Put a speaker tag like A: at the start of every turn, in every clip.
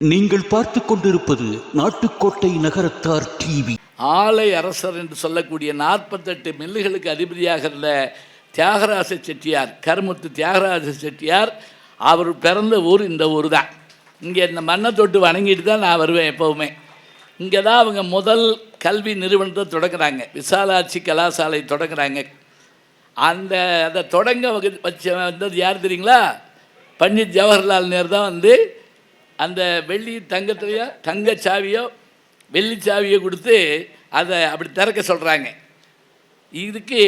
A: நீங்கள் பார்த்து கொண்டிருப்பது நாட்டுக்கோட்டை நகரத்தார் டிவி.
B: ஆலை அரசர் என்று சொல்லக்கூடிய 48 மில்லுகளுக்கு அதிபதியாக இருந்த தியாகராஜ செட்டியார், கருமுத்து தியாகராஜ செட்டியார், அவர் பிறந்த ஊர் இந்த ஊர் தான். இங்கே இந்த மண்ணை தொட்டு வணங்கிட்டு தான் நான் வருவேன் எப்போவுமே. இங்கே தான் அவங்க முதல் கல்வி நிறுவனத்தை தொடங்குறாங்க, விசாலாட்சி கலாசாலை தொடங்குறாங்க. அதை தொடங்க வந்தது யார் தெரியுங்களா? பண்டிட் ஜவஹர்லால் நேரு தான் வந்து அந்த வெள்ளி தங்கத்துலையோ தங்கச்சாவியோ வெள்ளி சாவியோ கொடுத்து அதை அப்படி திறக்க சொல்கிறாங்க. இதுக்கு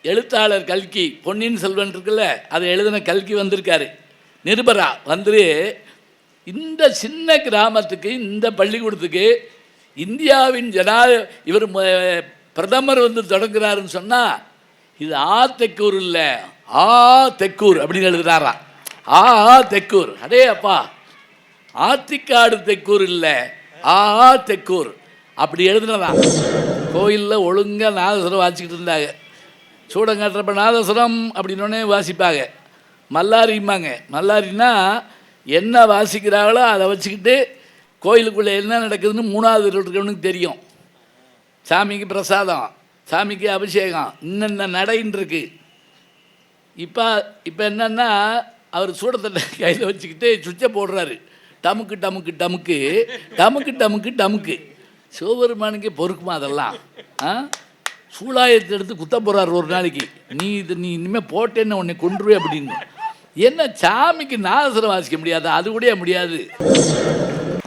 B: எழுத்தாளர் கல்கி, பொன்னியின் செல்வன் இருக்குல்ல, அதை எழுதின கல்கி வந்திருக்காரு, நிருபரா வந்து இந்த சின்ன கிராமத்துக்கு, இந்த பள்ளிக்கூடத்துக்கு இந்தியாவின் இவர் பிரதமர் வந்து தொடங்குறாருன்னு சொன்னால் இது தெக்கூர் இல்லை, தெக்கூர் அப்படின்னு எழுதுறாரா. தெக்கூர், அடே அப்பா, ஆத்திக்காடு தெக்கூர் இல்லை, தெக்கூர் அப்படி எழுதுனதான். கோயிலில் ஒழுங்காக நாதஸ்வரம் வாசிக்கிட்டு இருந்தாங்க. சூடங்காட்டுறப்ப நாதஸ்வரம் அப்படின்னோடனே வாசிப்பாங்க. மல்லாரிம்பாங்க. மல்லாரின்னா என்ன வாசிக்கிறாங்களோ அதை வச்சுக்கிட்டு கோயிலுக்குள்ளே என்ன நடக்குதுன்னு மூணாவது இருக்கிறவனுக்கு தெரியும். சாமிக்கு பிரசாதம், சாமிக்கு அபிஷேகம், இன்னென்ன நடைன்னு இருக்குது. இப்போ என்னென்னா அவர் சூடத்தட்டை கையில் வச்சுக்கிட்டு சுவிட்சை போடுறாரு. டமுக்கு டமுக்கு டமுக்கு டமுக்கு டமுக்கு டமுக்கு. சிவபெருமானுக்கே பொறுக்குமா அதெல்லாம்? சூளாயத்தை எடுத்து குத்த போகிறார் ஒரு நாளைக்கு. நீ இனிமேல் போட்டேன்னு உன்னை கொன்றுவே அப்படின்னு. என்ன சாமிக்கு நாதஸ்வரம் வாசிக்க முடியாது? அது கூட முடியாது.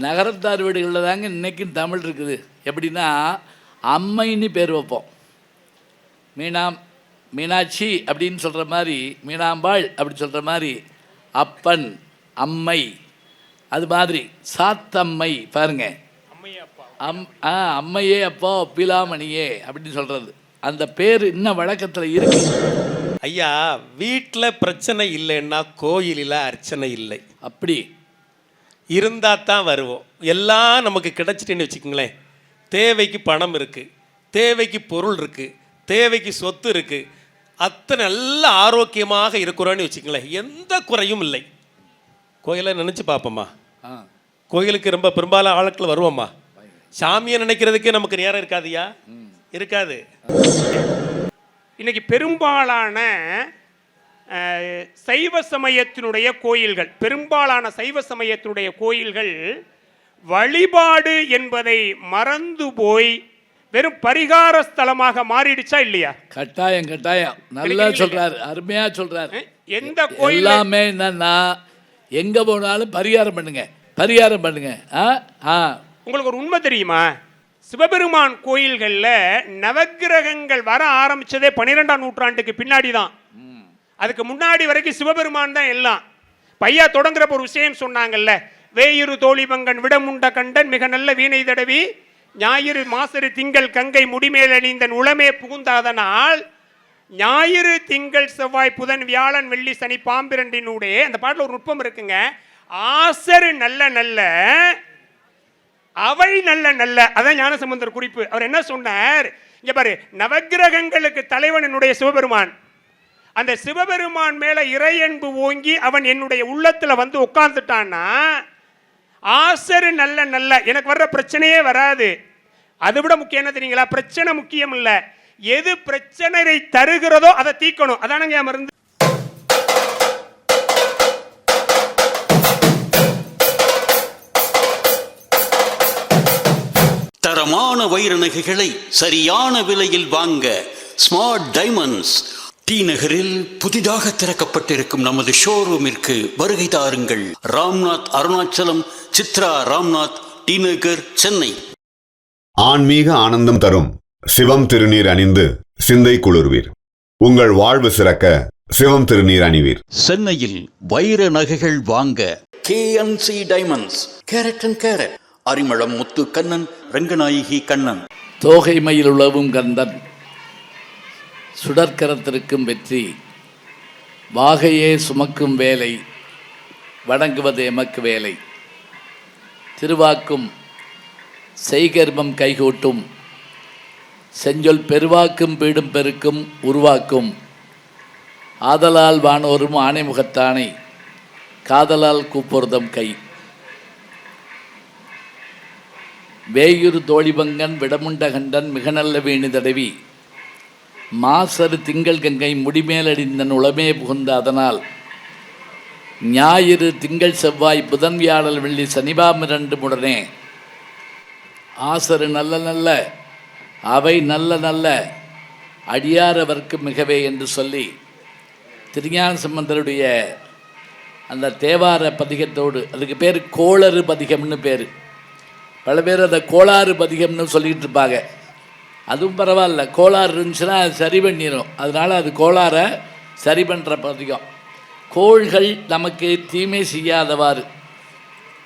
B: நகரத்தார் வீடுகளில் தாங்க இன்றைக்கும் தமிழ் இருக்குது. எப்படின்னா அம்மைன்னு பேர் வைப்போம். மீனாட்சி அப்படின்னு சொல்கிற மாதிரி, மீனாம்பாள் அப்படி சொல்கிற மாதிரி, அப்பன் அம்மை, அது மாதிரி சாத்தம்மை பாருங்க, அம்மையே அப்பா ஒப்பிலாமணியே அப்படின்னு சொல்கிறது. அந்த பேர் இன்னும் வழக்கத்தில் இருக்கு.
C: ஐயா, வீட்டில் பிரச்சனை இல்லைன்னா கோயிலில் அர்ச்சனை இல்லை.
B: அப்படி
C: இருந்தால் தான் வருவோம். எல்லாம் நமக்கு கிடச்சிட்டேன்னு வச்சுக்கோங்களேன். தேவைக்கு பணம் இருக்குது, தேவைக்கு பொருள் இருக்குது, தேவைக்கு சொத்து இருக்குது, அத்தனை நல்ல ஆரோக்கியமாக இருக்கிறோன்னு வச்சுக்கோங்களேன். எந்த குறையும் இல்லை. கோயிலை நினச்சி பார்ப்போம்மா. கோயிலுக்கு ரொம்ப பெரும்பாலும் ஆட்கள் வருவோம்மா. சாமியை நினைக்கிறதுக்கே நமக்கு நேரம் இருக்காதுயா, இருக்காது.
D: இன்னைக்கு பெரும்பாலான சைவ சமயத்தினுடைய கோயில்கள், பெரும்பாலான சைவ சமயத்தினுடைய கோயில்கள் வழிபாடு என்பதை மறந்து போய் வெறும் பரிகார ஸ்தலமாக மாறிடுச்சா இல்லையா?
B: கட்டாயம் கட்டாயம். நல்லா சொல்றாரு, அருமையா சொல்றாரு.
D: எந்த கோயில்
B: எல்லாமே என்னன்னா, எங்க போனாலும் பரிகாரம் பண்ணுங்க, பரிகாரம் பண்ணுங்க.
D: உங்களுக்கு ஒரு உண்மை தெரியுமா? சிவபெருமான் கோயில்களில் நவக்கிரகங்கள் வர ஆரம்பிச்சதே 12ஆம் நூற்றாண்டுக்கு பின்னாடி தான். அதுக்கு முன்னாடி வரைக்கும் சிவபெருமான் தான் எல்லாம். பையா தொடங்குறப்ப ஒரு விஷயம் சொன்னாங்கல்ல, வேயிரு தோழிபங்கன் விடமுண்ட கண்டன் மிக நல்ல வீணை தடவி ஞாயிறு மாசரு திங்கள் கங்கை முடிமேல் அணிந்தன் உளமே புகுந்தாதனால் ஞாயிறு திங்கள் செவ்வாய் புதன் வியாழன் வெள்ளி சனி பாம்பிரண்டினூடே. அந்த பாட்டில் ஒரு நுட்பம் இருக்குங்க. ஆசரு நல்ல நல்ல, அவை நல்ல நல்ல. அதான் ஞானசம்பந்தர் குறிப்பு. அவர் என்ன சொன்னார்? இங்க பாரு, நவக்கிரகங்களுக்கு தலைவன் என்னுடைய சிவபெருமான். அந்த சிவபெருமான் மேல இறையன்பு ஓங்கி அவன் என்னுடைய உள்ளத்துல வந்து உட்கார்ந்துட்டான்னா ஆசரு நல்ல நல்ல, எனக்கு வர்ற பிரச்சனையே வராது. அதை விட முக்கியம் என்ன தெரியுங்களா? பிரச்சனை முக்கியம் இல்ல, எது பிரச்சனையை தருகிறதோ அதை தீக்கணும். அதானங்க மருந்து.
A: தரமான வைர நகைகளை சரியான விலையில் வாங்க ஸ்மார்ட் டைமண்ட்ஸ் டி நகரில் புதிதாக திறக்கப்பட்டிருக்கும் நமது ஷோரூமிற்கு வருகை தாருங்கள். ராம்நாத் அருணாச்சலம், சித்ரா ராம்நாத், டி நகர், சென்னை.
E: ஆன்மீக ஆனந்தம் தரும் சிவம் திருநீர் அணிந்து சிந்தை குளிர்வீர். உங்கள் வாழ்வு சிறக்க சிவம் திருநீர் அணிவீர்.
A: சென்னையில் வைர நகைகள் வாங்க KNC diamonds, carat and carat, Arimalam Muthu Kannan, Ranganayaki Kannan.
B: தோகை மயில் உழவும் கந்தன், சுடற்கரத்திற்கும் வெற்றி, வாகையே சுமக்கும் வேலை, வணங்குவது எமக்கு வேலை. திருவாக்கும் செய்கர்மம் கைகூட்டும், செஞ்சொல் பெருவாக்கும் பீடும் பெருக்கும் உருவாக்கும், ஆதலால் வானோரும் ஆணைமுகத்தானை, காதலால் கூப்பொருதம் கை. வேயுறு தோழிபங்கன் விடமுண்டகண்டன் மிக நல்ல வேணி தடவி மாசரு திங்கள் கங்கை முடிமேலடிந்தன் உளமே புகுந்த அதனால் ஞாயிறு திங்கள் செவ்வாய் புதன் வியாழல் வெள்ளி சனிபாமிரண்டு முடனே ஆசரு நல்ல நல்ல அவை நல்ல நல்ல அடியாரவர்க்கு மிகவே என்று சொல்லி திருஞான சம்பந்தருடைய அந்த தேவார பதிகத்தோடு, அதுக்கு பேர் கோளறு பதிகம்னு பேர். பல பேர் அதை கோளாறு பதிகம்னு சொல்லிகிட்டு இருப்பாங்க. அதுவும் பரவாயில்ல, கோளாறு இருந்துச்சுன்னா அது சரி பண்ணிடும். அதனால் அது கோளாறை சரி பண்ணுற பதிகம். கோள்கள் நமக்கு தீமை செய்யாதவாறு.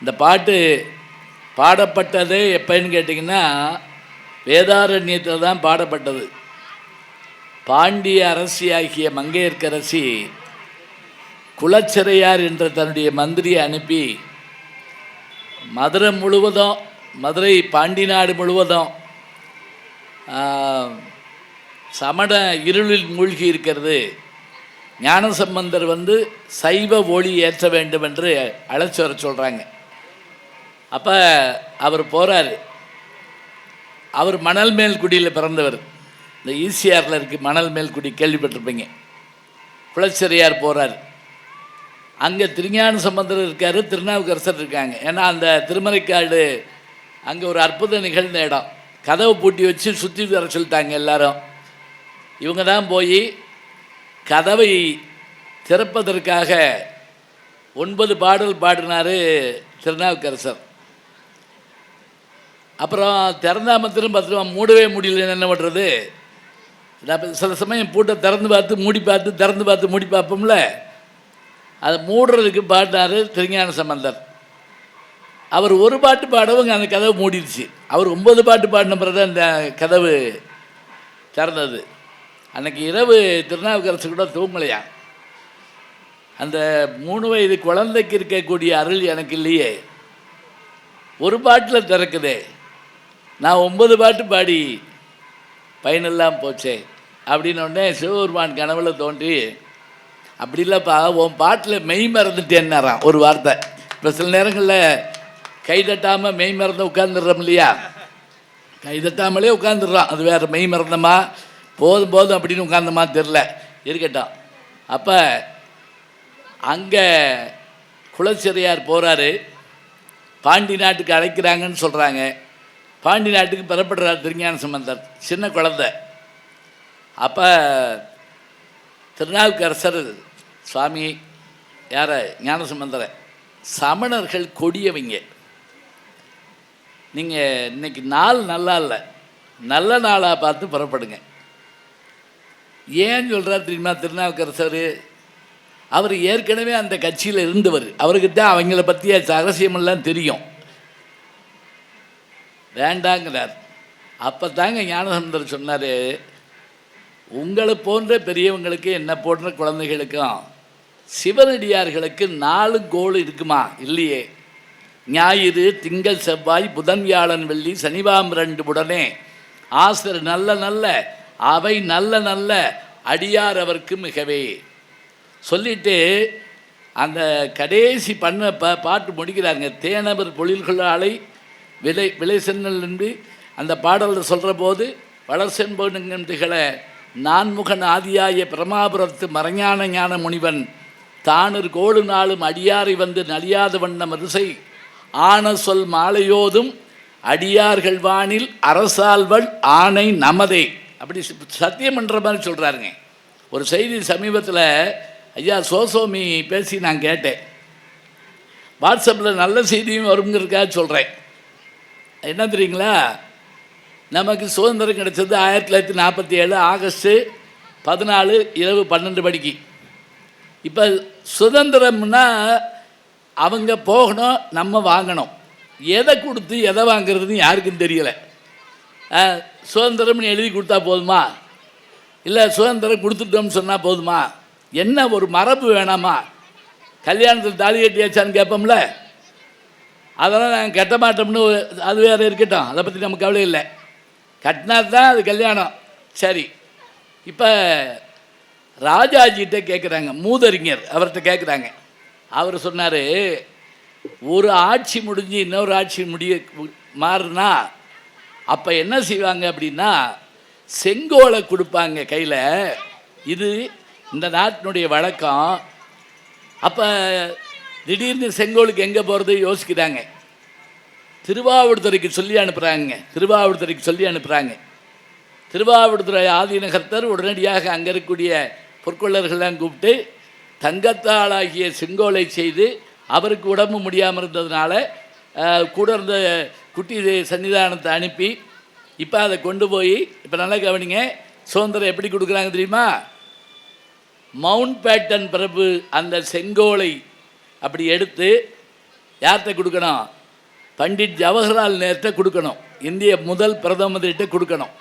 B: இந்த பாட்டு பாடப்பட்டதே எப்போன்னு கேட்டிங்கன்னா வேதாரண்யத்தில் தான் பாடப்பட்டது. பாண்டிய அரசியாகிய மங்கையர்க்கரசி குலச்சிறையார் என்ற தன்னுடைய மந்திரியை அனுப்பி மதுரை முழுவதும், மதுரை பாண்டி நாடு முழுவதும் சமண இருளில் மூழ்கி இருக்கிறது, ஞானசம்பந்தர் சைவ ஒளி ஏற்ற வேண்டும் என்று அழைச்சி வர சொல்கிறாங்க. அப்போ அவர் போகிறார். அவர் மணல் மேல்குடியில் பிறந்தவர். இந்த ஈசிஆரில் இருக்குது மணல் மேல்குடி, கேள்விப்பட்டிருப்பீங்க. குலச்சிறையார் போகிறார். அங்கே திருஞான சம்பந்தர் இருக்கார், திருநாவுக்கரசர் இருக்காங்க. ஏன்னா அந்த திருமறைக்காடு அங்கே ஒரு அற்புதம் நிகழ்ந்த இடம். கதவை பூட்டி வச்சு சுற்றி வர சொல்லிட்டாங்க எல்லாரும். இவங்க தான் போய் கதவை திறப்பதற்காக 9 பாடல் பாடினார் திருநாவுக்கரசர். அப்புறம் திறந்தா மாத்திரம் பத்திரம் மூடவே முடியல, என்ன பண்ணுறது? சில சமயம் பூட்டை திறந்து பார்த்து மூடி பார்த்து திறந்து பார்த்து மூடி பார்ப்போம்ல, அதை மூடுறதுக்கு பாடினார் திருஞான சம்பந்தர். அவர் ஒரு பாட்டு பாடவும் அந்த கதவு மூடிடுச்சு. அவர் 9 பாட்டு பாடின பிறகு அந்த கதவு திறந்தது. அன்றைக்கி இரவு திருநாவுக்கரசு கூட தூங்கலையா. அந்த 3 வயது குழந்தைக்கு இருக்கக்கூடிய அருள் எனக்கு இல்லையே, ஒரு பாட்டில் திறக்குதே, நான் 9 பாட்டு பாடி பயனெல்லாம் போச்சே அப்படின்னு உடனே சிவபெருமான் கனவுல தோன்றி, அப்படி இல்லைப்பா உன் பாட்டில் மெய் மறந்துட்டேன்னாரான் ஒரு வார்த்தை. இப்போ சில நேரங்களில் கை தட்டாமல் மெய் மறந்து உட்காந்துடுறோம் இல்லையா, கை தட்டாமலே உட்காந்துடுறான். அது வேறு, மெய் மறந்தமா போதும் போதும் அப்படின்னு உட்காந்தமா தெரில, இருக்கட்டும். அப்போ அங்கே குலச்சிறையார் போகிறாரு. பாண்டி நாட்டுக்கு அழைக்கிறாங்கன்னு சொல்கிறாங்க. பாண்டி நாட்டுக்கு பெறப்படுறார் திருஞான சம்பந்தர், சின்ன குழந்தை. அப்போ திருநாவுக்கரசர் சுவாமி யார ஞானசம்பந்தரை, சமணர்கள் கொடியவங்க, நீங்கள் இன்னைக்கு நாள் நல்லா இல்லை, நல்ல நாளாக பார்த்து புறப்படுங்க. ஏன்னு சொல்கிறார் தெரியுமா திருநாவுக்கரசர்? அவர் ஏற்கனவே அந்த கட்சியில் இருந்தவர், அவருக்கு தான் அவங்கள பற்றிய ரகசியமெல்லாம் தெரியும். வேண்டாங்கிறார். அப்போ தாங்க ஞானசம்பந்தர் சொன்னார், உங்களை போன்ற பெரியவங்களுக்கு என்ன போன்ற குழந்தைகளுக்கும் சிவனடியார்களுக்கு 4 கோள் இருக்குமா? இல்லையே. ஞாயிறு திங்கள் செவ்வாய் புதன் வியாழன் வெள்ளி சனிபாமிரண்டு உடனே ஆசர் நல்ல நல்ல அவை நல்ல நல்ல அடியார் அவர்க்கு மிகவே சொல்லிட்டு அந்த கடைசி பண்ண பாட்டு முடிக்கிறாங்க. தேனவர் பொழில்களாலை விலை சென்னல் என்று அந்த பாடலில் சொல்கிற போது, வளர்சென்பொன் திகழ நான்முகன் ஆதியாய பிரமாபுரத்து மறைஞான ஞான முனிவன் தானூர் கோடு நாளும் அடியாரை நலியாத வண்ணம் அரிசை ஆன சொல் மாலையோதும் அடியார்கள் வானில் அரசால்வள் ஆணை நமதே, அப்படி சத்தியம் பண்ணுற மாதிரி சொல்கிறாருங்க. ஒரு செய்தி சமீபத்தில் ஐயா சோசோமி பேசி நான் கேட்டேன். வாட்ஸ்அப்பில் நல்ல செய்தியும் வருங்கிறதுக்காக சொல்கிறேன். என்ன தெரியுங்களா, நமக்கு சுதந்திரம் கிடைச்சது 1947 ஆகஸ்ட்டு 14 இரவு 12 மணிக்கு. இப்போ சுதந்திரம்னா அவங்க போகணும், நம்ம வாங்கணும். எதை கொடுத்து எதை வாங்கிறதுன்னு யாருக்கும் தெரியலை. சுதந்திரம்னு எழுதி கொடுத்தா போதுமா, இல்லை சுதந்திரம் கொடுத்துட்டோம்னு சொன்னால் போதுமா? என்ன ஒரு மரபு வேணாமா? கல்யாணத்தில் தாலி கட்டியாச்சான்னு கேட்போம்ல, அதெல்லாம் நாங்கள் கட்ட மாட்டோம்னு அது வேறு இருக்கட்டும், அதை பற்றி நமக்கு கவலை இல்லை. கட்டினா தான் அது கல்யாணம். சரி, இப்போ ராஜாஜிகிட்ட கேட்குறாங்க, மூதறிஞர் அவர்கிட்ட கேட்குறாங்க. அவர் சொன்னார், ஒரு ஆட்சி முடிஞ்சு இன்னொரு ஆட்சி மாறுனா அப்போ என்ன செய்வாங்க அப்படின்னா செங்கோலை கொடுப்பாங்க கையில். இது இந்த நாட்டினுடைய வழக்கம். அப்போ திடீர்னு செங்கோலுக்கு எங்கே போகிறது யோசிக்கிறாங்க. திருவாவடுதுறைக்கு சொல்லி அனுப்புகிறாங்க. திருவாவடுதுறை ஆதீனகர்த்தர் உடனடியாக அங்கே இருக்கக்கூடிய பொற்கொள்ளர்கள்லாம் கூப்பிட்டு தங்கத்தாளாகிய செங்கோலை செய்து, அவருக்கு உடம்பு முடியாமல் இருந்ததுனால கூட இருந்த குட்டி சன்னிதானத்தை அனுப்பி இப்போ அதை கொண்டு போய், இப்போ நல்லா கவனிங்க, சுதந்திரம் எப்படி கொடுக்குறாங்க தெரியுமா? மவுண்ட் பேட்டன் பிரபு அந்த செங்கோலை அப்படி எடுத்து யார்கிட்ட கொடுக்கணும்? பண்டிட் ஜவஹர்லால் நேருட்ட கொடுக்கணும். இந்திய முதல் பிரதமர்கிட்ட கொடுக்கணும்.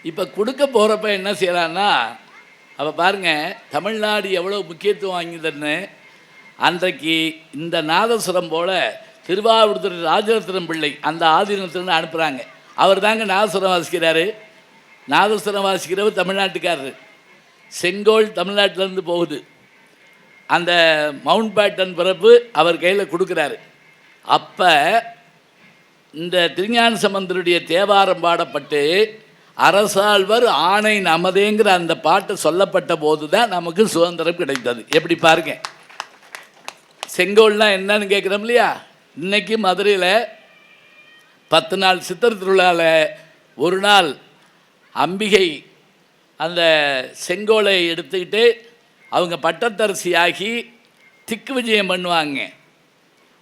B: இப்போ கொடுக்க போகிறப்ப என்ன செய்யலான்னா, அப்போ பாருங்கள் தமிழ்நாடு எவ்வளோ முக்கியத்துவம் வாங்கியதுன்னு. அன்றைக்கு இந்த நாதஸ்வரம் போல் திருவாவடுதுறை ராஜரத்னம் பிள்ளை அந்த ஆதீனத்திலிருந்து அனுப்புகிறாங்க. அவர் தாங்க நாதஸ்வரம் வாசிக்கிறாரு. நாதஸ்வரம் வாசிக்கிறவர் தமிழ்நாட்டுக்காரர். செங்கோல் தமிழ்நாட்டிலேருந்து போகுது. அந்த மவுண்ட் பேட்டன் பிரபு அவர் கையில் கொடுக்குறாரு. அப்போ இந்த திருஞான சம்பந்தருடைய தேவாரம் பாடப்பட்டு அரசாழ்வர் ஆணை நமதேங்கிற அந்த பாட்டு சொல்லப்பட்ட போது தான் நமக்கு சுதந்திரம் கிடைத்தது. எப்படி பாருங்க, செங்கோல்னா என்னன்னு கேட்குறோம் இல்லையா? இன்னைக்கு மதுரையில் 10 நாள் சித்திரை திருவிழாவில் ஒரு நாள் அம்பிகை அந்த செங்கோலை எடுத்துக்கிட்டு அவங்க பட்டத்தரசி ஆகி திக்கு விஜயம் பண்ணுவாங்க.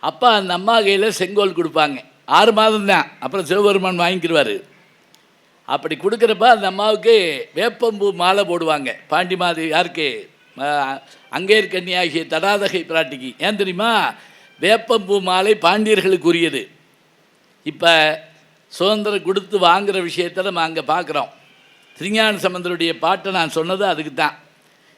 B: அப்போ அந்த அம்மா கையில் செங்கோல் கொடுப்பாங்க. 6 மாதம்தான், அப்புறம் சிவபெருமான் வாங்கிக்கிடுவார். அப்படி கொடுக்குறப்ப அந்த அம்மாவுக்கு வேப்பம்பூ மாலை போடுவாங்க. பாண்டி மாதிரி யாருக்கு? அங்கேற்கன்னியாகிய தடாதகை பிராட்டிக்கு. ஏன் தெரியுமா? வேப்பம்பூ மாலை பாண்டியர்களுக்கு உரியது. இப்போ சுதந்திரம் கொடுத்து வாங்குகிற விஷயத்தை நம்ம அங்கே பார்க்குறோம். திருஞான சம்பந்தருடைய பாட்டை நான் சொன்னது அதுக்கு தான்.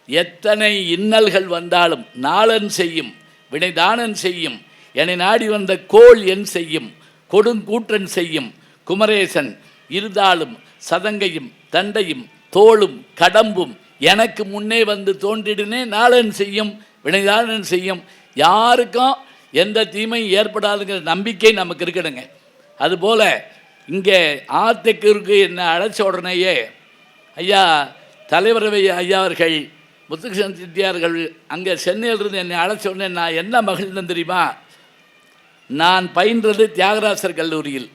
B: எத்தனை இன்னல்கள் வந்தாலும் நாளன் செய்யும் வினைதானன் செய்யும், என்னை நாடி வந்த கோள் என் செய்யும், கொடுங்கூற்றன் செய்யும் குமரேசன் இருந்தாலும் சதங்கையும் தண்டையும் தோளும் கடம்பும் எனக்கு முன்னே வந்து தோன்றிடுனே நாளன் செய்யும் வினைதானன் செய்யும். யாருக்கும் எந்த தீமையும் ஏற்படாதுங்கிற நம்பிக்கை நமக்கு இருக்கணுங்க. அதுபோல் இங்கே ஆத்தெக்கூருக்கு என்னை அழைச்ச உடனேயே ஐயா தலைவரவை ஐயா அவர்கள் முத்துகிருஷ்ணன் செட்டியார்கள் அங்கே சென்னையிலிருந்து என்னை அழைச்ச உடனே நான் என்ன மகிழ்ந்தேன் தெரியுமா? நான் பயின்றது தியாகராசர் கல்லூரியில்,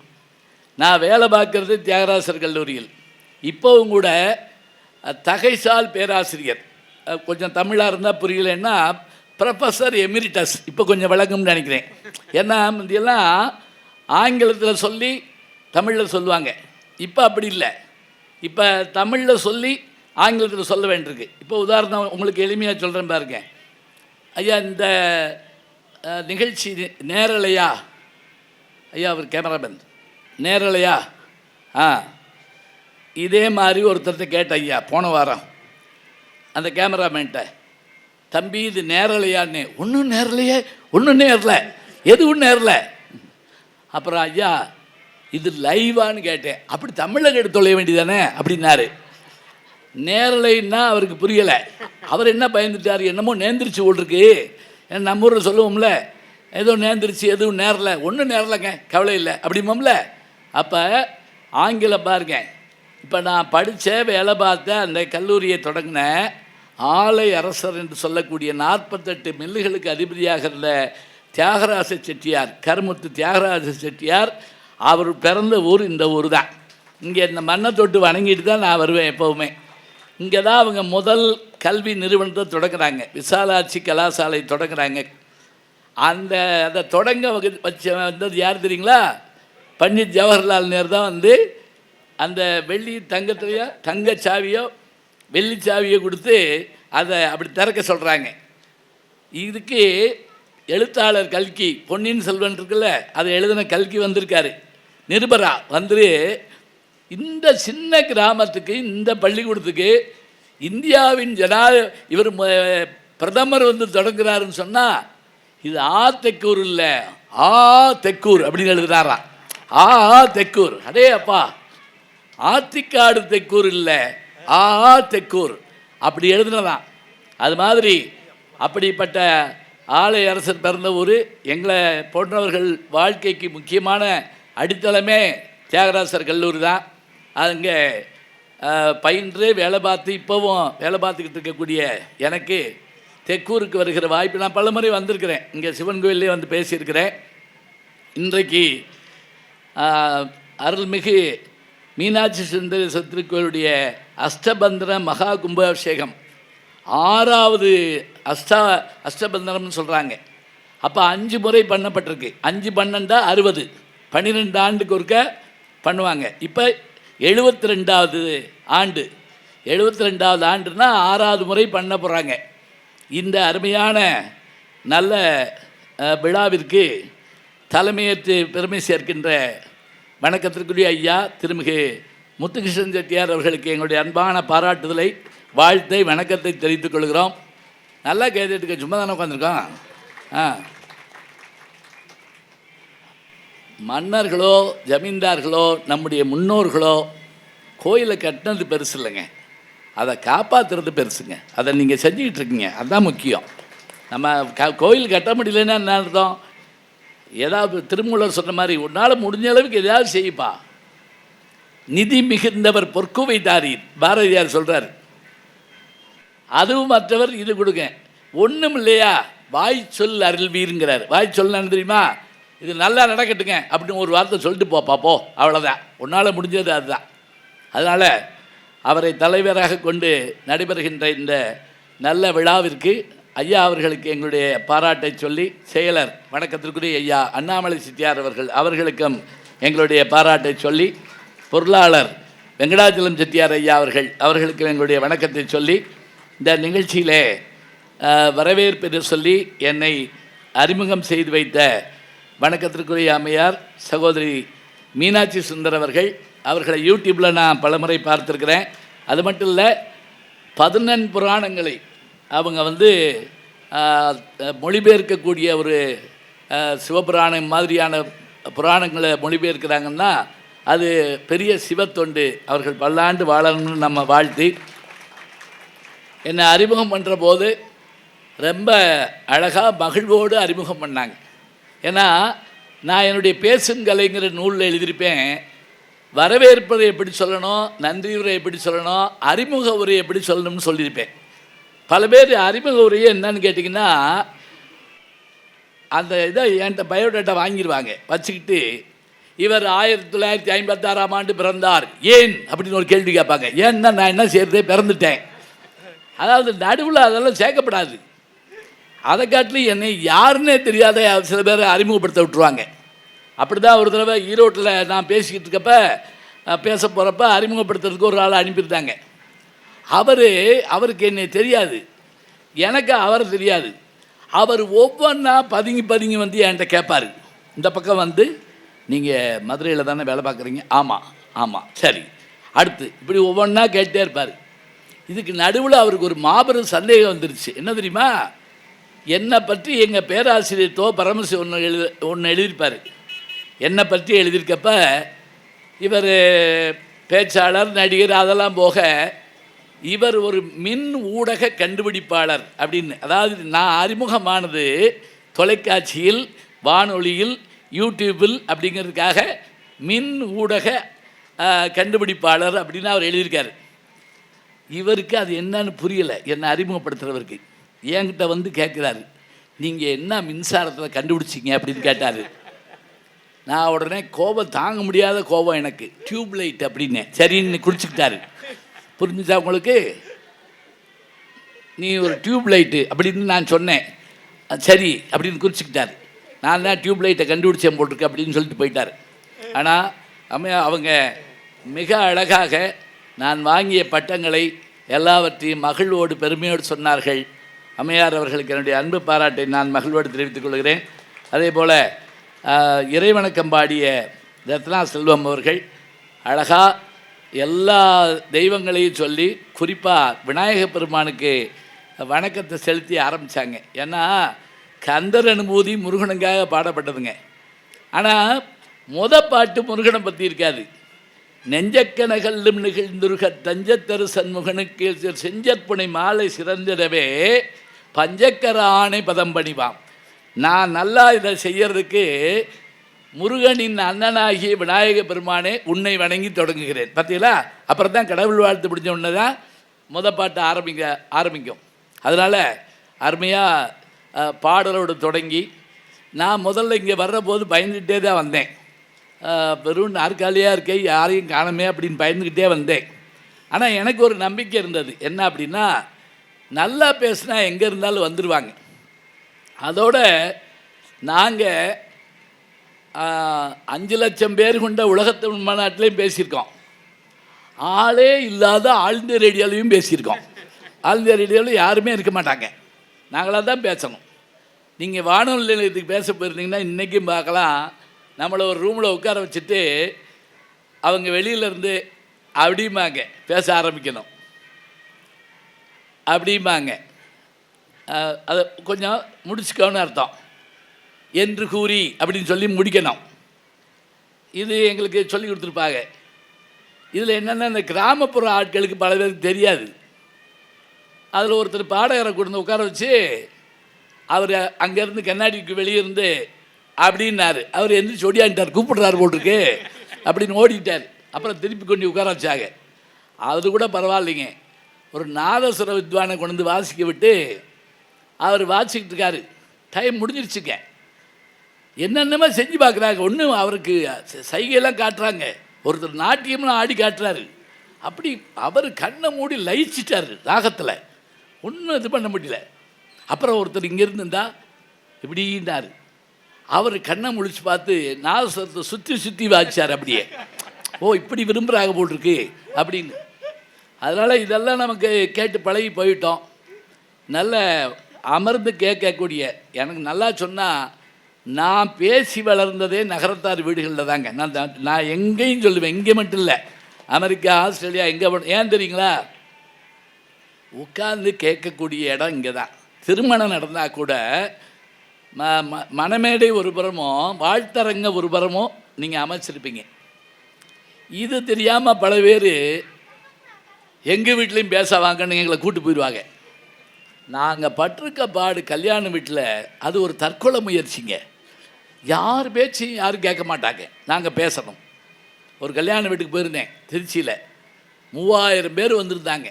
B: நான் வேலை பார்க்குறது தியாகராசர் கல்லூரியில். இப்போவும் கூட தகைசால் பேராசிரியர், கொஞ்சம் தமிழாக இருந்தால் புரியலைன்னா ப்ரொஃபஸர் எமிரிட்டஸ், இப்போ கொஞ்சம் விளங்கும்னு நினைக்கிறேன். ஏன்னா முந்தியெல்லாம் ஆங்கிலத்தில் சொல்லி தமிழில் சொல்லுவாங்க. இப்போ அப்படி இல்லை. இப்போ தமிழில் சொல்லி ஆங்கிலத்தில் சொல்ல வேண்டியிருக்கு. இப்போ உதாரணம் உங்களுக்கு எளிமையாக சொல்கிறேன் பாருங்க. ஐயா இந்த நிகழ்ச்சி நேரலையா? ஐயா அவர் கேமராமேன் நேரலையா? இதே மாதிரி ஒருத்தர்கிட்ட கேட்ட ஐயா போன வாரம் அந்த கேமராமேன்ட்ட, தம்பி இது நேரலையான்னு. ஒன்றும் நேரலையே, ஒன்றும் நேரல, எதுவும் நேரல. அப்புறம் ஐயா இது லைவான்னு கேட்டேன். அப்படி தமிழில் கேட்டு தொலைய வேண்டியதானே அப்படின்னாரு. நேரலைன்னா அவருக்கு புரியலை. அவர் என்ன பயந்துட்டார், என்னமோ நேந்திரிச்சு ஓட்டிருக்கு. ஏன்னா நம்ம ஊரில் சொல்லுவோம்ல, ஏதோ நேந்திரிச்சு எதுவும் நேரலை, ஒன்றும் நேரலைங்க கவலை இல்லை அப்படிம்போம்ல. அப்போ ஆங்கிலம் பாருங்க. இப்போ நான் படித்த வேலை பார்த்த அந்த கல்லூரியை தொடங்கின ஆலை அரசர் என்று சொல்லக்கூடிய 48 மில்லுகளுக்கு அதிபதியாக இருந்த தியாகராச செட்டியார், கருமுத்து தியாகராச செட்டியார், அவர் பிறந்த ஊர் இந்த ஊர் தான். இங்கே இந்த மண்ணை தொட்டு வணங்கிட்டு தான் நான் வருவேன் எப்போவுமே. இங்கே தான் அவங்க முதல் கல்வி நிறுவனத்தை தொடங்குறாங்க, விசாலாட்சி கலாசாலை தொடங்குறாங்க. அதை தொடங்க வந்தது யார் தெரியுங்களா? பண்டிட் ஜவஹர்லால் நேரு தான் வந்து அந்த வெள்ளி தங்கத்துலையோ தங்கச்சாவியோ வெள்ளிச்சாவியோ கொடுத்து அதை அப்படி திறக்க சொல்கிறாங்க. இதுக்கு எழுத்தாளர் கல்கி, பொன்னியின் செல்வன் இருக்குல்ல, அதை எழுதின கல்கி வந்திருக்காரு, நிருபரா வந்து இந்த சின்ன கிராமத்துக்கு இந்த பள்ளிக்கூடத்துக்கு இந்தியாவின் இவர் பிரதமர் வந்து தொடங்குறாருன்னு சொன்னால் இது தெக்கூர் இல்லை தெக்கூர் அப்படின்னு எழுதுறாராம். தெக்கூர், அடே அப்பா, ஆத்திக்காடு தெக்கூர் இல்லை தெக்கூர் அப்படி எழுதுனதான். அது மாதிரி அப்படிப்பட்ட ஆலை அரசர் பிறந்த ஊர் எங்களை போன்றவர்கள் வாழ்க்கைக்கு முக்கியமான அடித்தளமே தியாகராசர் கல்லூரி தான். அங்கே பயின்று வேலை பார்த்து இப்போவும் வேலை பார்த்துக்கிட்டு இருக்கக்கூடிய எனக்கு தெக்கூருக்கு வருகிற வாய்ப்பு, நான் பல முறை வந்திருக்கிறேன், இங்கே சிவன் கோயிலே வந்து பேசியிருக்கிறேன். இன்றைக்கு அருள்மிகு மீனாட்சி சுந்தரேஸ்வரர் திருக்கோயிலுடைய அஷ்டபந்தன மகா கும்பாபிஷேகம் 6வது அஷ்டபந்தனம்னு சொல்கிறாங்க. அப்போ 5 முறை பண்ணப்பட்டிருக்கு. 5 12 60, 12 ஆண்டுக்கு ஒருக்க பண்ணுவாங்க. இப்போ 72வது ஆண்டு. 72வது ஆண்டுனா 6வது முறை பண்ண போகிறாங்க. இந்த அருமையான நல்ல விழாவிற்கு தலைமையேற்று பெருமை சேர்க்கின்ற வணக்கத்திற்குரிய ஐயா திருமிகு முத்துகிருஷ்ணன் செட்டியார் அவர்களுக்கு எங்களுடைய அன்பான பாராட்டுதலை, வாழ்த்தை, வணக்கத்தை தெரிவித்துக் கொள்கிறோம். நல்லா கேட்டுக்க, சும்மா தானே உட்காந்துருக்கோம். மன்னர்களோ ஜமீன்தார்களோ நம்முடைய முன்னோர்களோ கோயிலை கட்டினது பெருசு இல்லைங்க, அதை காப்பாற்றுறது பெருசுங்க. அதை நீங்கள் செஞ்சுக்கிட்டு இருக்கீங்க, அதுதான் முக்கியம். நம்ம கோயில் கட்ட முடியலன்னா என்ன அர்த்தம்? ஏதாவது திருமூலர் சொன்ன மாதிரி உன்னால் முடிஞ்ச அளவுக்கு எதாவது செய்யப்பா. நிதி மிகுந்தவர் பொற்குவை தாரீர், பாரதியார் சொல்கிறார். அதுவும் மற்றவர் இது கொடுங்க. ஒன்றும் இல்லையா, வாய் சொல் அருள்வீருங்கிறார். வாய் சொல்லு தெரியுமா, இது நல்லா நடக்கட்டுங்க அப்படின்னு ஒரு வார்த்தை சொல்லிட்டு போ, அவ்வளோதான். உன்னால் முடிஞ்சது அதுதான். அதனால் அவரை தலைவராக கொண்டு நடைபெறுகின்ற இந்த நல்ல விழாவிற்கு ஐயா அவர்களுக்கு எங்களுடைய பாராட்டை சொல்லி, செயலர் வணக்கத்திற்குரிய ஐயா அண்ணாமலை செட்டியார் அவர்களுக்கும் எங்களுடைய பாராட்டை சொல்லி, பொருளாளர் வெங்கடாச்சலம் செட்டியார் ஐயா அவர்களுக்கும் எங்களுடைய வணக்கத்தை சொல்லி, இந்த நிகழ்ச்சியிலே வரவேற்பு சொல்லி என்னை அறிமுகம் செய்து வைத்த வணக்கத்திற்குரிய அம்மையார் சகோதரி மீனாட்சி சுந்தர் அவர்களை யூடியூப்பில் நான் பலமுறை பார்த்துருக்கிறேன். அது மட்டும் இல்லை, 14 புராணங்களை அவங்க மொழிபெயர்க்கக்கூடிய ஒரு சிவபுராணம் மாதிரியான புராணங்களை மொழிபெயர்க்கிறாங்கன்னா அது பெரிய சிவத்தொண்டு. அவர்கள் பல்லாண்டு வாழணும்னு நம்ம வாழ்த்தி, என்னை அறிமுகம் பண்ணுற போது ரொம்ப அழகாக மகிழ்வோடு அறிமுகம் பண்ணாங்க. ஏன்னா நான் என்னுடைய பேசும் கலைங்கிற நூலில் எழுதியிருப்பேன், வரவேற்பதை எப்படி சொல்லணும், நன்றி உரை எப்படி சொல்லணும், அறிமுக உரை எப்படி சொல்லணும்னு சொல்லியிருப்பேன். பல பேர் அறிமுக உரையை என்னன்னு கேட்டிங்கன்னா, அந்த இதை என்கிட்ட பயோடேட்டா வாங்கிடுவாங்க, வச்சுக்கிட்டு இவர் 1956ஆம் ஆண்டு பிறந்தார் ஏன் அப்படின்னு ஒரு கேள்வி கேட்பாங்க. ஏன்னா நான் என்ன செய்யறதே, பிறந்துட்டேன். அதாவது நடுவில் அதெல்லாம் சேர்க்கப்படாது. அதை காட்டிலும் என்னை யாருன்னே தெரியாத சில பேரை அறிமுகப்படுத்த விட்டுருவாங்க. அப்படி தான் ஒரு தடவை ஈரோட்டில் நான் பேசிக்கிட்டு இருக்கப்ப பேச போகிறப்ப அறிமுகப்படுத்துறதுக்கு ஒரு ஆளை அனுப்பியிருந்தாங்க. அவருக்கு என்னை தெரியாது, எனக்கு அவரை தெரியாது. அவர் ஒவ்வொன்றா பதுங்கி என்கிட்ட கேட்பார். இந்த பக்கம் நீங்கள் மதுரையில் தானே வேலை பார்க்குறீங்க? ஆமாம் சரி, அடுத்து இப்படி ஒவ்வொன்றா கேட்டே இருப்பார். இதுக்கு நடுவில் அவருக்கு ஒரு மாபெரும் சந்தேகம் வந்துருச்சு. என்ன தெரியுமா, என்னை பற்றி எங்கள் பேராசிரியர் பரமசிவன் ஒன்று எழுதியிருப்பார். என்னை பற்றி எழுதியிருக்கப்ப இவர் பேச்சாளர், நடிகர், அதெல்லாம் போக இவர் ஒரு மின் ஊடக கண்டுபிடிப்பாளர் அப்படின்னு. அதாவது நான் அறிமுகமானது தொலைக்காட்சியில், வானொலியில், யூடியூப்பில் அப்படிங்கிறதுக்காக மின் ஊடக கண்டுபிடிப்பாளர் அப்படின்னு அவர் எழுதியிருக்கார். இவருக்கு அது என்னன்னு புரியலை, என்னை அறிமுகப்படுத்துகிறவருக்கு. என்கிட்ட கேட்குறாரு, நீங்கள் என்ன மின்சாரத்தில் கண்டுபிடிச்சிங்க அப்படின்னு கேட்டார். நான் உடனே கோபம் தாங்க முடியாத கோபம் எனக்கு, டியூப் லைட் அப்படின்னு சரின்னு குடிச்சுக்கிட்டாரு. புரிஞ்சுச்சா உங்களுக்கு? நீ ஒரு டியூப் லைட்டு அப்படின்னு நான் சொன்னேன், சரி அப்படின்னு குறிச்சிக்கிட்டார். நான் தான் டியூப் லைட்டை கண்டுபிடிச்சேன் போட்டிருக்கு அப்படின்னு சொல்லிட்டு போயிட்டார். ஆனால் அவங்க மிக அழகாக நான் வாங்கிய பட்டங்களை எல்லாவற்றையும் மகிழ்வோடு பெருமையோடு சொன்னார்கள். அம்மையார் அவர்களுக்கு என்னுடைய அன்பு பாராட்டை நான் மகிழ்வோடு தெரிவித்துக் கொள்கிறேன். அதே போல் இறைவணக்கம் பாடிய ரத்னா செல்வம் அவர்கள் அழகாக எல்லா தெய்வங்களையும் சொல்லி குறிப்பாக விநாயக பெருமானுக்கு வணக்கத்தை செலுத்தி ஆரம்பித்தாங்க. ஏன்னா கந்தர் அனுபூதி முருகனுக்காக பாடப்பட்டதுங்க. ஆனால் பாட்டு முருகனை பற்றி இருக்காது. நெஞ்சக்கனகல்லும் நிகழ்ந்துருக தஞ்சத்தரு சண்முகனுக்கு செஞ்சற்புனை மாலை சிறந்திடவே பஞ்சக்கர ஆணை பதம் பணிவாம். நான் நல்லா இதை செய்யறதுக்கு முருகனின் அண்ணனாகிய விநாயக பெருமானே உன்னை வணங்கி தொடங்குகிறேன். பார்த்தீங்களா? அப்புறம் தான் கடவுள் வாழ்த்து முடிஞ்ச உடனே தான் பாட்டு ஆரம்பிக்கும். அதனால் அருமையாக பாடலோடு தொடங்கி நான் முதல்ல இங்கே வர்றபோது பயந்துக்கிட்டே தான் வந்தேன். வெறும் நாற்காலியாக இருக்கே, யாரையும் காணமே அப்படின்னு பயந்துக்கிட்டே வந்தேன். ஆனால் எனக்கு ஒரு நம்பிக்கை இருந்தது. என்ன அப்படின்னா, நல்லா பேசினா எங்கே இருந்தாலும் வந்துடுவாங்க. அதோட நாங்கள் 5 லட்சம் பேர் கொண்ட உலகத்தமிழ் மாநாட்டிலையும் பேசியிருக்கோம். ஆளே இல்லாத ஆல் இந்தியா ரேடியோலையும் பேசியிருக்கோம். ஆல் இந்தியா ரேடியோவில் யாருமே இருக்க மாட்டாங்க, நாங்களாக தான் பேசணும். நீங்கள் வானொலி நிலையத்துக்கு பேச போயிருந்தீங்கன்னா இன்றைக்கும் பார்க்கலாம், நம்மளை ஒரு ரூமில் உட்கார வச்சுட்டு அவங்க வெளியிலேருந்து அப்படிம்பாங்க, பேச ஆரம்பிக்கணும் அப்படிம்பாங்க. அதை கொஞ்சம் முடிச்சுக்கோன்னு அர்த்தம். என்று கூறி அப்படின்னு சொல்லி முடிக்கணும். இது எங்களுக்கு சொல்லி கொடுத்துருப்பாங்க. இதில் என்னென்னா, இந்த கிராமப்புற ஆட்களுக்கு பல பேருக்கு தெரியாது. அதில் ஒருத்தர் பாடகரை கொண்டு உட்கார வச்சு அவர் அங்கேருந்து கண்ணாடிக்கு வெளியே இருந்து அப்படின்னாரு. அவர் எந்திரிச்சு ஓடியான்ட்டார், கூப்பிடுறாரு போட்டிருக்கு அப்படின்னு ஓடிட்டார். அப்புறம் திருப்பி கொண்டு உட்கார வச்சாங்க. அது கூட பரவாயில்லைங்க. ஒரு நாதஸ்வர வித்வானை கொண்டு வந்து வாசிக்க விட்டு அவர் வாசிக்கிட்டு இருக்காரு. டைம் முடிஞ்சிருச்சுங்க. என்னென்னமோ செஞ்சு பார்க்குறாங்க. ஒன்றும் அவருக்கு சைகையெல்லாம் காட்டுறாங்க. ஒருத்தர் நாட்டியம்லாம் ஆடி காட்டுறாரு. அப்படி அவர் கண்ணை மூடி லயிச்சிட்டார் ராகத்தில். ஒன்றும் இது பண்ண முடியல. அப்புறம் ஒருத்தர் இங்கேருந்து இருந்தால் இப்படின்னார். அவர் கண்ணை முழிச்சு பார்த்து நாதஸ்வரத்தை சுற்றி சுற்றி வாசிச்சார். அப்படியே ஓ இப்படி விரும்புகிறாங்க போட்டிருக்கு அப்படின்னு. அதனால் இதெல்லாம் நமக்கு கேட்டு பழகி போயிட்டோம். நல்ல அமர்ந்து கேட்கக்கூடிய, எனக்கு நல்லா சொன்னால், நான் பேசி வளர்ந்ததே நகரத்தார் வீடுகளில் தாங்க. நான் எங்கேயும் சொல்லுவேன், இங்கே மட்டும் இல்லை, அமெரிக்கா, ஆஸ்திரேலியா, எங்கே ஏன் தெரியுங்களா, உட்கார்ந்து கேட்கக்கூடிய இடம் இங்கே தான். திருமணம் நடந்தால் கூட மணமேடை ஒரு புறமும் வாழ்த்தரங்க ஒரு புறமும் நீங்கள் அமைச்சிருப்பீங்க. இது தெரியாமல் பல பேர் எங்கள் வீட்லேயும் பேச வாங்கன்னு எங்களை கூட்டு போயிடுவாங்க. நாங்கள் பட்டிருக்க பாடு கல்யாண வீட்டில் அது ஒரு தற்கொலை முயற்சிங்க. யார் பேச்சையும் யாரும் கேட்க மாட்டாங்க, நாங்கள் பேசணும். ஒரு கல்யாண வீட்டுக்கு போயிருந்தேன் திருச்சியில். 3000 பேர் வந்திருந்தாங்க.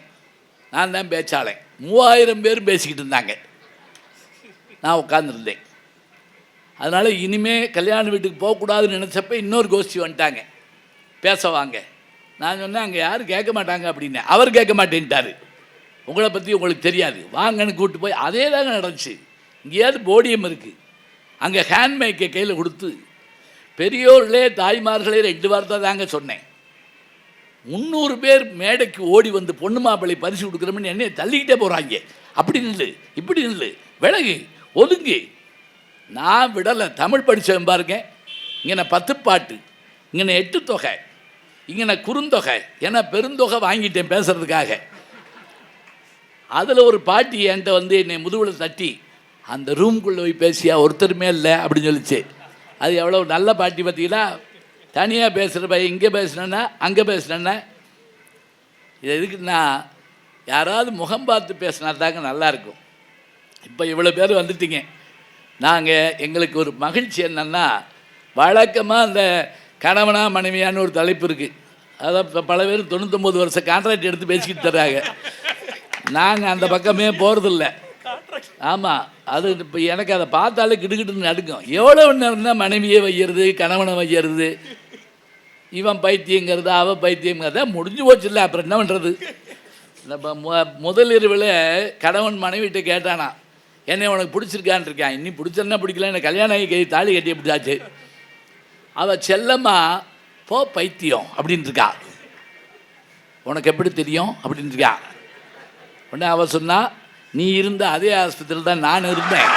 B: நான் தான் பேச்சாளன். 3000 பேர் பேசிக்கிட்டு இருந்தாங்க, நான் உட்காந்துருந்தேன். அதனால் இனிமேல் கல்யாண வீட்டுக்கு போகக்கூடாதுன்னு நினச்சப்ப இன்னொரு கோஷ்டி வந்துட்டாங்க, பேச வாங்க. நான் சொன்னேன் அங்கே யாரும் கேட்க மாட்டாங்க அப்படின்னு. அவர் கேட்க மாட்டேன்ட்டார். உங்களை பற்றி உங்களுக்கு தெரியாது, வாங்கன்னு கூப்பிட்டு போய் அதே தாங்க நடந்துச்சு. இங்கேயாவது போடியம் இருக்குது, அங்கே ஹேண்ட்மேக்கை கையில் கொடுத்து பெரியோர்களே தாய்மார்களே 2 வார்த்தை தாங்க சொன்னேன். 300 பேர் மேடைக்கு ஓடி வந்து பொண்ணு மாப்பிள்ளை பரிசு கொடுக்குறோம்னு என்னையை தள்ளிக்கிட்டே போகிறாங்க. அப்படி நில்லு, இப்படி நில்லு, விலகு, ஒதுங்கு. நான் விடலை. தமிழ் படித்தவன் பாருங்க. இங்கே 10 பாட்டு, இங்கே 8 தொகை, இங்கே குறுந்தொகை, ஏன்னா பெருந்தொகை வாங்கிட்டேன் பேசுகிறதுக்காக. அதில் ஒரு பாட்டி என்கிட்ட வந்து என்னை முதுகில் தட்டி, அந்த ரூம்குள்ளே போய் பேசியா ஒருத்தருமே இல்லை அப்படின்னு சொல்லிச்சு. அது எவ்வளோ நல்ல பாட்டி பார்த்தீங்கன்னா. தனியாக பேசுகிற பையன் இங்கே பேசுனேன்னா அங்கே பேசுனேன்னா, இது எதுக்குன்னா யாராவது முகம் பார்த்து பேசினா தாங்க நல்லாயிருக்கும். இப்போ இவ்வளோ பேர் வந்துட்டீங்க. நாங்கள் எங்களுக்கு ஒரு மகிழ்ச்சி என்னென்னா, வழக்கமாக அந்த கணவனா மனைவியான்னு ஒரு தலைப்பு இருக்குது. அதான் இப்போ பல பேர் 99 வருஷம் கான்ட்ராக்ட் எடுத்து பேசிக்கிட்டு தர்றாங்க. நாங்கள் அந்த பக்கமே போகிறதில்ல. ஆமாம், அது இப்போ எனக்கு அதை பார்த்தாலே கிடுகிட்டுன்னு நடுக்கும். எவ்வளோ நேரம் தான் மனைவியை வைக்கிறது, கணவனை வைக்கிறது, இவன் பைத்தியங்கிறது, அவன் பைத்தியங்கிறத முடிஞ்சு போச்சு இல்லை. அப்புறம் என்ன பண்ணுறது? இப்போ முதலிரவில் கணவன் மனைவிட்ட கேட்டானா, என்னை உனக்கு பிடிச்சிருக்கான்னு இருக்கான். இன்னும் பிடிச்சன்னா பிடிக்கல, எனக்கு கல்யாணம் ஆகி தாலி கட்டி பிடிச்சாச்சு. அவள் செல்லம்மா போ பைத்தியம் அப்படின்னு இருக்கா. உனக்கு எப்படி தெரியும் அப்படின்னு இருக்கா. உடனே அவள் சொன்னா, நீ இருந்த அதே ஆஸ்பத்திரியில் தான் நான் இருந்தேன்.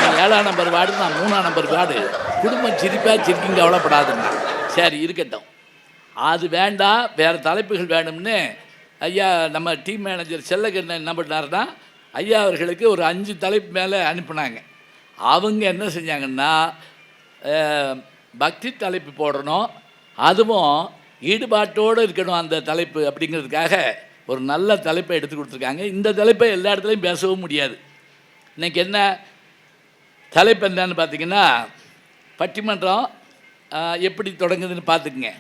B: நீ 7ஆம் நம்பர் வார்டு, நான் 3ஆம் நம்பர் வார்டு. குடும்பம் சிரிப்பாக சிரிக்கிங்க, கவலைப்படாதுன்னா. சரி இருக்கட்டும், அது வேண்டாம், வேறு தலைப்புகள் வேணும்னு ஐயா நம்ம டீம் மேனேஜர் செல்லகண்ணன் என்ன பண்ணாருன்னா, ஐயா அவர்களுக்கு ஒரு 5 தலைப்பு மேலே அனுப்புனாங்க. அவங்க என்ன செஞ்சாங்கன்னா, பக்தி தலைப்பு போடணும், அதுவும் ஈடுபாட்டோடு இருக்கணும் அந்த தலைப்பு அப்படிங்கிறதுக்காக ஒரு நல்ல தலைப்பை எடுத்து கொடுத்துருக்காங்க. இந்த தலைப்பை எல்லா இடத்துலையும் பேசவும் முடியாது. இன்றைக்கி என்ன தலைப்பு என்னன்னு பார்த்தீங்கன்னா, பட்டிமன்றம் எப்படி தொடங்குதுன்னு பார்த்துக்குங்க.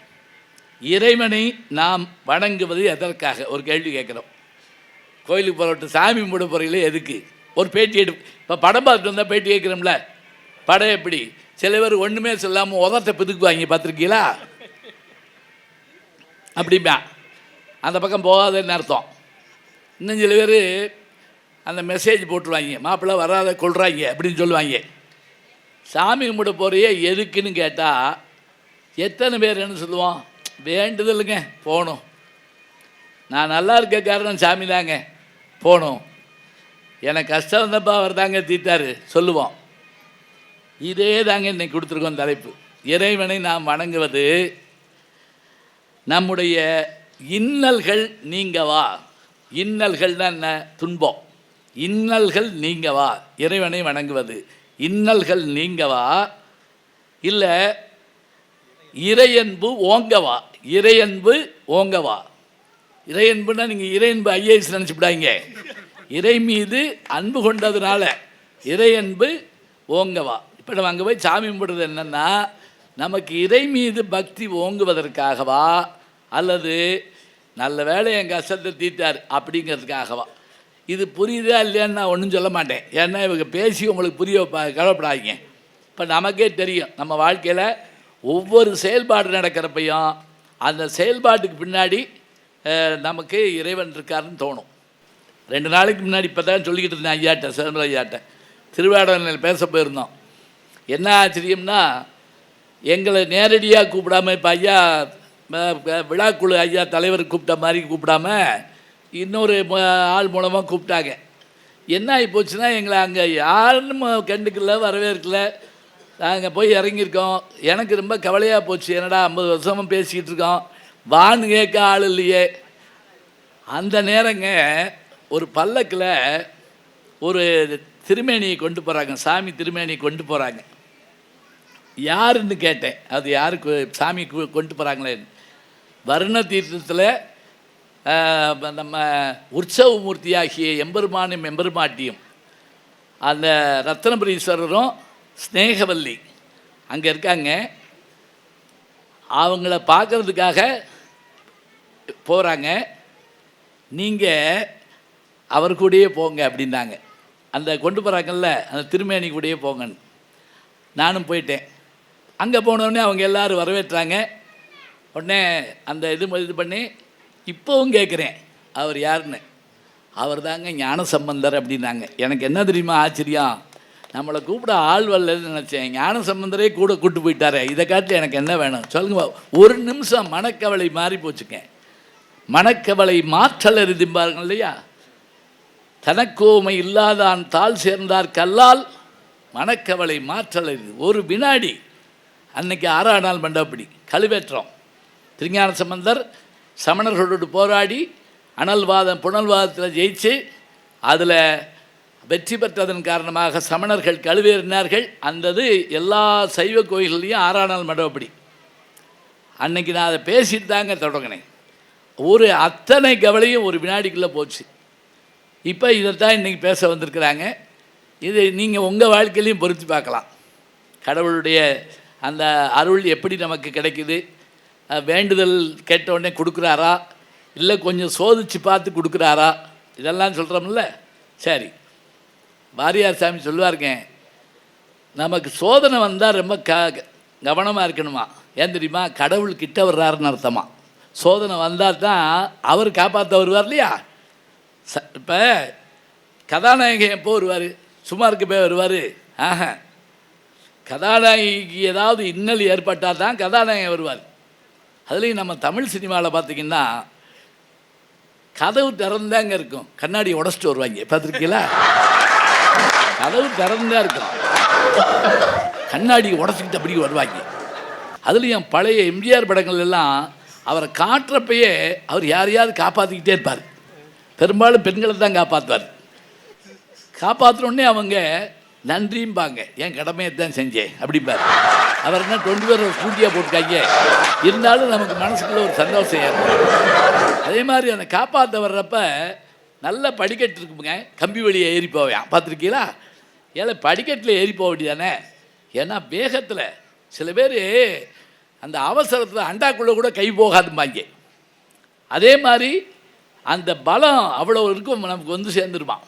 B: இறைவனை நாம் வணங்குவது எதற்காக ஒரு கேள்வி கேட்குறோம். கோயிலுக்கு போகிற சாமி கும்பிட போகிறீங்களே எதுக்கு? ஒரு பேட்டி இப்போ படம் பார்த்துட்டு வந்தால் பேட்டி கேட்குறோம்ல, படம் எப்படி? சில பேர் ஒன்றுமே சொல்லாமல் உதட்ட பிதுக்குவாங்க, பார்த்துருக்கீங்களா? அப்படிம்பா அந்த பக்கம் போகாதன்னு அர்த்தம். இன்னும் சில பேர் அந்த மெசேஜ் போட்டுருவாங்க, மாப்பிள்ளை வராத கொள்றாங்க அப்படின்னு சொல்லுவாங்க. சாமி கும்பிட போகிறையே எதுக்குன்னு கேட்டால் எத்தனை பேர் என்ன சொல்லுவோம்? வேண்டுதலுங்க, போகணும். நான் நல்லா இருக்க காரணம் சாமி தாங்க, போகணும். எனக்கு கஷ்டம் வந்தப்பா அவர் தாங்க தீர்த்தாரு சொல்லுவோம். இதே தாங்க இன்னைக்கு கொடுத்துருக்கோம் தலைப்பு. இறைவனை நாம் வணங்குவது நம்முடைய இன்னல்கள் நீங்கவா. இன்னல்கள்னா என்ன? துன்பம். இன்னல்கள் நீங்கவா இறைவனை வணங்குவது. இன்னல்கள் நீங்கவா இல்லை இறையன்பு ஓங்கவா. இறையன்பு ஓங்கவா. இறையன்புன்னா நீங்கள் இறையன்பு ஐஏஎஸ் நினச்சிவிடாங்க. இறை மீது அன்பு கொண்டதுனால இறையன்பு ஓங்கவா. இப்போ நம்ம அங்கே போய் சாமி கும்பிடுறது என்னென்னா நமக்கு இறை மீது பக்தி ஓங்குவதற்காகவா அல்லது நல்ல வேலை என் கஷ்டத்தை தீர்த்தார் அப்படிங்கிறதுக்காகவா? இது புரியுதா இல்லையான்னு நான் ஒன்றும் சொல்ல மாட்டேன். ஏன்னா இவங்க பேசி உங்களுக்கு புரிய கவலைப்படாதீங்க. இப்போ நமக்கே தெரியும் நம்ம வாழ்க்கையில் ஒவ்வொரு செயல்பாடு நடக்கிறப்பையும் அந்த செயல்பாட்டுக்கு பின்னாடி நமக்கு இறைவன் இருக்காருன்னு தோணும். 2 நாளைக்கு முன்னாடி இப்போ தான் சொல்லிக்கிட்டு இருந்தேன் ஐயாட்ட, சிதம்பரம் ஐயாட்ட. திருவாடனையில் பேச போயிருந்தோம். என்ன ஆச்சரியம்னா எங்களை நேரடியாக கூப்பிடாம இப்போ ஐயா விழாக்குழு ஐயா தலைவர் கூப்பிட்ட மாதிரி கூப்பிடாம இன்னொரு ஆள் மூலமாக கூப்பிட்டாங்க. என்ன ஆகி போச்சுன்னா எங்களை அங்கே யாருன்னு கண்டுக்கல, வரவேற்கல. நாங்கள் போய் இறங்கியிருக்கோம். எனக்கு ரொம்ப கவலையாக போச்சு. என்னடா 50 வருஷமாக பேசிக்கிட்டு இருக்கோம், வான்னு கேட்க ஆள் இல்லையே. அந்த நேரங்க ஒரு பல்லக்கில் ஒரு திருமேனியை கொண்டு போகிறாங்க, சாமி திருமேனியை கொண்டு போகிறாங்க. யாருன்னு கேட்டேன். அது யாருக்கு சாமி கொண்டு போகிறாங்களேன்னு. வருண தீர்த்தத்தில் நம்ம உற்சவ மூர்த்தியாகிய எம்பெருமானும் எம்பெருமாட்டியும் அந்த ரத்னபுரீஸ்வரரும் ஸ்நேகவல்லி அங்கே இருக்காங்க. அவங்கள பார்க்குறதுக்காக போகிறாங்க. நீங்கள் அவர் கூடயே போங்க அப்படின்னாங்க. அந்த கொண்டு போகிறாங்கல்ல அந்த திருமேனி கூடயே போங்கன்னு. நானும் போயிட்டேன். அங்கே போனோடனே அவங்க எல்லோரும் வரவேற்றாங்க. உடனே அந்த இது பண்ணி இப்போவும் கேட்குறேன் அவர் யாருன்னு. அவர் தாங்க ஞான சம்பந்தர் அப்படின்னாங்க. எனக்கு என்ன தெரியுமா ஆச்சரியம், நம்மளை கூப்பிட ஆள் வரலன்னு நினச்சேன். ஞான சம்பந்தரே கூட கூப்பிட்டு போயிட்டாரே, இதை காட்டில் எனக்கு என்ன வேணும் சொல்லுங்க. ஒரு நிமிஷம் மனக்கவலை மாறி போச்சுங்க. மனக்கவலை மாற்றல் அறிந்திருப்பார்கள் இல்லையா? தனக்கோமை இல்லாதான் தாள் சேர்ந்தார் கல்லால் மனக்கவலை மாற்றல் அறிந்து. ஒரு வினாடி அன்னைக்கு 6ஆம் நாள் மண்டபப்படி கழுவேற்றம். திருஞான சம்பந்தர் சமணர்களோடு போராடி அனல்வாதம் புனல்வாதத்தில் ஜெயிச்சு அதில் வெற்றி பெற்றதன் காரணமாக சமணர்கள் கழுவேறினார்கள். அந்தது எல்லா சைவ கோயில்கள்லையும் 6ஆம் நாள் மண்டபப்படி. அன்னைக்கு நான் அதை பேசிட்டு தாங்க தொடங்கினேன். ஒரு அத்தனை கவலையும் ஒரு வினாடிக்குள்ளே போச்சு. இப்போ இதைத்தான் இன்றைக்கி பேச வந்திருக்கிறாங்க. இது நீங்கள் உங்கள் வாழ்க்கையிலையும் பொருத்தி பார்க்கலாம். கடவுளுடைய அந்த அருள் எப்படி நமக்கு கிடைக்குது. வேண்டுதல் கேட்டவுடனே கொடுக்குறாரா இல்லை கொஞ்சம் சோதித்து பார்த்து கொடுக்குறாரா இதெல்லாம் சொல்கிறோம்ல. சரி, வாரியார் சாமி சொல்லுவாருங்க, நமக்கு சோதனை வந்தால் ரொம்ப கவனமாக இருக்கணுமா. ஏன் தெரியுமா? கடவுள் கிட்ட வர்றாருன்னு அர்த்தமா. சோதனை வந்தால் தான் அவர் காப்பாற்ற வருவார் இல்லையா? இப்போ கதாநாயகன் எப்போ வருவார்? சும்மா இருக்க போய் வருவார்? கதாநாயகிக்கு ஏதாவது இன்னல் ஏற்பட்டால் தான் கதாநாயகன் வருவார். அதுலேயும் நம்ம தமிழ் சினிமாவில் பார்த்திங்கன்னா கதவு திறந்தாங்க இருக்கும், கண்ணாடி உடச்சிட்டு வருவாங்க. பார்த்துருக்கீங்களா? கதவு திறந்தா இருக்கும், கண்ணாடி உடச்சிக்கிட்டு அப்படி வருவாங்க. அதுலேயும் பழைய எம்ஜிஆர் படங்கள் எல்லாம் அவரை காட்டுறப்பயே அவர் யாரையாவது காப்பாற்றிக்கிட்டே இருப்பார். பெரும்பாலும் பெண்களை தான் காப்பாற்றுவார். காப்பாற்றினோடனே அவங்க நன்றியும்பாங்க, என் கடமையை தான் செஞ்சேன் அப்படிம்பார். அவர் என்ன 20 பேர் ஸ்கூட்டியாக போட்டுக்காங்க, இருந்தாலும் நமக்கு மனசுக்குள்ள ஒரு சந்தோஷம் ஏற்படும். அதே மாதிரி அந்த காப்பாற்ற வர்றப்ப நல்ல படிக்கட்டு இருக்குங்க, கம்பி வழியை ஏறி போவேன். பார்த்துருக்கீங்களா? ஏன்னா படிக்கட்டில் ஏறி போக வேண்டியதானே. ஏன்னா வேகத்தில் சில பேர் அந்த அவசரத்தில் அண்டாக்குள்ளே கூட கை போகாதும்பாங்க. அதே மாதிரி அந்த பலம் அவ்வளோ இருக்கும், நமக்கு வந்து சேர்ந்துருவான்.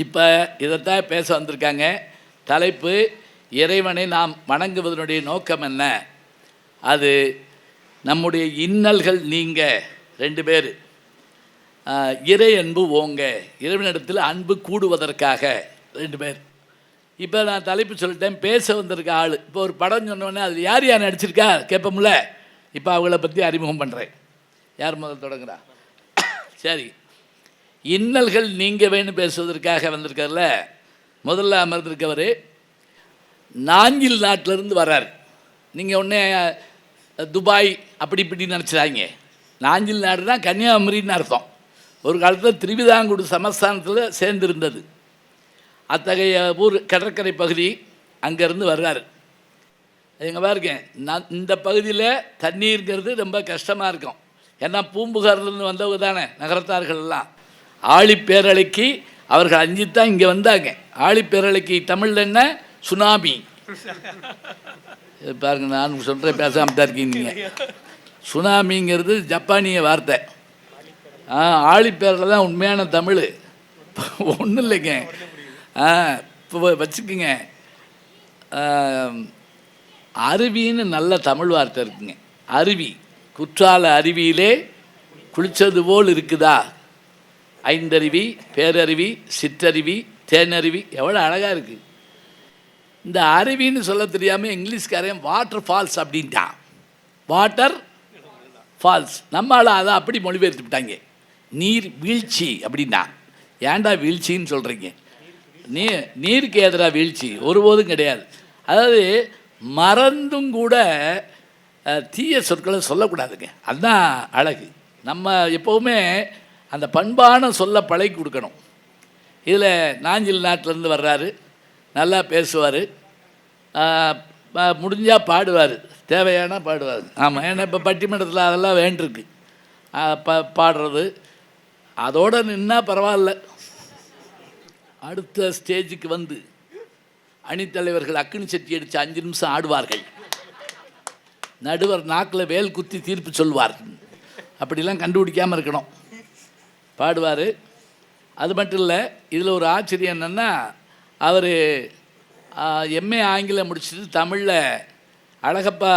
B: இப்போ இதைத்தான் பேச வந்திருக்காங்க. தலைப்பு இறைவனை நாம் வணங்குவதனுடைய நோக்கம் என்ன? அது நம்முடைய இன்னல்கள் நீங்க 2 பேர், இறை அன்பு ஓங்க, இறைவனிடத்தில் அன்பு கூடுவதற்காக 2 பேர். இப்போ நான் தலைப்பு சொல்லிட்டேன், பேச வந்திருக்க ஆள். இப்போ ஒரு படம் சொன்னோடனே அதில் யார் யார் நடிச்சிருக்கா கேட்போம்ல. இப்போ அவங்கள பற்றி அறிமுகம் பண்ணுறேன். யார் முதல் தொடங்குறா? சரி, இன்னல்கள் நீங்க வேணும் பேசுவதற்காக வந்திருக்கார்ல, முதல்ல அமர்ந்திருக்கவர் நாஞ்சில் நாட்டிலேருந்து வர்றார். நீங்கள் உடனே துபாய் அப்படி இப்படின்னு நினச்சிடாங்க. நாஞ்சில் நாடுனா கன்னியாகுமரின்னு அர்த்தம். ஒரு காலத்தில் திருவிதாங்கூர் சமஸ்தானத்தில் சேர்ந்திருந்தது. அத்தகைய ஊர் கடற்கரை பகுதி, அங்கேருந்து வர்றாரு. எங்கே பாருங்க, நான் இந்த பகுதியில் தண்ணீருங்கிறது ரொம்ப கஷ்டமாக இருக்கும். ஏன்னா பூம்புகார்லேருந்து வந்தவங்க தானே நகரத்தார்கள் எல்லாம். ஆழிப்பேரலைக்கு அவர்கள் அஞ்சித்தான் இங்கே வந்தாங்க. ஆழிப்பேரலைக்கு தமிழில் என்ன? சுனாமி. பாருங்க, நான் சொல்கிறேன், பேசாமல் தான் இருக்கீங்க. சுனாமிங்கிறது ஜப்பானிய வார்த்தை. ஆழிப்பேரலை தான் உண்மையான தமிழ். ஒன்றும் இல்லைங்க. இப்போ வச்சுக்குங்க, அருவின்னு நல்ல தமிழ் வார்த்தை இருக்குங்க. அருவி, குற்றால அருவியிலே குளித்தது போல் இருக்குதா? ஐந்தருவி, பேரருவி, சிற்றருவி, தேனருவி, எவ்வளோ அழகாக இருக்குது. இந்த அருவின்னு சொல்ல தெரியாமல் இங்கிலீஷ்காரன் வாட்டர் ஃபால்ஸ் அப்படின்ட்டான். வாட்டர் ஃபால்ஸ், நம்மளால் அதை அப்படி மொழிபெயர்த்துட்டாங்க. நீர் வீழ்ச்சி அப்படின்னா. ஏன்டா வீழ்ச்சின்னு சொல்கிறீங்க? நீருக்கு எதிராக வீழ்ச்சி ஒருபோதும் கிடையாது. அதாவது மறந்தும் கூட தீய சொற்களை சொல்லக்கூடாதுங்க. அதுதான் அழகு. நம்ம எப்போவுமே அந்த பண்பான சொல்ல பழகி கொடுக்கணும். இதில் நாஞ்சில் நாட்டிலேருந்து வர்றாரு, நல்லா பேசுவார், முடிஞ்சால் பாடுவார், தேவையான பாடுவார். ஆமாம், ஏன்னா இப்போ பட்டிமன்றத்தில் அதெல்லாம் வேண்டிருக்கு பாடுறது. அதோடு நின்னா பரவாயில்ல. அடுத்த ஸ்டேஜுக்கு வந்து அணித்தலைவர்கள் அக்கினி சட்டி அடித்து 5 நிமிஷம் ஆடுவார்கள். நடுவர் நாக்கில் வேல் குத்தி தீர்ப்பு சொல்வார். அப்படிலாம் கண்டுபிடிக்காமல் இருக்கணும். பாடுவார். அது மட்டும் இல்லை, இதில் ஒரு ஆச்சரியம் என்னென்னா, அவர் எம்ஏ ஆங்கிலம் முடிச்சுட்டு தமிழில் அழகப்பா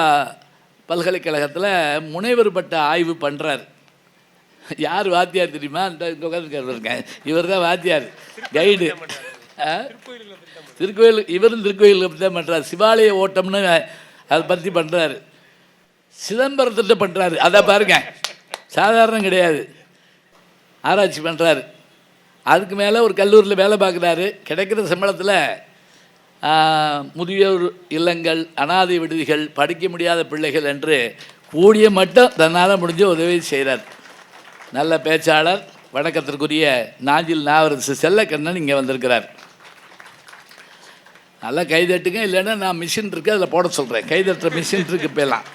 B: பல்கலைக்கழகத்தில் முனைவர் பட்ட ஆய்வு பண்ணுறார். யார் வாத்தியார் தெரியுமா? இந்த உட்காந்துருக்கேன், இவர் தான் வாத்தியார், கைடு. திருக்கோயில், இவரும் திருக்கோயிலுக்கு தான் பண்ணுறாரு. சிவாலய ஓட்டம்னு அதை பற்றி பண்ணுறாரு. சிதம்பரத்திட்ட பண்ணுறாரு. அதை பாருங்க, சாதாரணம் கிடையாது. ஆராய்ச்சி பண்ணுறாரு. அதுக்கு மேலே ஒரு கல்லூரியில் வேலை பார்க்குறாரு. கிடைக்கிற சம்பளத்தில் முதியோர் இல்லங்கள், அனாதை விடுதிகள், படிக்க முடியாத பிள்ளைகள் என்று கூடிய மட்டும் தன்னால் முடிஞ்ச உதவி செய்கிறார். நல்ல பேச்சாளர். வணக்கத்திற்குரிய நாஞ்சில் நாவரசு செல்லக்கண்ணன் இங்கே வந்திருக்கிறார். நல்லா கைதட்டுங்க, இல்லைன்னா நான் மிஷின் இருக்குது அதில் போட சொல்கிறேன். கைதட்டுற மிஷின் இருக்குது. இப்போலாம்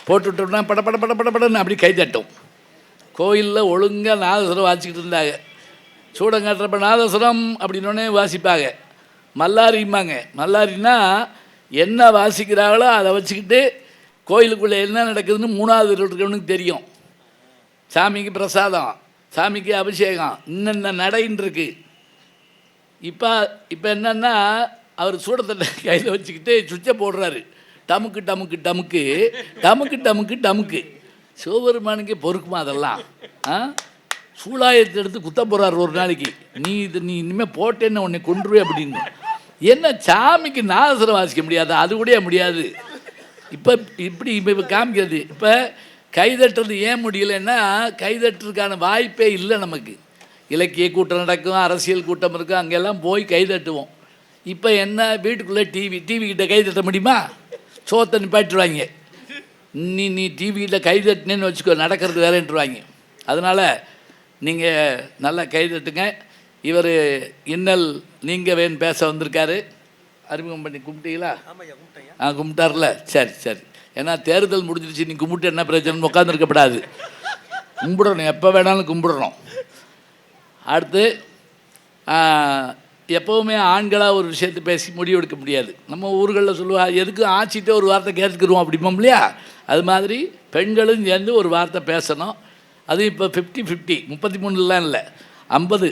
B: போட்டுவிட்டோம்னா பட பட பட பட படன்னு அப்படி கைதட்டும். கோயிலில் ஒழுங்காக நாதசுரம் வாசிக்கிட்டு இருந்தாங்க. சூடங்காட்டுறப்ப நாதசுரம் அப்படின்னோடனே வாசிப்பாங்க. மல்லாரிம்பாங்க. மல்லாரின்னா என்ன வாசிக்கிறாங்களோ அதை வச்சுக்கிட்டு கோயிலுக்குள்ளே என்ன நடக்குதுன்னு 3வது இருக்கிறவனுக்கு தெரியும். சாமிக்கு பிரசாதம், சாமிக்கு அபிஷேகம், இன்னென்ன நடைன்னு இருக்குது. இப்போ என்னன்னா, அவர் சூடத்தட்டை கையில் வச்சுக்கிட்டு சுவிட்சை போடுறாரு. டமுக்கு டமுக்கு டமுக்கு டமுக்கு டமுக்கு டமுக்கு. சிவபெருமானுக்கே பொறுக்குமா அதெல்லாம்? சூலாயத்தை எடுத்து குத்த போகிறார் ஒரு நாளைக்கு. நீ இனிமேல் போட்டேன்னு உன்னை கொன்றுவே அப்படின்னு. என்ன சாமிக்கு நாதசுரம் வாசிக்க முடியாது? அது கூட முடியாது. இப்போ காமிக்கிறது. இப்போ கைதட்டுறது ஏன் முடியலைன்னா, கைதட்டுறதுக்கான வாய்ப்பே இல்லை நமக்கு. இலக்கிய கூட்டம் நடக்கும், அரசியல் கூட்டம் இருக்கும், அங்கெல்லாம் போய் கைதட்டுவோம். இப்போ என்ன, வீட்டுக்குள்ளே டிவி கிட்ட கைதட்ட முடியுமா? சோத்தை நிப்பாட்டுருவாங்க. நீ டிவியில் கைதட்டினேன்னு வச்சுக்கோ, நடக்கிறது வேறேன்ட்டுருவாங்க. அதனால் நீங்கள் நல்லா கைதட்டுங்க. இவர் இன்னல் நீங்கள் வேணும் பேச வந்திருக்காரு. அறிமுகம் பண்ணி கும்பிட்டீங்களா? கும்பிட்டார்ல, சரி. ஏன்னா தேர்தல் முடிஞ்சிருச்சு, நீ கும்பிட்டு என்ன பிரச்சனை உட்காந்துருக்கப்படாது. கும்பிடணும், எப்போ வேணாலும் கும்பிடணும். அடுத்து எப்போவுமே ஆண்களாக ஒரு விஷயத்தை பேசி முடிவெடுக்க முடியாது. நம்ம ஊர்களில் சொல்லுவா எதுக்கு ஆச்சிட்டு ஒரு வார்த்தை கேட்டுக்கிடுவோம் அப்படிம்போம் இல்லையா, அது மாதிரி பெண்களும் சேர்ந்து ஒரு வார்த்தை பேசணும். அது இப்போ 50-50, 33லாம் இல்லை, 50.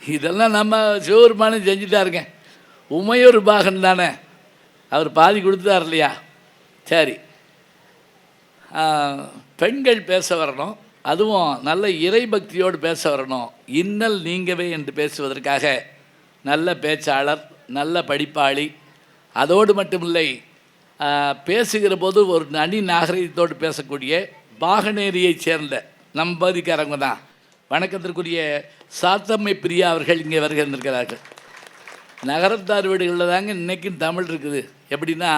B: இதெல்லாம் நம்ம சிவபெருமானும் செஞ்சுட்டாருங்க. உமையொரு பாகன் தானே, அவர் பாதி கொடுத்துட்டார் இல்லையா. சரி, பெண்கள் பேச வரணும், அதுவும் நல்ல இறைபக்தியோடு பேச வரணும். இன்னல் நீங்கவே என்று பேசுவதற்காக நல்ல பேச்சாளர், நல்ல படிப்பாளி, அதோடு மட்டுமில்லை பேசுகிற போது ஒரு நனி நாகரிகத்தோடு பேசக்கூடிய பாகனேரியைச் சேர்ந்த நம் பகுதிக்காரங்க தான். வணக்கத்திற்குரிய சாத்தம்மை பிரியா அவர்கள் இங்கே வருகின்றிருக்கிறார்கள். நகரத்தார் வீடுகளில் தாங்க இன்றைக்கும் தமிழ் இருக்குது. எப்படின்னா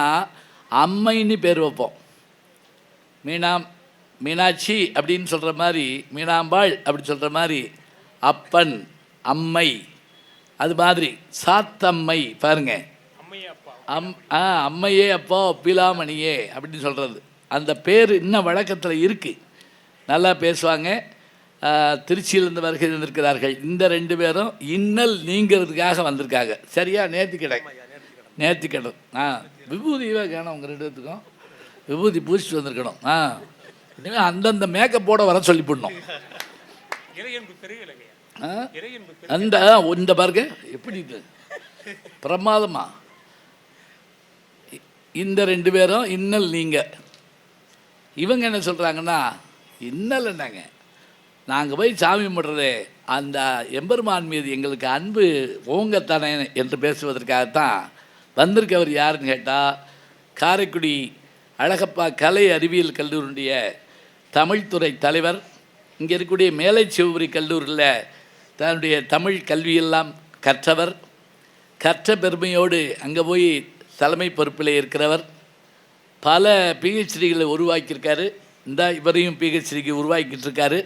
B: அம்மைன்னு பேர் வைப்போம். மீனாட்சி அப்படின்னு சொல்கிற மாதிரி, மீனாம்பாள் அப்படி சொல்கிற மாதிரி, அப்பன் அம்மை, அது மாதிரி சாத்தம்மை பாருங்க, அம்மையே அப்பா ஒப்பிலாமணியே அப்படின்னு சொல்கிறது. அந்த பேர் இன்னும் வழக்கத்தில் இருக்குது. நல்லா பேசுவாங்க. திருச்சியிலேருந்து வருகை இருந்திருக்கிறார்கள். இந்த 2 பேரும் இன்னல் நீங்கிறதுக்காக வந்திருக்காங்க. சரியா? நேர்த்திக்கடன் விபூதியே காணும். உங்கள் 2 பேத்துக்கும் விபூதி பூசிட்டு வந்திருக்கணும். இனிமேல் அந்தந்த மேக்கப்போட வர சொல்லி போடணும். அந்த இந்த பாருங்க எப்படி பிரமாதமா. இந்த 2 பேரும் இன்னல் நீங்க. இவங்க என்ன சொல்கிறாங்கன்னா, இன்னல் என்னங்க, நாங்கள் போய் சாமி கும்பிட்றதே அந்த எம்பெருமான் மீது எங்களுக்கு அன்பு ஓங்கத்தானே என்று பேசுவதற்காகத்தான் வந்திருக்கவர். யாருன்னு கேட்டால், காரைக்குடி அழகப்பா கலை அறிவியல் கல்லூரியுடைய தமிழ்துறை தலைவர், இங்கே இருக்கக்கூடிய மேலை சிவபுரி கல்லூரியில் தன்னுடைய தமிழ் கல்வியெல்லாம் கற்றவர், கற்ற பெருமையோடு அங்கே போய் தலைமை பொறுப்பில் இருக்கிறவர், பல பிஹெச்டிகளை உருவாக்கியிருக்காரு. இந்த இவரையும் பிஹெச்டிக்கு உருவாக்கிட்டு இருக்காரு.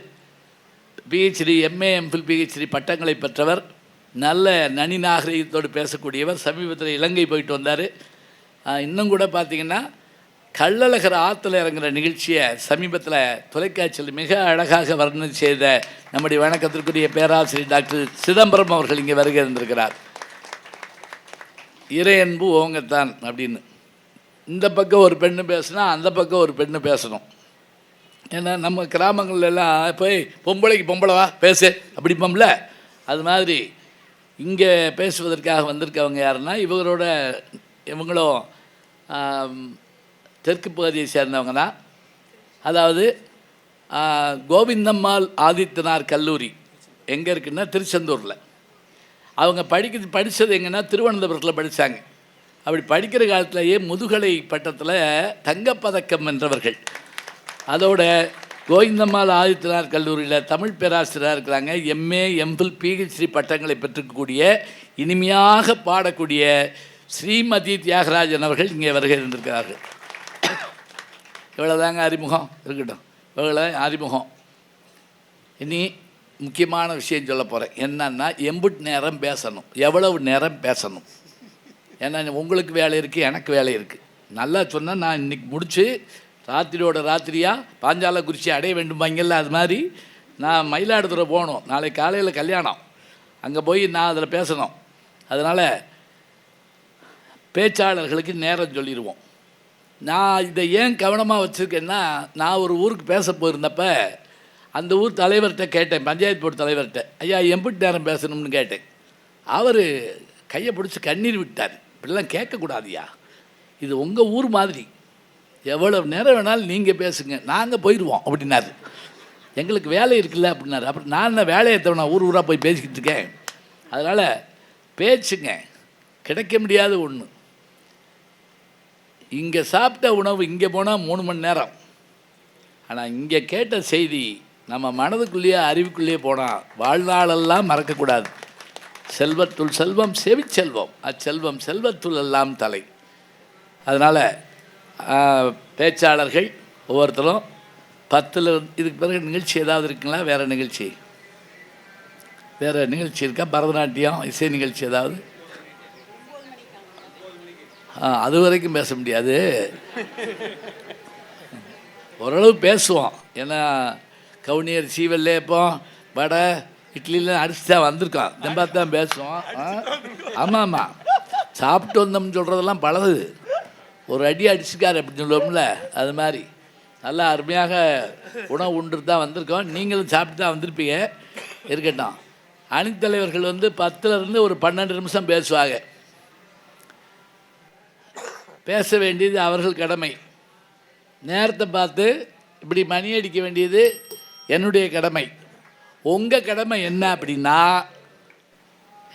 B: பிஹெச்டி, எம்ஏ, எம்ஃபில், பிஹெச்டி பட்டங்களை பெற்றவர், நல்ல நனி நாகரிகத்தோடு பேசக்கூடியவர். சமீபத்தில் இலங்கை போயிட்டு வந்தார். இன்னும் கூட பார்த்திங்கன்னா கள்ளழகர் ஆற்றுல இறங்குற நிகழ்ச்சியை சமீபத்தில் தொலைக்காட்சியில் மிக அழகாக வர்ணனை செய்த நம்முடைய வணக்கத்திற்குரிய பேராசிரியர் டாக்டர் சிதம்பரம் அவர்கள் இங்கே வருகை இருந்திருக்கிறார். இறையன்பு ஓங்கத்தான் அப்படின்னு இந்த பக்கம் ஒரு பெண்ணு பேசுனா அந்த பக்கம் ஒரு பெண்ணு பேசணும். ஏன்னா நம்ம கிராமங்கள்லாம் போய் பொம்பளைக்கு பொம்பளைவா பேசு அப்படிப்போம்ல, அது மாதிரி இங்கே பேசுவதற்காக வந்திருக்கவங்க யாருன்னா, இவங்களும் தெற்கு பகுதியை சேர்ந்தவங்க தான். அதாவது கோவிந்தம்மாள் ஆதித்தனார் கல்லூரி எங்கே இருக்குன்னா திருச்செந்தூரில். அவங்க படித்தது எங்கன்னா திருவனந்தபுரத்தில் படித்தாங்க. அப்படி படிக்கிற காலத்திலேயே முதுகலை பட்டத்தில் தங்கப்பதக்கம் வென்றவர்கள். அதோட கோவிந்தம்மாள் ஆதித்தனார் கல்லூரியில் தமிழ் பேராசிரியராக இருக்கிறாங்க. எம்ஏ, எம்ஃபில், பிஹெச்டி பட்டங்களை பெற்றுக்கக்கூடிய இனிமையாக பாடக்கூடிய ஸ்ரீமதி தியாகராஜன் அவர்கள் இங்கே வருகை இருந்திருக்கிறார்கள். இவ்வளோதாங்க அறிமுகம். இருக்கட்டும், இவ்வளோ அறிமுகம். இனி முக்கியமான விஷயம் சொல்ல போகிறேன். என்னன்னா, எம்புட் நேரம் பேசணும், எவ்வளவு நேரம் பேசணும். ஏன்னா உங்களுக்கு வேலை இருக்குது, எனக்கு வேலை இருக்குது. நல்லா சொன்னால் நான் இன்றைக்கி முடித்து ராத்திரியோட ராத்திரியாக பாஞ்சாலக்குறிச்சி அடைய வேண்டுமாங்கல்ல, அது மாதிரி நான் மயிலாடுதுறை போகணும். நாளைக்கு காலையில் கல்யாணம், அங்கே போய் நான் அதில் பேசணும். அதனால் பேச்சாளர்களுக்கு நேரம் சொல்லிடுவோம். நான் இதை ஏன் கவனமாக வச்சுருக்கேன்னா, நான் ஒரு ஊருக்கு பேச போயிருந்தப்ப அந்த ஊர் தலைவர்கிட்ட கேட்டேன், பஞ்சாயத்து போர்டு தலைவர்கிட்ட, ஐயா எம்பிட்டு நேரம் பேசணும்னு கேட்டேன். அவர் கையை பிடிச்சி கண்ணீர் விட்டார். இப்படிலாம் கேட்கக்கூடாதுயா, இது உங்கள் ஊர் மாதிரி, எவ்வளோ நேரம் வேணாலும் நீங்கள் பேசுங்க, நாங்கள் போயிடுவோம் அப்படின்னாரு. எங்களுக்கு வேலை இருக்குல்ல அப்படின்னாரு. அப்புறம் நான் என்ன வேலையை தவிர ஊர் ஊராக போய் பேசிக்கிட்டு இருக்கேன். அதனால் பேச்சுங்க கிடைக்க முடியாத ஒன்று. இங்கே சாப்பிட்ட உணவு இங்கே போனால் 3 மணி நேரம். ஆனால் இங்கே கேட்ட செய்தி நம்ம மனதுக்குள்ளேயே அறிவுக்குள்ளேயே போனால் வாழ்நாளெல்லாம் மறக்கக்கூடாது. செல்வத்துள் செல்வம் செவிச்செல்வம், அச்செல்வம் செல்வத்துள் எல்லாம் தலை. அதனால் பேச்சாளர்கள் ஒவ்வொருத்தரும் 10 இதுக்கு பிறகு நிகழ்ச்சி ஏதாவது இருக்குங்களா? வேறு நிகழ்ச்சி இருக்கா? பரதநாட்டியம், இசை நிகழ்ச்சி ஏதாவது? அது வரைக்கும் பேச முடியாது, ஓரளவு பேசுவோம். ஏன்னா கவுனியர் சீவல்லேப்பம் வடை இட்லிலாம் அடிச்சு தான் வந்திருக்கோம், தெம்பாக தான் பேசுவோம். ஆமாம் ஆமாம், சாப்பிட்டு வந்தோம்னு சொல்கிறதெல்லாம் பழகுது. ஒரு அடி அடிச்சுக்கார் அப்படின்னு சொல்லுவோம்ல, அது மாதிரி நல்லா அருமையாக உணவு உண்டு தான் வந்திருக்கோம். நீங்களும் சாப்பிட்டு தான் வந்திருப்பீங்க. இருக்கட்டும், அணித்தலைவர்கள் 10லேருந்து ஒரு 12 நிமிஷம் பேசுவாங்க. பேச வேண்டியது அவர்கள் கடமை. நேரத்தை பார்த்து இப்படி மணி அடிக்க வேண்டியது என்னுடைய கடமை. உங்கள் கடமை என்ன அப்படின்னா,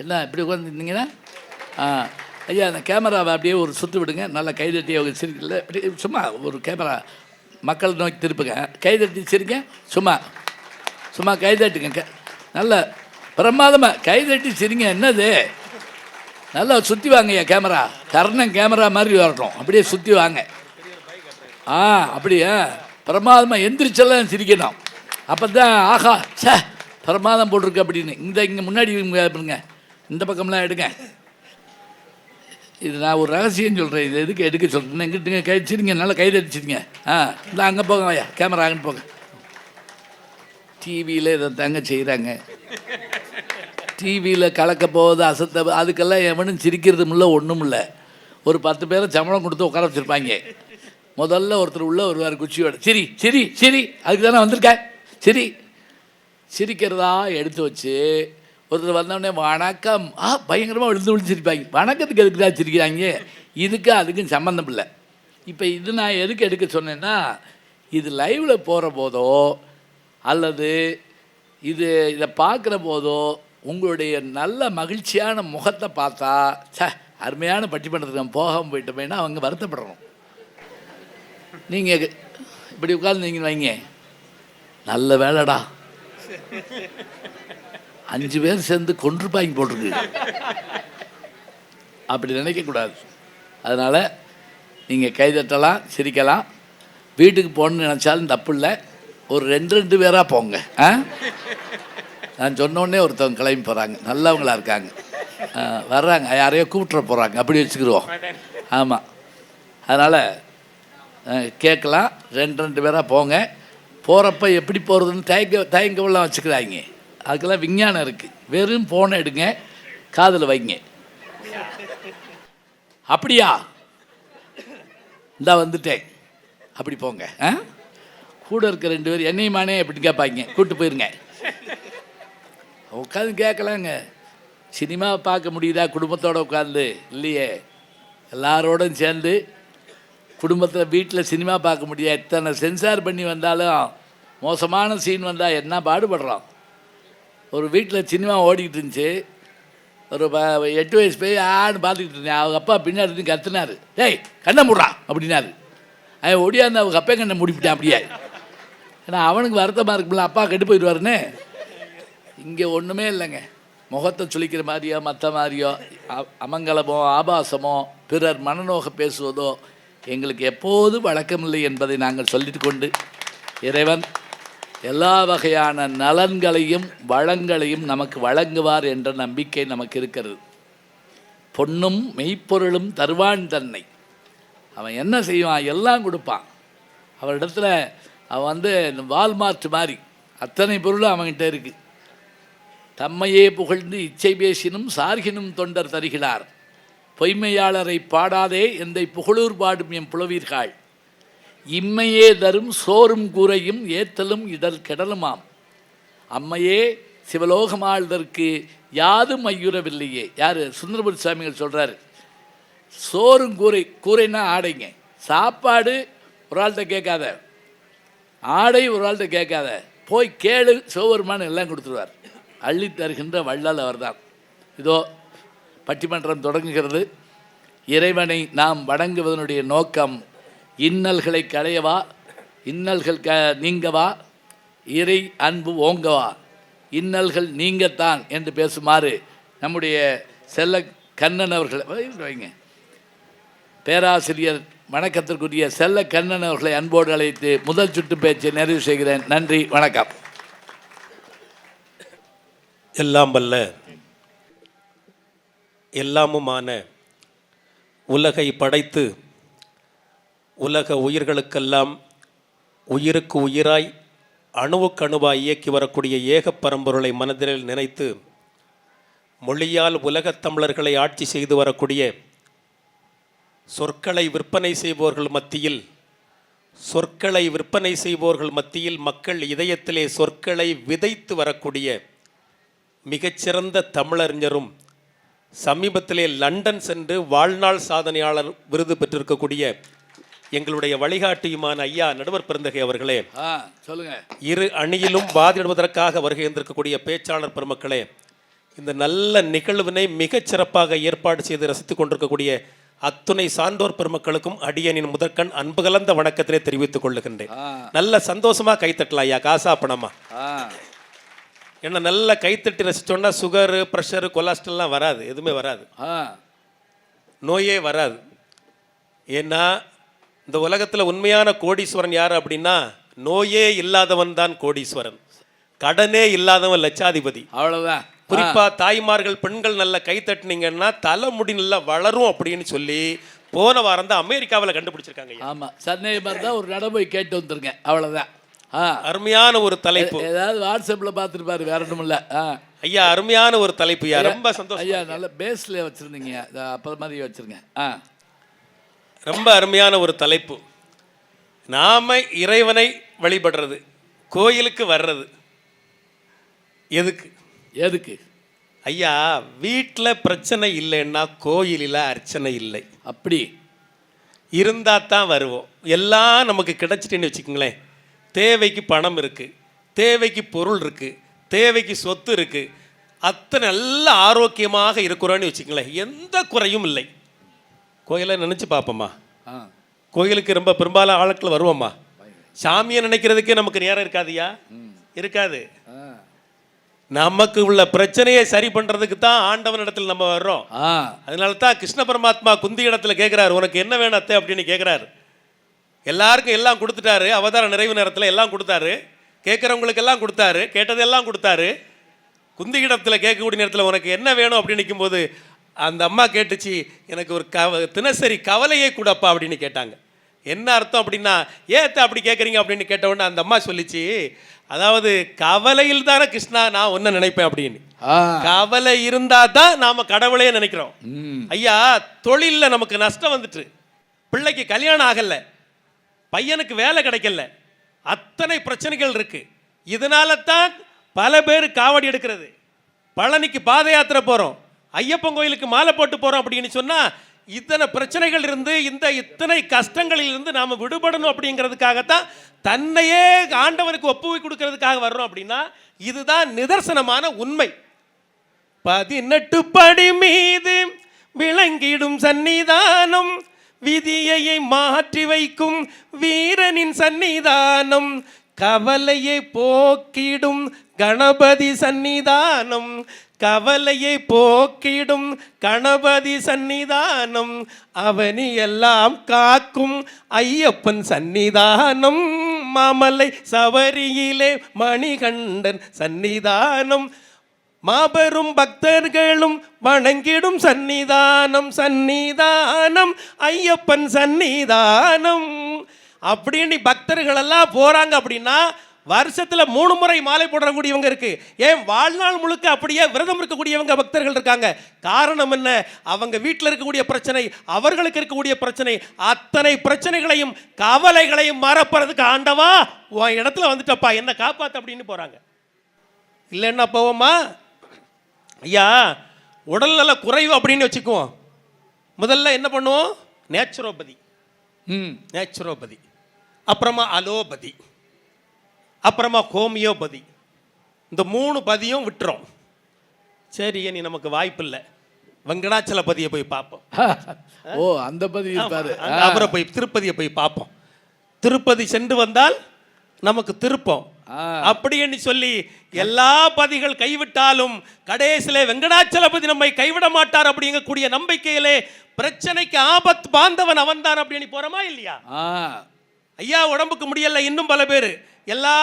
B: என்ன இப்படி உட்காந்துருந்தீங்கன்னா, ஐயா அந்த கேமராவை அப்படியே ஒரு சுற்று விடுங்க, நல்லா கைதட்டி அவங்க சிரிக்கல, இப்படி சும்மா ஒரு கேமரா மக்கள் நோக்கி திருப்புங்க, கைதட்டி சிரிங்க, சும்மா சும்மா கைதட்டுங்க, நல்ல பிரமாதமாக கைதட்டி சிரிங்க. என்னது, நல்லா சுற்றி வாங்கய்யா கேமரா, கர்ணன் கேமரா மாதிரி வரட்டும், அப்படியே சுற்றி வாங்க. அப்படியே பிரமாதமாக எந்திரிச்செல்லாம் சிரிக்கணும். அப்போ தான் ஆஹா சே பிரமாதம் போட்டிருக்கு அப்படின்னு. இங்கே முன்னாடி பாருங்க, இந்த பக்கம்லாம் எடுங்க. இது நான் ஒரு ரகசியம் சொல்கிறேன், இது எதுக்கு எடுக்க சொல்கிறேன். எங்கிட்டுங்க கைச்சிருங்க, நல்லா கைதடிச்சிருங்க. இல்லை அங்கே போங்க ஐயா, கேமரா அங்கே போங்க. டிவியில் இதை தாங்க செய்கிறாங்க. டிவியில் கலக்க போகுது அசத்த, அதுக்கெல்லாம் எவனும் சிரிக்கிறதும் இல்லை, ஒன்றும் இல்லை. ஒரு 10 பேரை சம்பளம் கொடுத்து உட்கார வச்சுருப்பாங்க. முதல்ல ஒருத்தர் உள்ள வருவார் குச்சியோட, சிரி சிரி சிரி, அதுக்கு தானே வந்திருக்கேன், சிரி. சிரிக்கிறதா எடுத்து வச்சு ஒருத்தர் வந்தோடனே வணக்கம், பயங்கரமாக விழுந்து சிரிப்பாங்க. வணக்கத்துக்கு எதுக்கு தான் சிரிக்கிறாங்க, இதுக்கு அதுக்கும் சம்மந்தம் இல்லை. இப்போ இது நான் எதுக்கு எடுக்க சொன்னேன்னா, இது லைவில் போகிற போதோ அல்லது இதை பார்க்குற போதோ உங்களுடைய நல்ல மகிழ்ச்சியான முகத்தை பார்த்தா, அருமையான பட்டிமன்றத்துக்கு போகாமல் போயிட்டோமேனா அவங்க வருத்தப்படணும். நீங்கள் இப்படி உட்கார்ந்து வைங்க, நல்ல வேலைடா 5 பேர் சேர்ந்து கொன்றுப்பாங்க போட்டிருக்கு, அப்படி நினைக்கக்கூடாது. அதனால் நீங்கள் கைதட்டலாம், சிரிக்கலாம். வீட்டுக்கு போகணுன்னு நினச்சாலும் தப்பு இல்லை, ஒரு 2 பேராக போங்க. நான் சொன்னோடனே ஒருத்தவங்க கிளம்பி போகிறாங்க, நல்லவங்களாக இருக்காங்க, வர்றாங்க, யாரையோ கூப்பிட்ற போகிறாங்க, அப்படி வச்சுக்கிடுவோம். ஆமாம், அதனால் கேட்கலாம். 2 பேராக போங்க. போகிறப்ப எப்படி போகிறதுன்னு தயங்கவெல்லாம் வச்சுக்கிறாங்க, அதுக்கெல்லாம் விஞ்ஞானம் இருக்குது. வெறும் ஃபோனை எடுங்க, காதில் வைங்க. அப்படியா, இந்தா வந்துட்டேன், அப்படி போங்க. கூட இருக்க 2 பேர் என்னையுமானே எப்படி கேட்பாங்க, கூப்பிட்டு போயிருங்க. உட்காந்து கேட்கலாங்க. சினிமா பார்க்க முடியுதா குடும்பத்தோடு உட்காந்து? இல்லையே. எல்லாரோடும் சேர்ந்து குடும்பத்தில் வீட்டில் சினிமா பார்க்க முடியாது. எத்தனை சென்சார் பண்ணி வந்தாலும் மோசமான சீன் வந்தால் என்ன பாடுபடுறோம். ஒரு வீட்டில் சினிமா ஓடிக்கிட்டு இருந்துச்சு, ஒரு 8 வயசு போய் பார்த்துக்கிட்டு இருந்தேன். அவங்க அப்பா பின்னாடி இருந்து கத்துனாரு, டேய் கண்ணை மூடுறான் அப்படின்னாரு. அவன் ஒடியாந்து அவங்க அப்பா கண்ணை மூடிவிட்டான் அப்படியே. ஏன்னா அவனுக்கு வருத்தமாக இருக்குல்ல, அப்பா கெட்டு போயிடுவாருன்னு. இங்கே ஒன்றுமே இல்லைங்க, முகத்தை சுளிக்கிற மாதிரியோ மற்ற மாதிரியோ அமங்கலமோ ஆபாசமோ பிறர் மனநோக பேசுவதோ எங்களுக்கு எப்போது வழக்கமில்லை என்பதை நாங்கள் சொல்லிட்டு கொண்டு, இறைவன் எல்லா வகையான நலன்களையும் வளங்களையும் நமக்கு வழங்குவார் என்ற நம்பிக்கை நமக்கு இருக்கிறது. பொன்னும் மெய்ப்பொருளும் தருவான் தன்னை. அவன் என்ன செய்வான், எல்லாம் கொடுப்பான். அவரிடத்துல அவன் வால்மார்ட் மாதிரி அத்தனை பொருளும் அவன்கிட்ட இருக்குது. தம்மையே புகழ்ந்து இச்சை பேசினும் சார்கினும் தொண்டர் தருகிறார். பொய்மையாளரை பாடாதே எந்தை புகழூர் பாடும் எம் புலவீர்கள். இம்மையே தரும் சோறும் கூரையும் ஏத்தலும் இடல் கெடலுமாம். அம்மையே சிவலோகமாழ்தற்கு யாதும் ஐயுறவில்லையே. யார்? சுந்தரபுரி சுவாமிகள் சொல்கிறாரு. சோறும் கூரை, கூரைன்னா ஆடைங்க. சாப்பாடு ஒரு ஆள்கிட்ட கேட்காத, ஆடை ஒரு ஆள்கிட்ட கேட்காத, போய் கேளு, சிவபெருமான் எல்லாம் கொடுத்துருவார். அள்ளி தருகின்ற வள்ளல் அவர்தான். இதோ பட்டிமன்றம் தொடங்குகிறது. இறைவனை நாம் வணங்குவதனுடைய நோக்கம் இன்னல்களை களையவா, இன்னல்கள் நீங்கவா, இறை அன்பு ஓங்கவா, இன்னல்கள் நீங்கத்தான் என்று பேசுமாறு நம்முடைய செல்ல கண்ணன் அவர்கள் வைங்க, பேராசிரியர் வணக்கத்திற்குரிய செல்ல கண்ணன் அவர்களை அன்போடு அழைத்து முதல் சுட்டு பேச்சை நிறைவு செய்கிறேன். நன்றி, வணக்கம்.
C: எல்லாம் வல்ல எல்லாமுமான உலகை படைத்து உலக உயிர்களுக்கெல்லாம் உயிருக்கு உயிராய் அணுவுக்கணுவாய் இயக்கி வரக்கூடிய ஏக பரம்பொருளை மனதில் நினைத்து மொழியால் உலகத் தமிழர்களை ஆட்சி செய்து வரக்கூடிய சொற்களை விற்பனை செய்பவர்கள் மத்தியில் மக்கள் இதயத்திலே சொற்களை விதைத்து வரக்கூடிய மிகச்சிறந்த தமிழறிஞரும் சமீபத்திலே லண்டன் சென்று வாழ்நாள் சாதனையாளர் விருது பெற்றிருக்கக்கூடிய எங்களுடைய வழிகாட்டியுமான ஐயா நடுவர் பெருந்தகை அவர்களே,
B: சொல்லுங்க.
C: இரு அணியிலும் வாதிடுவதற்காக வருகை இருந்திருக்கக்கூடிய பேச்சாளர் பெருமக்களே, இந்த நல்ல நிகழ்வினை மிகச் சிறப்பாக ஏற்பாடு செய்து ரசித்துக் கொண்டிருக்கக்கூடிய அத்துணை சான்றோர் பெருமக்களுக்கும் அடியனின் முதற்கண் அன்பு கலந்த வணக்கத்திலே தெரிவித்துக் கொள்ளுகின்றேன். நல்ல சந்தோஷமா கைத்தட்டலாம் ஐயா, காசா பணமா. ஏன்னா நல்ல கைத்தட்டி ரசிச்சோன்னா சுகரு, ப்ரெஷரு, கொலஸ்ட்ரால்லாம் வராது, எதுவுமே வராது, நோயே வராது. ஏன்னா இந்த உலகத்தில் உண்மையான கோடீஸ்வரன் யார் அப்படின்னா நோயே இல்லாதவன் தான் கோடீஸ்வரன், கடனே இல்லாதவன் லட்சாதிபதி.
B: அவ்வளவுதான்.
C: குறிப்பா தாய்மார்கள் பெண்கள் நல்ல கை தட்டினீங்கன்னா தலைமுடி நல்லா வளரும் அப்படின்னு சொல்லி போன வாரம் தான் அமெரிக்காவில் கண்டுபிடிச்சிருக்காங்க.
B: ஆமா, சந்தேகம் தான் ஒரு நடைமுறை கேட்டு வந்துருங்க, அவ்வளவுதான்.
C: அருமையான ஒரு தலைப்பு.
B: ஏதாவது வாட்ஸ்அப்ல பார்த்துருப்பாரு, வேற ஒன்றும் இல்லை.
C: ஐயா அருமையான ஒரு தலைப்பு ஐயா, ரொம்ப சந்தோஷம்
B: ஐயா. நல்ல பேஸ்ல வச்சிருந்தீங்க, அப்போ மாதிரி வச்சிருங்க.
C: ரொம்ப அருமையான ஒரு தலைப்பு. நாம இறைவனை வழிபடுறது, கோயிலுக்கு வர்றது எதுக்கு ஐயா? வீட்டில் பிரச்சனை இல்லைன்னா கோயிலில் அர்ச்சனை இல்லை.
B: அப்படி
C: இருந்தால் தான் வருவோம். எல்லாம் நமக்கு கிடைச்சிட்டேன்னு வச்சுக்கோங்களேன். தேவைக்கு பணம் இருக்குது, தேவைக்கு பொருள் இருக்குது, தேவைக்கு சொத்து இருக்குது, அத்தனை நல்ல ஆரோக்கியமாக இருக்கிறோன்னு வச்சுக்கோங்களேன், எந்த குறையும் இல்லை. கோயிலை நினச்சி பார்ப்போம்மா, கோயிலுக்கு ரொம்ப பெரும்பாலும் ஆட்கள் வருவோம்மா. சாமியை நினைக்கிறதுக்கே நமக்கு நேரம் இருக்காதுயா, இருக்காது. நமக்கு உள்ள பிரச்சனையை சரி பண்றதுக்கு தான் ஆண்டவன் இடத்துல நம்ம வர்றோம். அதனால தான் கிருஷ்ண பரமாத்மா குந்தி இடத்துல கேட்கிறாரு, உனக்கு என்ன வேணும் அத்தை அப்படின்னு கேட்கிறாரு. எல்லாருக்கும் எல்லாம் கொடுத்துட்டாரு, அவதார நிறைவு நேரத்தில் எல்லாம் கொடுத்தாரு, கேட்குறவங்களுக்கு எல்லாம் கொடுத்தாரு, கேட்டதெல்லாம் கொடுத்தாரு. குந்தி இடத்துல கேட்கக்கூடிய நேரத்தில் உனக்கு என்ன வேணும் அப்படின்னு நிற்கும்போது அந்த அம்மா கேட்டுச்சு, எனக்கு ஒரு தினசரி கவலையே கூடப்பா அப்படின்னு கேட்டாங்க. என்ன அர்த்தம் அப்படின்னா, ஏத்த அப்படி கேட்குறீங்க அப்படின்னு கேட்ட உடனே அந்த அம்மா சொல்லிச்சு, அதாவது கவலையில் தானே கிருஷ்ணா நான் ஒன்ன நினைப்பேன் அப்படின்னு. கவலை இருந்தா தான் நாம கடவுளையே நினைக்கிறோம். ஐயா தொழில்ல நமக்கு நஷ்டம் வந்துட்டு, பிள்ளைக்கு கல்யாணம் ஆகல, பையனுக்கு வேலை கிடைக்கல, அத்தனை பிரச்சனைகள் இருக்கு. இதனால தான் பல பேர் காவடி எடுக்கிறது, பழனிக்கு பாத யாத்திரை போறோம், ஐயப்பன் கோயிலுக்கு மாலை போட்டு போறோம் அப்படின்னு சொன்னா இத்தனை பிரச்சனைகள் இருந்து இத்தனை கஷ்டங்களில் இருந்து நாம விடுபடணும் அப்படிங்கிறதுக்காகத்தான் தன்னையே ஆண்டவனுக்கு ஒப்புவை கொடுக்கிறதுக்காக வர்றோம் அப்படின்னா இதுதான் நிதர்சனமான உண்மை. 18 படி மீது விளங்கிடும் சன்னிதானம், விதியை மாற்றி வைக்கும் வீரனின் சன்னிதானம், கவலையை போக்கிடும் கணபதி சன்னிதானம், கவலையை போக்கிடும் கணபதி சன்னிதானம், அவனி எல்லாம் காக்கும் ஐயப்பன் சன்னிதானம், மாமலை சபரியிலே மணிகண்டன் சன்னிதானம், மாபெரும் பக்தர்களும் வணங்கிடும் சன்னிதானம், சன்னிதானம் ஐயப்பன் சன்னிதானம் அப்படின்னு பக்தர்கள் எல்லாம் போறாங்க. அப்படின்னா வருஷத்துல 3 முறை மாலை போடக்கூடியவங்க இருக்கு. ஏன் வாழ்நாள் முழுக்க அப்படியே விரதம் இருக்கக்கூடியவங்க பக்தர்கள் இருக்காங்க. காரணம் என்ன? அவங்க வீட்டில் இருக்கக்கூடிய பிரச்சனை, அவர்களுக்கு இருக்கக்கூடிய பிரச்சனை, அத்தனை பிரச்சனைகளையும் கவலைகளையும் மறப்பறதுக்கு ஆண்டவா உன் இடத்துல வந்துட்டப்பா என்ன காப்பாத்து அப்படின்னு போறாங்க. இல்லைன்னா போவோமா? ஐயா உடல்நல குறைவு அப்படின்னு வச்சுக்குவோம், முதல்ல என்ன பண்ணுவோம்? நேச்சுரோபதி, நேச்சுரோபதி, அப்புறமா அலோபதி, அப்புறமா ஹோமியோபதி. இந்த 3 பதியும் விட்டுறோம். சரி நீ நமக்கு வாய்ப்பு இல்லை, வெங்கடாச்சலபதியை போய் பார்ப்போம்.
B: ஓ அந்த பதி இருப்பாரு.
C: அப்புறம் போய் திருப்பதியை போய் பார்ப்போம். திருப்பதி சென்று வந்தால் நமக்கு திருப்பம் அப்படின்னு சொல்லி எல்லா பதிகள் கைவிட்டாலும் கடைசியிலே வெங்கடாச்சலபதி நம்மை கைவிட மாட்டார் அப்படிங்கக்கூடிய நம்பிக்கையிலே பிரச்சனைக்கு ஆபத்து பாந்தவன் அவன் தான் அப்படின்னு போறோமா இல்லையா? ஐயா உடம்புக்கு முடியல, இன்னும் பல பேர் எல்லா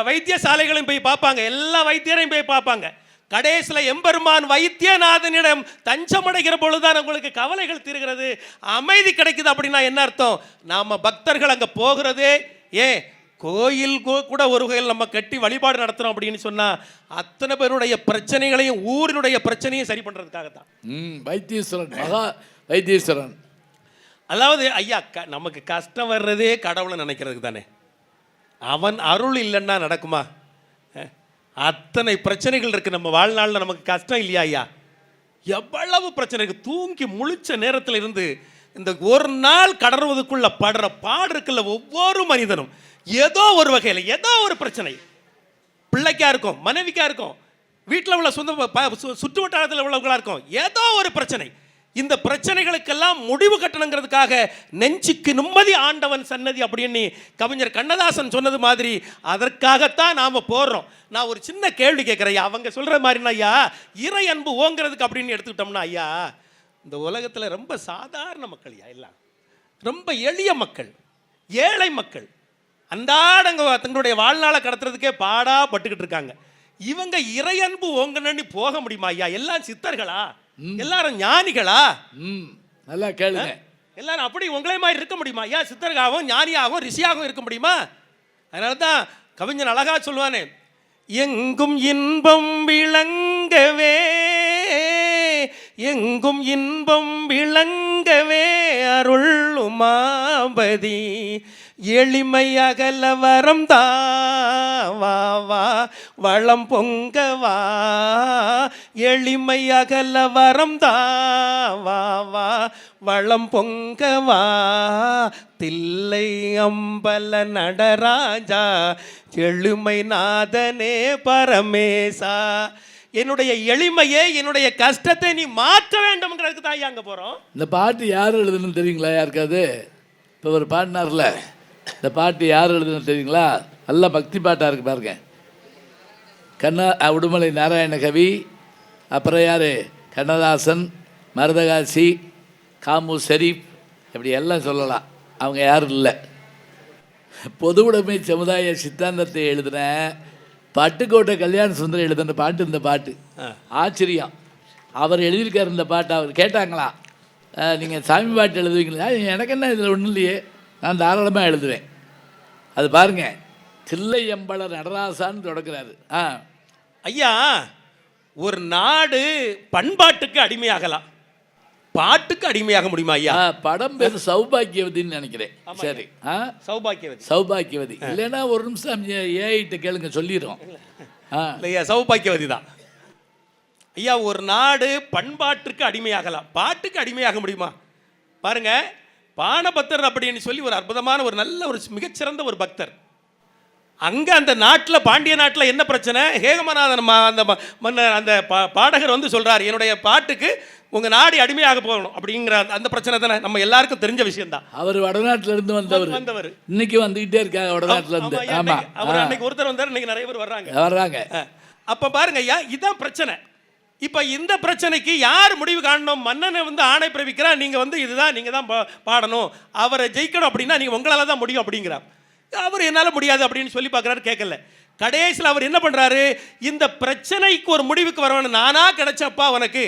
C: வைத்தியசாலைகளையும் போய் பார்ப்பாங்க, எல்லா வைத்தியரையும் போய் பார்ப்பாங்க. கடைசியில் எம்பெருமான் வைத்தியநாதனிடம் தஞ்சமடைகிற பொழுதுதான் உங்களுக்கு கவலைகள் தீர்கிறது, அமைதி கிடைக்குது. அப்படின்னா என்ன அர்த்தம்? நாம பக்தர்கள் அங்கே போகிறதே ஏன் கோயில் கூட ஒரு வகையில் நம்ம கட்டி வழிபாடு நடத்துகிறோம் அப்படின்னு சொன்னால் அத்தனை பேருடைய பிரச்சனைகளையும் ஊரினுடைய பிரச்சனையும் சரி பண்ணுறதுக்காக தான்.
B: வைத்தீஸ்வரன், மகா வைத்தீஸ்வரன்.
C: அதாவது ஐயா நமக்கு கஷ்டம் வர்றதே கடவுளை நினைக்கிறதுக்கு தானே. அவன் அருள் இல்லைன்னா நடக்குமா? அத்தனை பிரச்சனைகள் இருக்குது நம்ம வாழ்நாளில். நமக்கு கஷ்டம் இல்லையா ஐயா? எவ்வளவு பிரச்சனை இருக்குது. தூங்கி முழிச்ச நேரத்தில் இருந்து இந்த ஒரு நாள் கடறுவதுக்குள்ள படுற பாடு இருக்குல்ல, ஒவ்வொரு மனிதனும் ஏதோ ஒரு வகையில் ஏதோ ஒரு பிரச்சனை, பிள்ளைக்கா இருக்கும், மனைவிக்கா இருக்கும், வீட்டில் உள்ள சுற்று வட்டாரத்தில் உள்ளவங்களா இருக்கும், ஏதோ ஒரு பிரச்சனை. இந்த பிரச்சனைகளுக்கெல்லாம் முடிவு கட்டணுங்கிறதுக்காக நெஞ்சுக்கு நிம்மதி ஆண்டவன் சன்னதி அப்படின்னு கவிஞர் கண்ணதாசன் சொன்னது மாதிரி அதற்காகத்தான் நாம் போடுறோம். நான் ஒரு சின்ன கேள்வி கேட்குறேன் ஐயா. அவங்க சொல்கிற மாதிரினா ஐயா இறை அன்பு ஓங்கிறதுக்கு அப்படின்னு எடுத்துக்கிட்டோம்னா ஐயா, இந்த உலகத்தில் ரொம்ப சாதாரண மக்கள் ஐயா, எல்லாம் ரொம்ப எளிய மக்கள், ஏழை மக்கள், அன்றாடங்க தங்களுடைய வாழ்நாளை கடத்துறதுக்கே பாடா பட்டுக்கிட்டு இருக்காங்க. இவங்க இறை அன்பு ஓங்கன்னு போக முடியுமா ஐயா? எல்லாம் சித்தர்களா? எல்லாரும் ஞானிகளா?
B: நல்லா கேளுங்க.
C: எல்லாரும் அப்படி உங்களே மாதிரி இருக்க முடியுமா ஐயா? சித்தர்களாகவும் ஞானியாகவும் ரிஷியாகவும் இருக்க முடியுமா? அதனால தான் கவிஞன் அழகா சொல்லுவானே, எங்கும் இன்பம் விளங்கவே, எங்கும் இன்பம் விளங்கவே அருளுமாபதி, எளிமை அகல வரம் வா வா வளம் பொங்கவா, எளிமை அகல வரம் வா வா வளம் பொங்கவா, தில்லை அம்பல நடராஜா எளிமை நாதனே பரமேசா. என்னுடைய எளிமையே என்னுடைய கஷ்டத்தை நீ மாற்ற வேண்டும்ங்கிறதுக்கு தான் அங்கே போகிறோம்.
B: இந்த பாட்டு யார் எழுதுன்னு தெரியுங்களா யாருக்காது? இப்போ ஒரு பாடினார்ல, இந்த பாட்டு யார் எழுதுன்னு தெரியுங்களா? நல்ல பக்தி பாட்டாக இருக்கு பாருங்க. உடுமலை நாராயண கவி, அப்புறம் யார், கண்ணதாசன், மருதகாசி, காமு ஷெரீப், இப்படி எல்லாம் சொல்லலாம். அவங்க யாரும் இல்லை. பொது உடைமை சமுதாய சித்தாந்தத்தை எழுதின பட்டுக்கோட்டை கல்யாண சுந்தரம் எழுதின பாட்டு இந்த பாட்டு. ஆச்சரியம். அவர் எழுதியிருக்கார் இந்த பாட்டு. அவர் கேட்டாங்களா, நீங்கள் சாமி பாட்டு எழுதுவீங்களா? எனக்கு என்ன இதில் ஒன்றும் இல்லையே, நான் தாராளமாக எழுதுவேன். அது பாருங்க, தில்லை எம்பள நடராசான்னு தொடக்கிறாரு.
C: ஐயா, ஒரு நாடு பண்பாட்டுக்கு அடிமையாகலாம், பாட்டுக்கு அடிமையாக முடியுமா ஐயா?
B: படம் பேர் சௌபாக்கியவதின்னு நினைக்கிறேன். சரி,
C: சௌபாக்கியவதி.
B: சௌபாக்கியவதி இல்லைன்னா ஒரு நிமிஷம் ஏஐட்ட கேளுங்க, சொல்லிடுறோம்.
C: இல்லையா, சௌபாக்கியவதி தான் ஐயா. ஒரு நாடு பண்பாட்டுக்கு அடிமையாகலாம், பாட்டுக்கு அடிமையாக முடியுமா? பாருங்க, பாணபத்தர் அப்படின்னு சொல்லி ஒரு அற்புதமான ஒரு நல்ல ஒரு மிகச்சிறந்த ஒரு பக்தர். அங்கே அந்த நாட்டில், பாண்டிய நாட்டில் என்ன பிரச்சனை, ஹேகமநாதன் அந்த மன்னர் அந்த பாடகர் வந்து சொல்கிறார், என்னுடைய பாட்டுக்கு உங்கள் நாடு அடிமையாக போகணும் அப்படிங்கிற அந்த பிரச்சனை தானே நம்ம எல்லாருக்கும் தெரிஞ்ச விஷயம் தான்.
B: அவர் வடநாட்டில இருந்து வந்தவர், இன்னைக்கு வந்துகிட்டே இருக்காங்க வடநாட்டில இருந்து. ஆமாம்,
C: அவர் அன்னைக்கு ஒருத்தர் வந்தார், இன்னைக்கு நிறைய பேர்
B: வர்றாங்க.
C: அப்போ பாருங்க ஐயா, இதுதான் பிரச்சனை. இப்போ இந்த பிரச்சனைக்கு யார் முடிவு காணணும்? மன்னனை வந்து ஆணை பிறப்பிக்கிறா, நீங்கள் வந்து இதுதான் நீங்கள் தான் பாடணும், அவரை ஜெயிக்கணும் அப்படின்னா நீங்கள் உங்களால் தான் முடியும் அப்படிங்கிறார். அவர் என்னால் முடியாது அப்படின்னு சொல்லி பார்க்குறாரு, கேட்கல. கடைசியில் அவர் என்ன பண்ணுறாரு, இந்த பிரச்சனைக்கு ஒரு முடிவுக்கு வரணும், நானா கிடைச்சப்பா உனக்கு,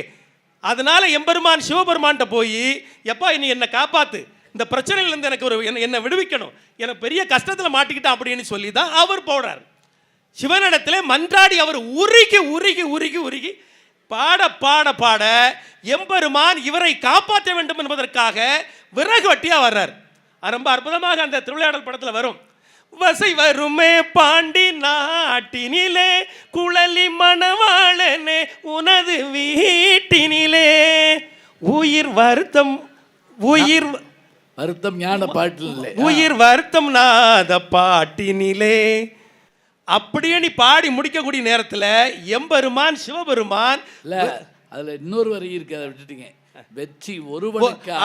C: அதனால எம்பெருமான் சிவபெருமான்கிட்ட போய், எப்பா நீ என்னை காப்பாற்று, இந்த பிரச்சனையிலேருந்து எனக்கு ஒரு என்னை விடுவிக்கணும், எனக்கு பெரிய கஷ்டத்தில் மாட்டிக்கிட்டான் அப்படின்னு சொல்லி தான் அவர் போடுறார். சிவனிடத்தில் மன்றாடி அவர் உருகி உருகி உருகி உருகி பாட பாட பாட எம்பெருமான் இவரை காப்பாற்ற வேண்டும் என்பதற்காக விறகு வட்டியா வர்றார். ரொம்ப அற்புதமாக அந்த திருவிளையாடல் படத்தில் வரும். வசை வருமே பாண்டி நாட்டினிலே, குழலி மணவாளனே உனது வீட்டினிலே, உயிர் வருத்தம் உயிர்
B: வருத்தம் ஞான பாட்டில் இல்லை,
C: உயிர் வருத்தம் நாத பாட்டினிலே. அப்படியே நீ பாடி முடிக்கக்கூடிய நேரத்தில் எம்பெருமான் சிவபெருமான்
B: இல்லை, அதில் இன்னொரு வரி இருக்கு, அதை விட்டுட்டீங்க. வெற்றி ஒருவனுக்கா,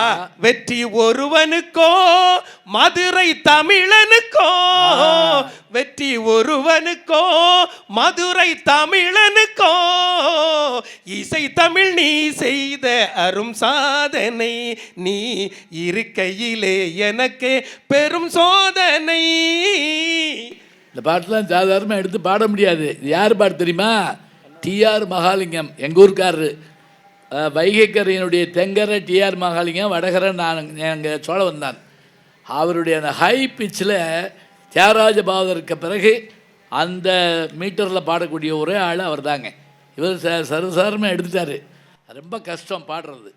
C: வெற்றி ஒருவனுக்கோ மதுரை தமிழனுக்கோ, வெற்றி ஒருவனுக்கோ மதுரை தமிழனுக்கோ, இசை தமிழ் நீ செய்த அரும் சாதனை, நீ இருக்கையிலே எனக்கு பெரும் சோதனை.
B: இந்த பாட்டெலாம் சாதாரணமாக எடுத்து பாட முடியாது. இது யார் பாட்டு தெரியுமா? டிஆர் மகாலிங்கம், எங்கள் ஊருக்காரரு. வைகைக்கரையினுடைய தெங்கரை டிஆர் மகாலிங்கம், வடகரை நான் எங்கள் சோழ வந்தான். அவருடைய அந்த ஹை பிச்சில் தியாகராஜ பாகவதற்கு பிறகு அந்த மீட்டரில் பாடக்கூடிய ஒரே ஆள் அவர் தாங்க. இவர் சர்வசாரமாக எடுத்துட்டாரு. ரொம்ப கஷ்டம் பாடுறது.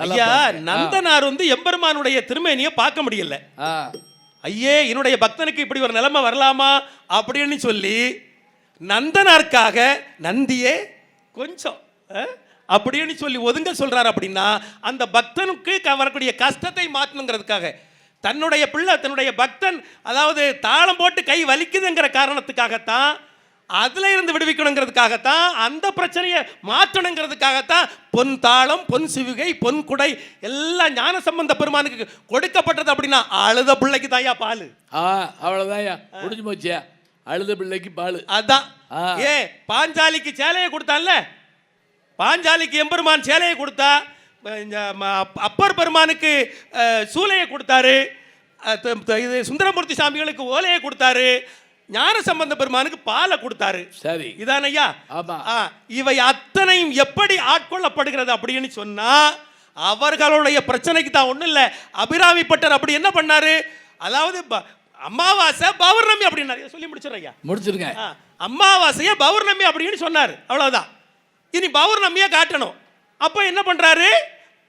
C: ஐயா, நந்தனார் எம்பெருமானுடைய திருமேனியை பார்க்க முடியல. ஐயே, என்னுடைய பக்தனுக்கு இப்படி ஒரு நிலைமை வரலாமா அப்படின்னு சொல்லி நந்தனாருக்காக நந்தியே கொஞ்சம் அப்படின்னு சொல்லி ஒதுங்க சொல்றாரு. அப்படின்னா அந்த பக்தனுக்கு வரக்கூடிய கஷ்டத்தை மாற்றணுங்கிறதுக்காக தன்னுடைய பிள்ளை, தன்னுடைய பக்தன், அதாவது தாளம் போட்டு கை வலிக்குதுங்கிற காரணத்துக்காகத்தான், அதுல இருந்து விடுவிக்கணுங்கிறதுக்காகத்தான், அந்த பிரச்சனையை மாற்றணுங்கிறதுக்காகத்தான் பொன் தாளம், பொன் சிவிகை, பொன் குடை எல்லாம் ஞான சம்பந்த பெருமானுக்கு கொடுக்கப்பட்டது. அப்படின்னா அழுத பிள்ளைக்கு தாயா பால்.
B: அவ்வளவுதான்யா, முடிஞ்சு போச்சியா. அழுத பிள்ளைக்கு பால்.
C: அதான் பாஞ்சாலிக்கு சேலையை கொடுத்தான்ல, பாஞ்சாலிக்கு எம்பெருமான் சேலையை கொடுத்தா, அப்பர் பெருமானுக்கு சூலையை கொடுத்தாரு, இது சுந்தரமூர்த்தி சாமிகளுக்கு ஓலையை கொடுத்தாரு, ஞான சம்பந்த பெருமானுக்கு பாலை கொடுத்தாரு.
B: சரி,
C: இதான் ஐயா. இவை அத்தனையும் எப்படி ஆட்கொள்ளப்படுகிறது அப்படின்னு சொன்னா, அவர்களுடைய பிரச்சனைக்கு தான் ஒண்ணும் இல்லை. அபிராமி பட்டர் அப்படி என்ன பண்ணாரு, அதாவது அமாவாசை பௌர்ணமி அப்படின்னு சொல்லி முடிச்சிருங்க, முடிச்சிருங்க. அமாவாசைய பௌர்ணமி அப்படின்னு சொன்னார், அவ்வளவுதான். இனி பௌர்ணமியை காட்டணும். அப்போ என்ன பண்றாரு,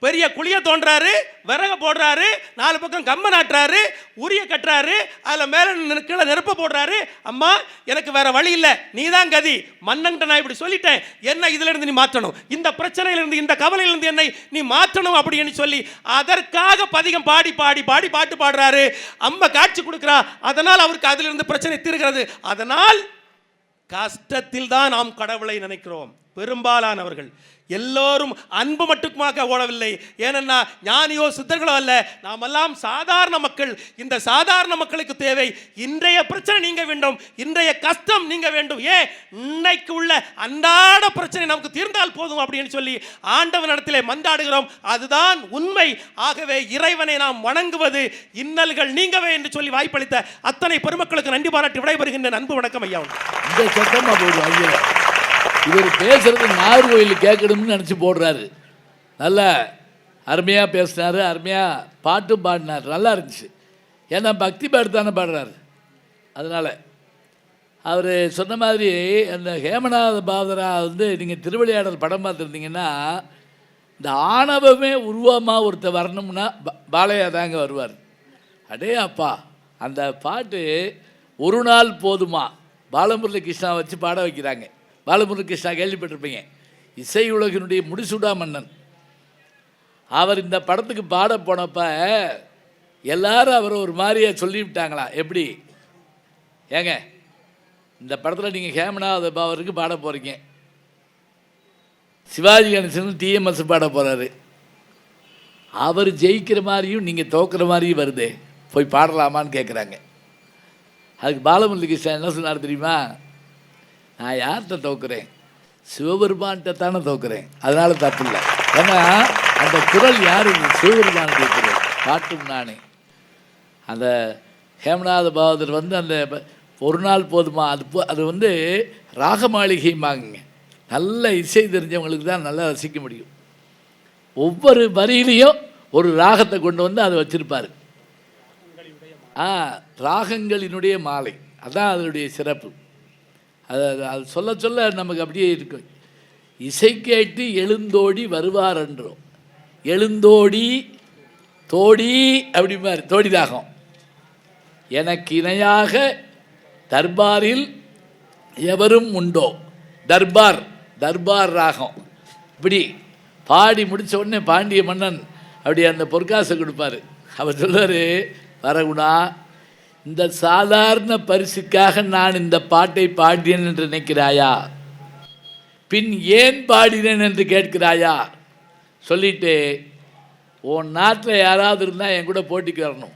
C: பெரிய குழிய தோன்றாரு, விறக போடுறாரு, 4 பக்கம் கம்ப நாட்டுறாரு, உரிய கட்டுறாரு, அதில் மேலே கீழே நெருப்ப போடுறாரு. அம்மா, எனக்கு வேற வழி இல்லை, நீ தான் கதி, மன்னன்ட்ட நான் இப்படி சொல்லிட்டேன், என்ன இதுல இருந்து நீ மாற்றணும், இந்த பிரச்சனையிலிருந்து, இந்த கவலையிலிருந்து என்னை நீ மாற்றணும் அப்படின்னு சொல்லி அதற்காக பதிகம் பாடி பாடி பாடி பாட்டு பாடுறாரு. அம்மா காட்சி கொடுக்கிறா, அதனால் அவருக்கு அதிலிருந்து பிரச்சனை தீர்கிறது. அதனால் கஷ்டத்தில் தான் நாம் கடவுளை நினைக்கிறோம். பெரும்பாலானவர்கள் எல்லோரும் அன்பு மட்டுமாக ஓடவில்லை. ஏனென்னா ஞானியோ சித்தர்களோ அல்ல, நாம் எல்லாம் சாதாரண மக்கள். இந்த சாதாரண மக்களுக்கு தேவை இன்றைய பிரச்சனை நீங்க வேண்டும், இன்றைய கஷ்டம் நீங்க வேண்டும். ஏன், இன்னைக்கு உள்ள அன்றாட பிரச்சனை நமக்கு தீர்ந்தால் போதும் அப்படின்னு சொல்லி ஆண்டவனிடத்திலே மன்றாடுகிறோம். அதுதான் உண்மை. ஆகவே இறைவனை நாம் வணங்குவது இன்னல்கள் நீங்கவே என்று சொல்லி வாய்ப்பளித்த அத்தனை பெருமக்களுக்கு நன்றி பாராட்டி விடைபெறுகின்ற அன்பு வணக்கம் ஐயா.
B: இந்த சட்டம் இவர் பேசுறது நாகர்கோயில் கேட்கணும்னு நினச்சி போடுறாரு. நல்லா அருமையாக பேசினார், அருமையாக பாட்டும் பாடினார், நல்லா இருந்துச்சு. ஏன்னா பக்தி பாட்டு தானே பாடுறாரு. அதனால் அவர் சொன்ன மாதிரி அந்த ஹேமநாத பாதரா நீங்கள் திருவிளையாடல் படம் பார்த்துருந்தீங்கன்னா, இந்த ஆணவமே உருவமாக ஒருத்தர் வரணும்னா பாலையா தாங்க வருவார். அடே அப்பா, அந்த பாட்டு ஒரு நாள் போதுமா பாலமுரளி கிருஷ்ணா வச்சு பாட வைக்கிறாங்க. பாலமுரளி கிருஷ்ணா கேள்விப்பட்டிருப்பீங்க, இசை உலகினுடைய முடிசூடா மன்னன். அவர் இந்த படத்துக்கு பாட போனப்ப எல்லாரும் அவரை ஒரு மாதிரியே சொல்லிவிட்டாங்களா. எப்படி ஏங்க, இந்த படத்தில் நீங்கள் ஹேமநாத பாவருக்கு பாட போகிறீங்க, சிவாஜி கணேசன் டிஎம்எஸ் பாட போகிறாரு, அவர் ஜெயிக்கிற மாதிரியும் நீங்கள் தோக்குற மாதிரியும் வருதே, போய் பாடலாமான்னு கேட்குறாங்க. அதுக்கு பாலமுரளி கிருஷ்ணா என்ன சொன்னார் தெரியுமா, நான் யார்கிட்ட தோக்குறேன், சிவபெருமான்கிட்ட தானே தோக்குறேன், அதனால தப்பு இல்லை. ஏன்னா அந்த குரல் யார், சிவபெருமான் கேட்குறேன், பாட்டும் நானே. அந்த ஹேமநாத பாகவதர் அந்த ஒரு நாள் போதுமா, அது ராக மாளிகைமாங்க. நல்ல இசை தெரிஞ்சவங்களுக்கு தான் நல்லா ரசிக்க முடியும். ஒவ்வொரு வரியிலையும் ஒரு ராகத்தை கொண்டு அதை வச்சிருப்பார். ராகங்களினுடைய மாலை, அதான் அதனுடைய சிறப்பு. அது சொல்ல சொல்ல நமக்கு அப்படியே இருக்கும். இசை கேட்டு எழுந்தோடி வருவார் என்றோம், எழுந்தோடி தோடி அப்படிமாரி தோடி ராகம். எனக்கு இணையாக தர்பாரில் எவரும் உண்டோ, தர்பார் தர்பார் ராகம். இப்படி பாடி முடித்த உடனே பாண்டிய மன்னன் அப்படி அந்த பொற்காசை கொடுப்பார். அவர் சொல்வார், வரகுணா, இந்த சாதாரண பரிசுக்காக நான் இந்த பாட்டை பாடினேன் என்று நினைக்கிறாயா, பின் ஏன் பாடினேன் என்று கேட்கிறாயா, சொல்லிட்டு உன் நாட்டில் யாராவது இருந்தால் என் கூட போட்டிக்கு வரணும்,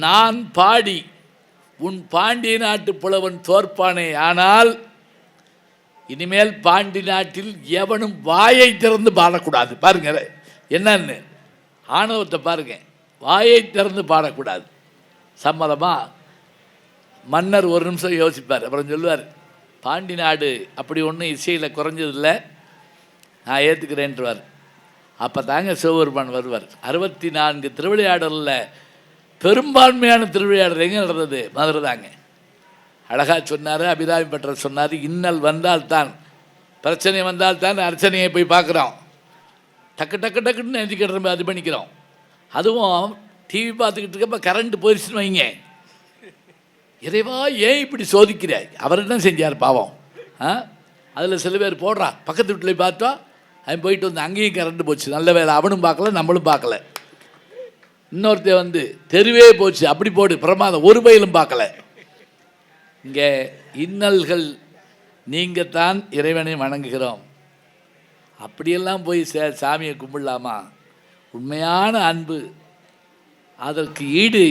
B: நான் பாடி உன் பாண்டிய நாட்டு புலவன் தோற்பானே, ஆனால் இனிமேல் பாண்டி நாட்டில் எவனும் வாயை திறந்து பாடக்கூடாது. பாருங்க என்னன்னு ஆணவத்தை பாருங்க, வாயை திறந்து பாடக்கூடாது. சம்மதமா? மன்னர் ஒரு நிமிஷம் யோசிப்பார், அப்புறம் சொல்லுவார், பாண்டி நாடு அப்படி ஒன்றும் இசையில் குறைஞ்சதில்லை, நான் ஏற்றுக்கிறேன்ட்டுவார். அப்போ தாங்க சிவபெருமான் வருவார். 64 திருவிளையாடலில் பெரும்பான்மையான திருவிளையாடல் எங்கே நடந்தது? மதுரை தாங்க. அழகாக சொன்னார், அபிராமி பட்டர் சொன்னார், இன்னல் வந்தால்தான், பிரச்சனை வந்தால்தான் அர்ச்சனையை போய் பார்க்குறோம், டக்கு டக்கு டக்குன்னு நெஞ்சுக்கிட்டு அது பண்ணிக்கிறோம். அதுவும் டிவி பார்த்துக்கிட்டு இருக்கப்போ கரண்ட்டு போயிடுச்சுன்னு வைங்க, இறைவா ஏன் இப்படி சோதிக்கிறாய்? அவர் என்ன செஞ்சார் பாவம்? அதில் சில பேர் போடுறான், பக்கத்து வீட்டில் பார்த்தோம், அவன் போயிட்டு வந்து அங்கேயும் கரண்ட்டு போச்சு, நல்ல வேலை அவனும் பார்க்கல நம்மளும் பார்க்கல. இன்னொருத்த வந்து தெருவே போச்சு, அப்படி போடு பிரமாதம், ஒரு பயிலும் பார்க்கல. இங்கே இன்னல்கள் நீங்கத்தான் இறைவனை வணங்குகிறோம், அப்படியெல்லாம் போய் சாமியை கும்பிடலாமா? உண்மையான அன்பு அதற்கு ஈடு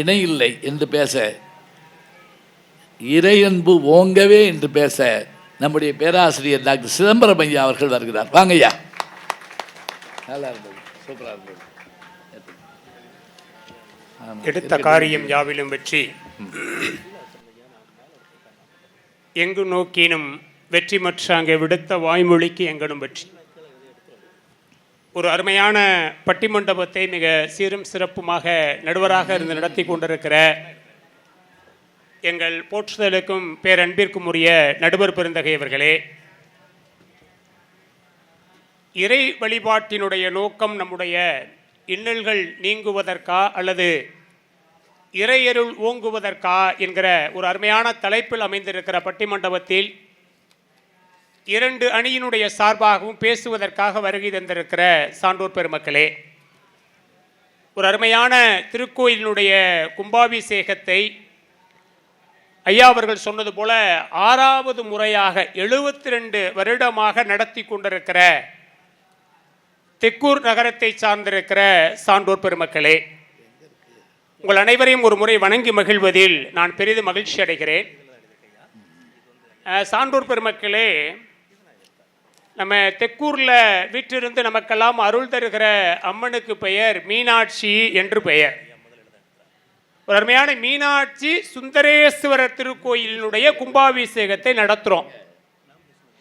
B: இணையில்லை என்று பேச, இறை அன்பு ஓங்கவே என்று பேச நம்முடைய பேராசிரியர் டாக்டர் சிதம்பரம் ஐயா அவர்கள் வருகிறார். வாங்க ஐயா. நல்லா இருந்தது, சூப்பராக இருந்தது.
D: எடுத்த காரியம் யாவிலும் வெற்றி, எங்கு நோக்கினும் வெற்றி மற்றாங்க விடுத்த வாய்மொழிக்கு எங்கனும் வெற்றி. ஒரு அருமையான பட்டிமண்டபத்தை மிக சீரும் சிறப்புமாக நடுவராக இருந்து நடத்தி கொண்டிருக்கிற எங்கள் போற்றுதலுக்கும் பேரன்பிற்கும் உரிய நடுவர் பெருந்தகை அவர்களே, இறை வழிபாட்டினுடைய நோக்கம் நம்முடைய இன்னல்கள் நீங்குவதற்கா அல்லது இறையருள் ஓங்குவதற்கா என்கிற ஒரு அருமையான தலைப்பில் அமைந்திருக்கிற பட்டிமண்டபத்தில் இரண்டு அணியினுடைய சார்பாகவும் பேசுவதற்காக வருகை தந்திருக்கிற சான்றோர் பெருமக்களே, ஒரு அருமையான திருக்கோயிலினுடைய கும்பாபிஷேகத்தை ஐயா அவர்கள் சொன்னது போல 6வது முறையாக 72 வருடமாக நடத்தி கொண்டிருக்கிற தெக்கூர் நகரத்தை சார்ந்திருக்கிற சான்றோர் பெருமக்களே, உங்கள் அனைவரையும் ஒரு முறை வணங்கி மகிழ்வதில் நான் பெரிதும் மகிழ்ச்சி அடைகிறேன். சான்றோர் பெருமக்களே, நம்ம தெக்கூரில் வீட்டிலிருந்து நமக்கெல்லாம் அருள் தருகிற அம்மனுக்கு பெயர் மீனாட்சி என்று பெயர். ஒரு அருமையான மீனாட்சி சுந்தரேஸ்வரர் திருக்கோயிலினுடைய கும்பாபிஷேகத்தை நடத்துகிறோம்.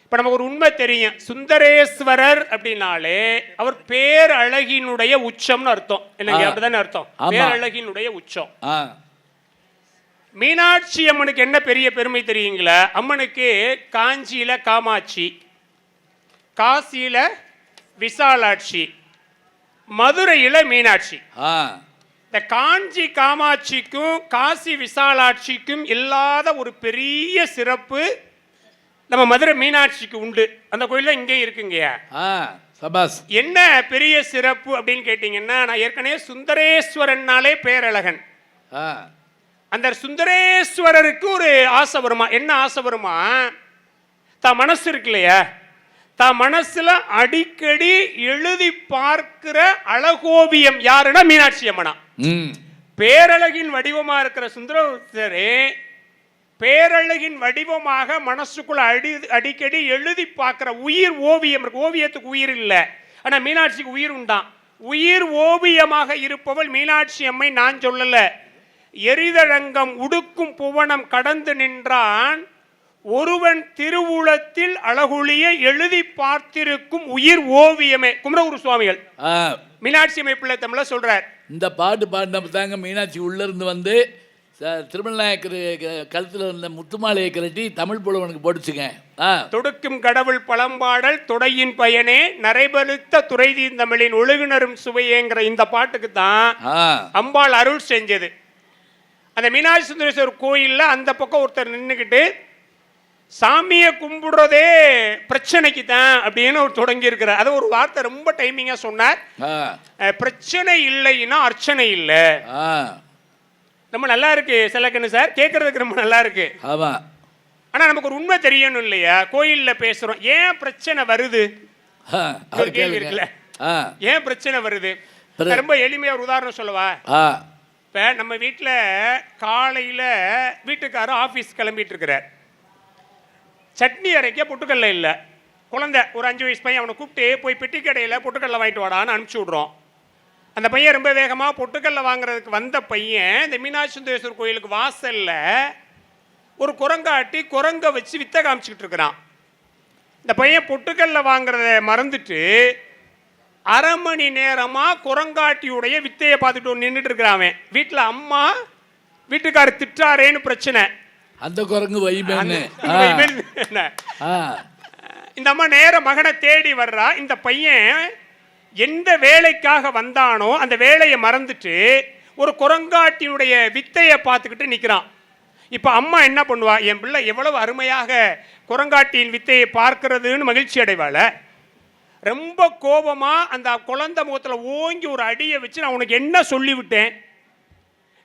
D: இப்போ நமக்கு ஒரு உண்மை தெரியும், சுந்தரேஸ்வரர் அப்படின்னாலே அவர் பேரழகினுடைய உச்சம்னு அர்த்தம். என்னங்க, அப்படிதானே அர்த்தம்? பேரழகினுடைய உச்சம். மீனாட்சி அம்மனுக்கு என்ன பெரிய பெருமை தெரியுங்களா? அம்மனுக்கு காஞ்சியில காமாட்சி, காசியில விசாலாட்சி, மதுரையில மீனாட்சி. இந்த காஞ்சி காமாட்சிக்கும் காசி விசாலாட்சிக்கும் இல்லாத ஒரு பெரிய சிறப்பு நம்ம மதுரை மீனாட்சிக்கு உண்டு. அந்த கோயில்ல இங்கே இருக்குங்கய்யா. என்ன பெரிய சிறப்பு அப்படின்னு கேட்டீங்கன்னா, நான் ஏற்கனவே சுந்தரேஸ்வரன்னாலே பேரழகன். அந்த சுந்தரேஸ்வரருக்கு ஒரு ஆசை வருமா? என்ன ஆசை வருமா? தான் மனசு இருக்கு இல்லையா, தான் மனசுல அடிக்கடி எழுதி பார்க்கிற அழகோவியம் யாருன்னா மீனாட்சி அம்மனா. பேரழகின் வடிவமா இருக்கிற சுந்தரேஸ்வரே பேரழகின் வடிவமாக மனசுக்குள்ள அடிக்கடி எழுதி பார்க்கிற உயிர் ஓவியம் இருக்கு. ஓவியத்துக்கு உயிர் இல்லை, ஆனா மீனாட்சிக்கு உயிர் உண்டான். உயிர் ஓவியமாக இருப்பவள் மீனாட்சி அம்மை. நான் சொல்லல, எரிதழங்கம் உடுக்கும் புவனம் கடந்து நின்றான் ஒருவன் திருவுளத்தில் அழகுளிய எழுதி பார்த்திருக்கும் உயிர் ஓவியமே குமரகுரு சுவாமிகள் மீனாட்சி அம்மை பிள்ளை தமிழ சொல்றார்.
B: இந்த பாட்டு பாடினப்ப தாங்க மீனாட்சி உள்ள இருந்து வந்து திருமணநாயக்கர் கழுத்தில் இருந்த முத்துமாலையை கரட்டி தமிழ் புலவனுக்கு போட்டுச்சுங்க.
D: தொடுக்கும் கடவுள் பழம்பாடல் தொடையின் பயனே நரைபலுத்த துறைதி தமிழின் ஒழுகுனரும் சுவையேங்கிற இந்த பாட்டுக்கு தான் அம்பாள் அருள் செஞ்சது. அந்த மீனாட்சி சுந்தரேஸ்வரர் கோயிலில் அந்த பக்கம் ஒருத்தர் நின்றுக்கிட்டு சாமியை கும்பிடுறதே பிரச்சனைக்கு தான் அப்படின்னு ஒரு தொடங்கி இருக்கிறார். அது ஒரு வார்த்தை ரொம்ப டைமிங்கா சொன்னார். பிரச்சனை இல்லைன்னா அர்ச்சனை இல்லை. ரொம்ப நல்லா இருக்கு செல்லக்கண்ணு சார், கேட்கறதுக்கு ரொம்ப நல்லா இருக்கு. ஆனா நமக்கு ஒரு உண்மை தெரியணும் இல்லையா? கோயில்ல பேசுறோம், ஏன் பிரச்சனை வருது? கேள்வி இருக்குல்ல, ஏன் பிரச்சனை வருது? ரொம்ப எளிமையா ஒரு உதாரணம் சொல்லவா? இப்ப நம்ம வீட்டுல காலையில வீட்டுக்காரர் ஆபீஸ் கிளம்பிட்டு இருக்கிறார். சட்னி அரைக்க பொட்டுக்கடலை இல்லை. குழந்தை ஒரு 5 வயசு பையன், அவனை கூப்பிட்டு போய் பெட்டி கடையில் பொட்டுக்கடலை வாங்கிட்டு வாடான்னு அனுப்பிச்சி விட்றோம். அந்த பையன் ரொம்ப வேகமாக பொட்டுக்கடலை வாங்குறதுக்கு வந்த பையன் இந்த மீனாட்சி சுந்தரேஸ்வரர் கோயிலுக்கு வாசலில் ஒரு குரங்காட்டி குரங்கை வச்சு வித்தை காமிச்சிக்கிட்டு இருக்கிறான். இந்த பையன் பொட்டுக்கடலை வாங்குறத மறந்துட்டு அரை மணி நேரமா குரங்காட்டியுடைய வித்தையை பார்த்துட்டு நின்றுட்டு இருக்கிறான். வீட்டுல அம்மா வீட்டுக்காரர் திட்டாரேன்னு பிரச்சனை.
B: அந்த குரங்கு வைபேன்னு
D: இந்த அம்மா நேர மகனை தேடி வர்றா. இந்த பையன் எந்த வேலைக்காக வந்தானோ அந்த வேலையை மறந்துட்டு ஒரு குரங்காட்டியுடைய வித்தையை பார்த்துக்கிட்டு நிற்கிறான். இப்போ அம்மா என்ன பண்ணுவா? என் பிள்ளை எவ்வளவு அருமையாக குரங்காட்டியின் வித்தையை பார்க்கிறதுன்னு மகிழ்ச்சி அடைவாள. ரொம்ப கோபமா அந்த குழந்தை முகத்தில் ஓங்கி ஒரு அடியை வச்சு, நான் உனக்கு என்ன சொல்லிவிட்டேன்,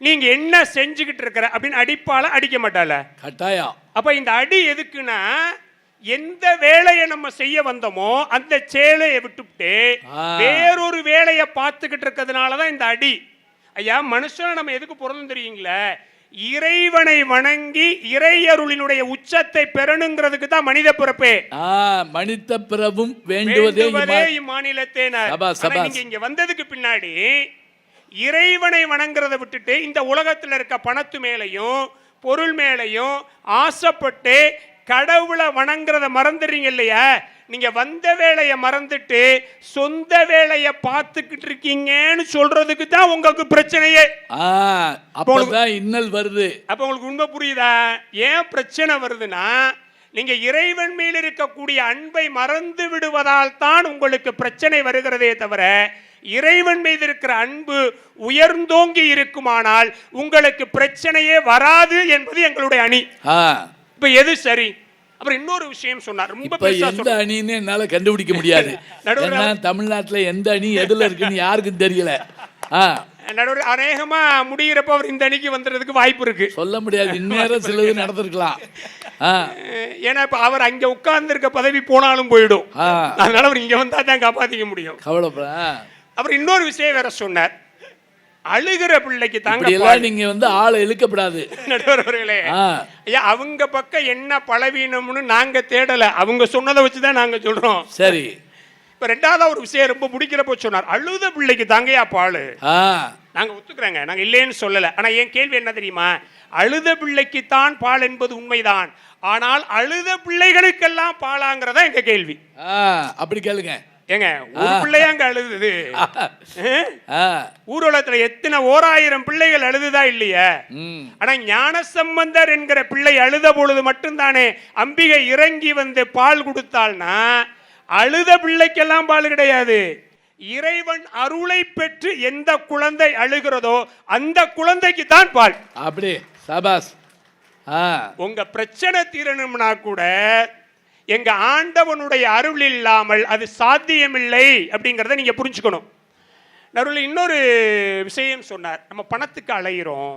D: நீங்க என்ன செஞ்சுக்கிட்டு இருக்கிற அப்படின்னு அடிப்பால, அடிக்க மாட்டாள? கட்டாயம். அப்ப இந்த அடி எதுக்குன்னா, எந்த வேலையை நம்ம செய்ய வந்தோமோ அந்த சேலையை விட்டுவிட்டு வேறொரு வேலையை பார்த்துக்கிட்டு இருக்கிறதுனாலதான் இந்த அடி. ஐயா, மனுஷனை நம்ம எதுக்கு பிறந்தோம் தெரியுங்களா? இறைவனை வணங்கி இறையருளினுடைய உச்சத்தை பெறணுங்கிறதுக்கு தான் மனித பிறப்பே.
B: மனித பிறவும் வேண்டுவதே
D: இம்மாநிலத்தே. நீங்க இங்க வந்ததுக்கு பின்னாடி இறைவனை வணங்குறத விட்டுட்டு இந்த உலகத்தில் இருக்க பணத்து மேலையும் பொருள் மேலையும் ஆசைப்பட்டு கடவுளை வணங்குறத மறந்துடுறீங்க இல்லையா? நீங்க வந்த வேலையை மறந்துட்டு சொந்த வேலையை பார்த்துக்கிட்டு இருக்கீங்கன்னு சொல்றதுக்கு தான் உங்களுக்கு பிரச்சனையே.
B: அப்பதான் இன்னல் வருது.
D: அப்ப உங்களுக்கு உண்மை புரியுதா? ஏன் பிரச்சனை வருதுன்னா, நீங்க இறைவன் மேல் இருக்கக்கூடிய அன்பை மறந்து விடுவதால் தான் உங்களுக்கு பிரச்சனை வருகிறதே தவிர, இறைவன் மீது இருக்கிற அன்பு உயர்ந்தோங்கி இருக்குமானால் உங்களுக்கு பிரச்சனையே வராது என்பது எங்களுடைய அணி. இப்ப எது சரி? அப்புறம் இன்னொரு விஷயம் சொன்னார். ரொம்ப
B: எந்த அணின்னு என்னால கண்டுபிடிக்க முடியாது. தமிழ்நாட்டுல எந்த அணி எதுல இருக்குன்னு யாருக்கும் தெரியல.
D: நடுவர் அநேகமா முடிகிறப்ப அவர் இந்த அணிக்கு வந்துறதுக்கு வாய்ப்பு இருக்கு.
B: சொல்ல முடியாது, இந்நேரம் சிலது நடந்திருக்கலாம்.
D: ஏன்னா இப்ப அவர் அங்க உட்கார்ந்து இருக்க பதவி போனாலும் போயிடும். அதனால அவர் இங்க வந்தா தான் காப்பாத்திக்க முடியும்.
B: கவலைப்பட.
D: அவர் இன்னொரு விஷயம் வேற சொன்னார். அழுகிற பிள்ளைக்கு தாங்க
B: நீங்க வந்து ஆளை இழுக்கப்படாது.
D: நடுவர்களே, ஐயா, அவங்க பக்கம் என்ன பலவீனம்னு நாங்க தேடல, அவங்க சொன்னதை வச்சுதான் நாங்க சொல்றோம்.
B: சரி.
D: இப்ப ரெண்டாவது ஒரு விஷயம் ரொம்ப பிடிக்கிறப்ப சொன்னார். அழுத பிள்ளைக்கு தாங்கயா பாலு. நாங்க ஒத்துக்கிறோங்க, நாங்க இல்லைன்னு சொல்லல. ஆனா என் கேள்வி என்ன தெரியுமா? அழுத பிள்ளைக்கு தான் பால் என்பது உண்மைதான், ஆனால் அழுத பிள்ளைகளுக்கெல்லாம் பாலாங்கிறதா எங்க கேள்வி.
B: அப்படி கேளுங்க.
D: ஏங்க, ஒரு பிள்ளையாங்க அழுது? ஊர்வலத்துல எத்தனை 1000 பிள்ளைகள் அழுதுதா இல்லையா? ஆனா ஞானசம்பந்தர் என்கிற பிள்ளை அழுத பொழுது மட்டும்தானே அம்பிகை இறங்கி வந்து பால் கொடுத்தாள்னா, அழுத பிள்ளைக்கெல்லாம் பால் கிடையாது. இறைவன் அருளை பெற்று எந்த குழந்தை அழுகிறதோ அந்த குழந்தைக்கு தான் பால்.
B: அப்படி சபாஸ்.
D: உங்க பிரச்சனை தீரணும்னா கூட எங்க ஆண்டவனுடைய அருள் இல்லாமல் அது சாத்தியமில்லை அப்படிங்கிறத நீங்க புரிஞ்சுக்கணும். நடுவில் இன்னொரு விஷயம் சொன்னார். நம்ம பணத்துக்கு அலைகிறோம்,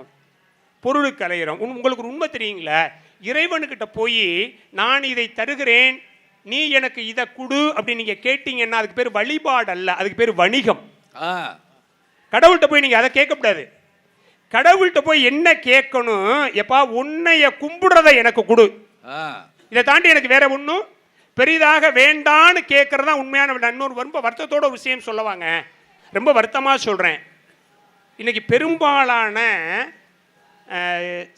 D: பொருளுக்கு அலைகிறோம். உங்களுக்கு ஒரு உண்மை தெரியுங்களா? இறைவனுக்கிட்ட போய் நான் இதை தருகிறேன், நீ எனக்கு இதை கொடு அப்படின்னு நீங்க கேட்டீங்கன்னா அதுக்கு பேர் வழிபாடு அல்ல, அதுக்கு பேர் வணிகம். கடவுள்கிட்ட போய் நீங்க அதை கேட்கக்கூடாது. கடவுள்கிட்ட போய் என்ன கேட்கணும்? எப்பா, உன்னைய கும்பிடுறதை எனக்கு கொடு, இதை தாண்டி எனக்கு வேற ஒன்றும் பெரிதாக வேண்டான்னு கேட்கறதா உண்மையான. இன்னொரு ரொம்ப வருத்தத்தோட விஷயம் சொல்லவாங்க, ரொம்ப வருத்தமாக சொல்கிறேன். இன்னைக்கு பெரும்பாலான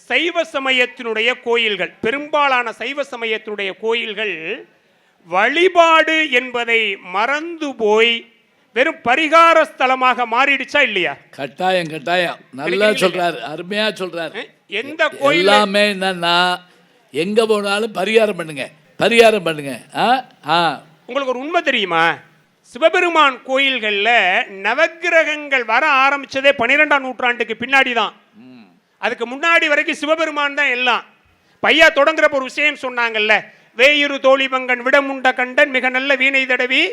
D: சைவ சமயத்தினுடைய கோயில்கள், பெரும்பாலான சைவ சமயத்தினுடைய கோயில்கள் வழிபாடு என்பதை மறந்து போய் வெறும் பரிகார ஸ்தலமாக மாறிடுச்சா இல்லையா?
B: கட்டாயம் கட்டாயம். நல்லா சொல்றாரு, அருமையா சொல்றாரு.
D: எந்த கோயில்
B: எல்லாமே என்னன்னா, எங்க போனாலும் பரிகாரம் பண்ணுங்க, பரிகாரம் பண்ணுங்க.
D: உங்களுக்கு ஒரு உண்மை தெரியுமா? சிவபெருமான் கோயில்களில் நவக்கிரகங்கள் வர ஆரம்பிச்சதே 12ஆம் நூற்றாண்டுக்கு பின்னாடி தான். அதுக்கு முன்னாடி வரைக்கும் சிவபெருமான் தான் எல்லாம். பையா தொடங்குறப்ப ஒரு விஷயம் சொன்னாங்கல்ல, வேயிரு தோழிபங்கன் விடமுண்ட கண்டன் மிக நல்ல வீணை தடவி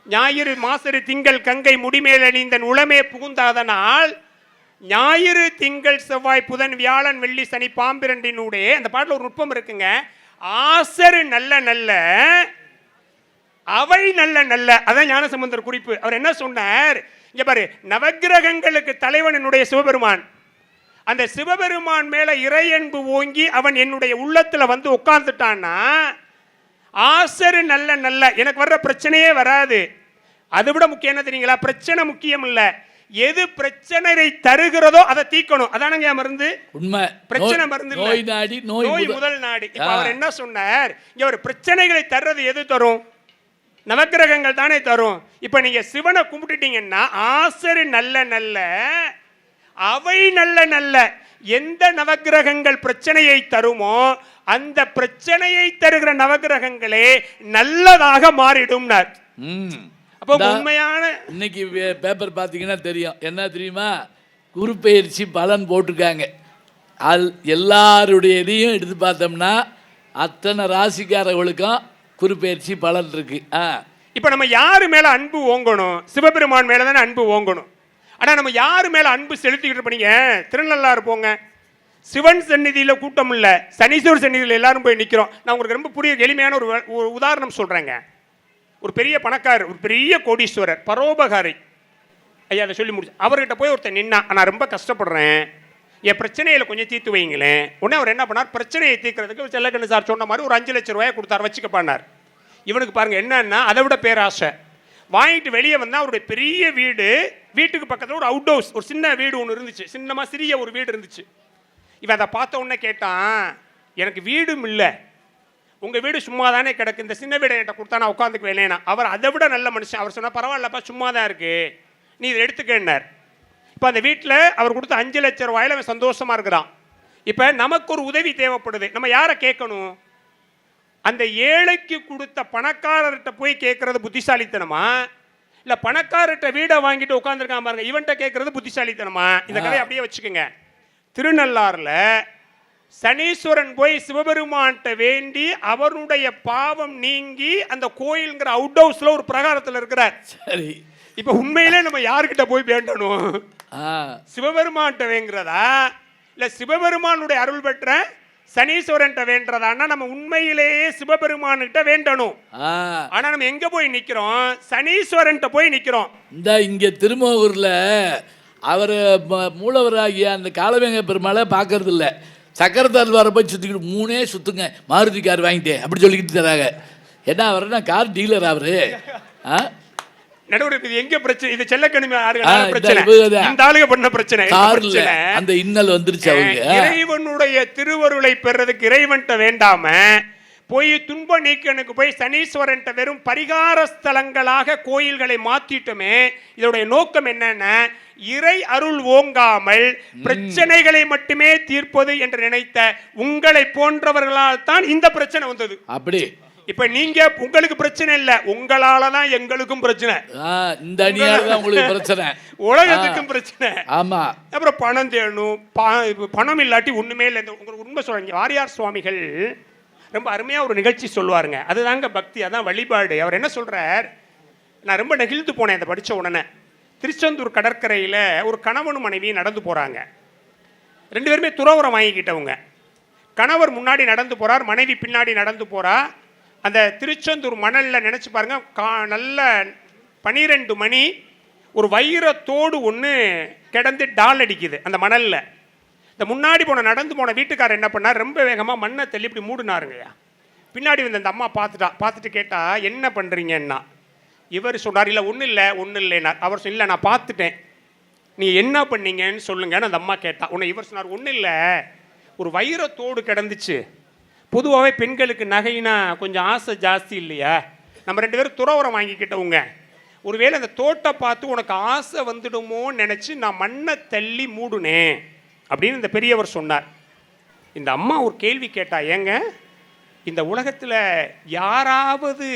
D: ஞாயிறு மாசரு திங்கள் கங்கை முடிமேல் அணிந்தன் உளமே புகுந்தாதனால் ஞாயிறு திங்கள் செவ்வாய் புதன் வியாழன் வெள்ளி சனி பாம்பிரண்டினுடைய அந்த பாட்டில் ஒரு நுட்பம் இருக்குங்க. ஆசரு நல்ல நல்ல அவை நல்ல நல்ல, அதான் ஞானசம்பந்தர் குறிப்பு. அவர் என்ன சொன்னார்? இங்க பாரு, நவக்கிரகங்களுக்கு தலைவன் என்னுடைய சிவபெருமான். அந்த சிவபெருமான் மேல இறையன்பு ஓங்கி அவன் என்னுடைய உள்ளத்துல வந்து உட்கார்ந்துட்டான்னா ஆசரு நல்ல நல்ல, எனக்கு வர்ற பிரச்சனையே வராது. அதை விட முக்கியம் என்ன தெரியுங்களா? பிரச்சனை முக்கியம் இல்ல, எது பிரச்சனை தருகிறதோ அதை தீக்கணும். அதானங்க மருந்து.
B: உண்மை.
D: பிரச்சனை மருந்து இல்ல,
B: நோய் நாடி, நோய்
D: முதல் நாடி. இப்ப அவர் என்ன சொன்னார்? இங்க ஒரு பிரச்சனைகளை தர்றது எது தரும்? நவக்கிரகங்கள் தானே தரும். இப்ப நீங்க சிவனை கும்பிட்டுட்டீங்கன்னா ஆசரு நல்ல நல்ல, அவை நல்ல நல்ல, எந்த நவக்கிரகங்கள் பிரச்சனையை தருமோ அந்த பிரச்சனையை தருகிற நவக்கிரகங்களே நல்லதாக மாறிடும்னார். அப்போ உண்மையான
B: இன்னைக்கு பேப்பர் பார்த்தீங்கன்னா தெரியும், என்ன தெரியுமா, குரு பெயர்ச்சி பலன் போட்டிருக்காங்க. எல்லாருடைய இதையும் எடுத்து பார்த்தோம்னா அத்தனை ராசிக்காரர்களுக்கும் குரு பெயர்ச்சி பலன் இருக்கு.
D: இப்போ நம்ம யாரு மேல அன்பு ஓங்கணும்? சிவபெருமான் மேல தானே அன்பு ஓங்கணும். ஆனால் நம்ம யாரு மேல அன்பு செலுத்திக்கிட்டு பண்ணீங்க? திருநள்ளாறு போங்க, சிவன் சந்நிதியில் கூட்டம் இல்லை, சனீஸ்வரர் சந்நிதியில் எல்லாரும் போய் நிற்கிறோம். நான் உங்களுக்கு ரொம்ப புரிய எளிமையான ஒரு உதாரணம் சொல்கிறேங்க. ஒரு பெரிய பணக்காரர், ஒரு பெரிய கோடீஸ்வரர், பரோபகாரி ஐயா, அதை சொல்லி முடிச்சு. அவர்கிட்ட போய் ஒருத்தர் நின்னா, நான் ரொம்ப கஷ்டப்படுறேன், என் பிரச்சனையில் கொஞ்சம் தீர்த்து வைங்களேன். உடனே அவர் என்ன பண்ணார், பிரச்சனையை தீர்க்கிறதுக்கு செல்லக்கண்ணு சார் சொன்ன மாதிரி ஒரு 5 லட்சம் ரூபாயை கொடுத்தார், வச்சுக்கப்பானார். இவனுக்கு பாருங்க என்னன்னா அதை விட பேராசை. வாங்கிட்டு வெளியே வந்தால் அவருடைய பெரிய வீடு, வீட்டுக்கு பக்கத்தில் ஒரு அவுட் ஹவுஸ், ஒரு சின்ன வீடு ஒன்று இருந்துச்சு, சின்னமாக சிறிய ஒரு வீடு இருந்துச்சு. இவன் அதை பார்த்த உடனே கேட்டான், எனக்கு வீடும் இல்லை, உங்கள் வீடு சும்மா தானே கிடக்கு, இந்த சின்ன வீடை என்கிட்ட கொடுத்தா நான் உட்காந்துக்கு வேணேனா. அவர் அதை விட நல்ல மனுஷன். அவர் சொன்னால் பரவாயில்லப்பா, சும்மா தான் இருக்கு, நீ இதை எடுத்துக்கினார். இப்போ அந்த வீட்டில் அவர் கொடுத்த 5 லட்சம் ரூபாயில் அவன் சந்தோஷமா இருக்கிறான். இப்போ நமக்கு ஒரு உதவி தேவைப்படுது, நம்ம யாரை கேட்கணும்? அந்த ஏழைக்கு கொடுத்த பணக்காரர்கிட்ட போய் கேட்கறது புத்திசாலித்தனமா, இல்லை பணக்காரர்கிட்ட வீடை வாங்கிட்டு உட்காந்துருக்கான் பாருங்க இவன்கிட்ட கேட்கறது புத்திசாலித்தனமா? இந்த கதையை அப்படியே வச்சுக்கோங்க. திருநள்ளாறுல சனீஸ்வரன் போய் சிவபெருமான்கிட்ட வேண்டி அவருடைய பாவம் நீங்கி அந்த கோயில்ங்கிற அவுட் ஹவுஸ்ல ஒரு பிரகாரத்தில் இருக்கிறார்.
B: சரி,
D: இப்ப உண்மையிலே நம்ம யாருக்கிட்ட போய் வேண்டணும்? சிவபெருமான்கிட்ட வேங்கிறதா இல்ல சிவபெருமானுடைய அருள் பெற்ற சனீஸ்வரன் வேண்டதான்னா நம்ம உண்மையிலேயே சிவபெருமான்கிட்ட வேண்டணும். ஆனா நம்ம எங்க போய் நிக்கிறோம்? சனீஸ்வரன் போய் நிக்கிறோம்.
B: இந்த இங்க திருமோகூர்ல அவர் மூலவராகிய அந்த காலவேங்க பெருமாளை பார்க்கறது இல்லை, சக்கரத்தால் வர போய் சுற்றிக்கிட்டு 3 சுத்துங்க மாருதி கார் வாங்கிட்டேன் அப்படி சொல்லிக்கிட்டு தராங்க. என்ன அவர்னா கார் டீலர் அவரு.
D: நடுவர் இது எங்க பிரச்சனை? இது செல்லக்கணிமை பிரச்சனை, இந்த ஆளுக பண்ண பிரச்சனை.
B: அந்த இன்னல் வந்துருச்சு அவங்க.
D: இறைவனுடைய திருவருளை பெறதுக்கு இறைவன்ட்ட வேண்டாம போய் துன்ப நீக்கனுக்கு போய் சனீஸ்வரன் வெறும் பரிகார ஸ்தலங்களாக கோயில்களை மாத்திட்டுமே. இதோடைய நோக்கம் என்னன்னா இறை அருள் ஓங்காமல் பிரச்சனைகளை மட்டுமே தீர்ப்பது என்று நினைத்த உங்களை போன்றவர்களால் தான் இந்த பிரச்சனை வந்தது.
B: அப்படி
D: இப்ப நீங்க உங்களுக்கு பிரச்சனை இல்ல, உங்களால தான் எங்களுக்கும் பிரச்சனை.
B: இந்த அணியால தான் உங்களுக்கு பிரச்சனை,
D: உலகத்துக்கும் பிரச்சனை.
B: ஆமா,
D: அப்புறம் பணம் தேடணும், பணம் இல்லாட்டி ஒண்ணுமே இல்லை. உங்களுக்கு உண்மை சொல்றீங்க, வாரியார் சுவாமிகள் ரொம்ப அருமையா ஒரு நிகழ்ச்சி சொல்லுவாருங்க. அதுதாங்க பக்தி, அதான் வழிபாடு. அவர் என்ன சொல்றார், நான் ரொம்ப நெகிழ்ந்து போனேன் இதை படிச்ச உடனே. திருச்செந்தூர் கடற்கரையில ஒரு கணவனும் மனைவியும் நடந்து போறாங்க. 2 பேருமே துறவரம் வாங்கிக்கிட்டவங்க. கணவர் முன்னாடி நடந்து போறார், மனைவி பின்னாடி நடந்து போறா. அந்த திருச்செந்தூர் மணல்ல நினைச்சு பாருங்க, நல்ல 12 மணி ஒரு வைரத்தோடு ஒன்று கிடந்து டால் அடிக்குது அந்த மணல்ல. இந்த முன்னாடி நடந்து போன வீட்டுக்காரர் என்ன பண்ணார், ரொம்ப வேகமாக மண்ணை தள்ளி இப்படி மூடினாருங்கய்யா. பின்னாடி வந்து அந்த அம்மா பார்த்துட்டு கேட்டா என்ன பண்ணுறீங்கன்னா, இவர் சொன்னார் இல்லை ஒன்றும் இல்லைனார். அவர் இல்லை நான் பார்த்துட்டேன், நீ என்ன பண்ணீங்கன்னு சொல்லுங்கன்னு அந்த அம்மா கேட்டா. உன்னை இவர் சொன்னார் ஒன்றும் இல்லை, ஒரு வைரத்தோடு கிடந்துச்சு. பொதுவாகவே பெண்களுக்கு நகைனா கொஞ்சம் ஆசை ஜாஸ்தி இல்லையா, நம்ம 2 பேரும் துறவரம் வாங்கிக்கிட்டவங்க. ஒருவேளை அந்த தோட்டை பார்த்து உனக்கு ஆசை வந்துடுமோன்னு நினச்சி நான் மண்ணை தள்ளி மூடுனேன் அப்படின்னு இந்த பெரியவர் சொன்னார். இந்த அம்மா ஒரு கேள்வி கேட்டா, ஏங்க இந்த உலகத்தில் யாராவது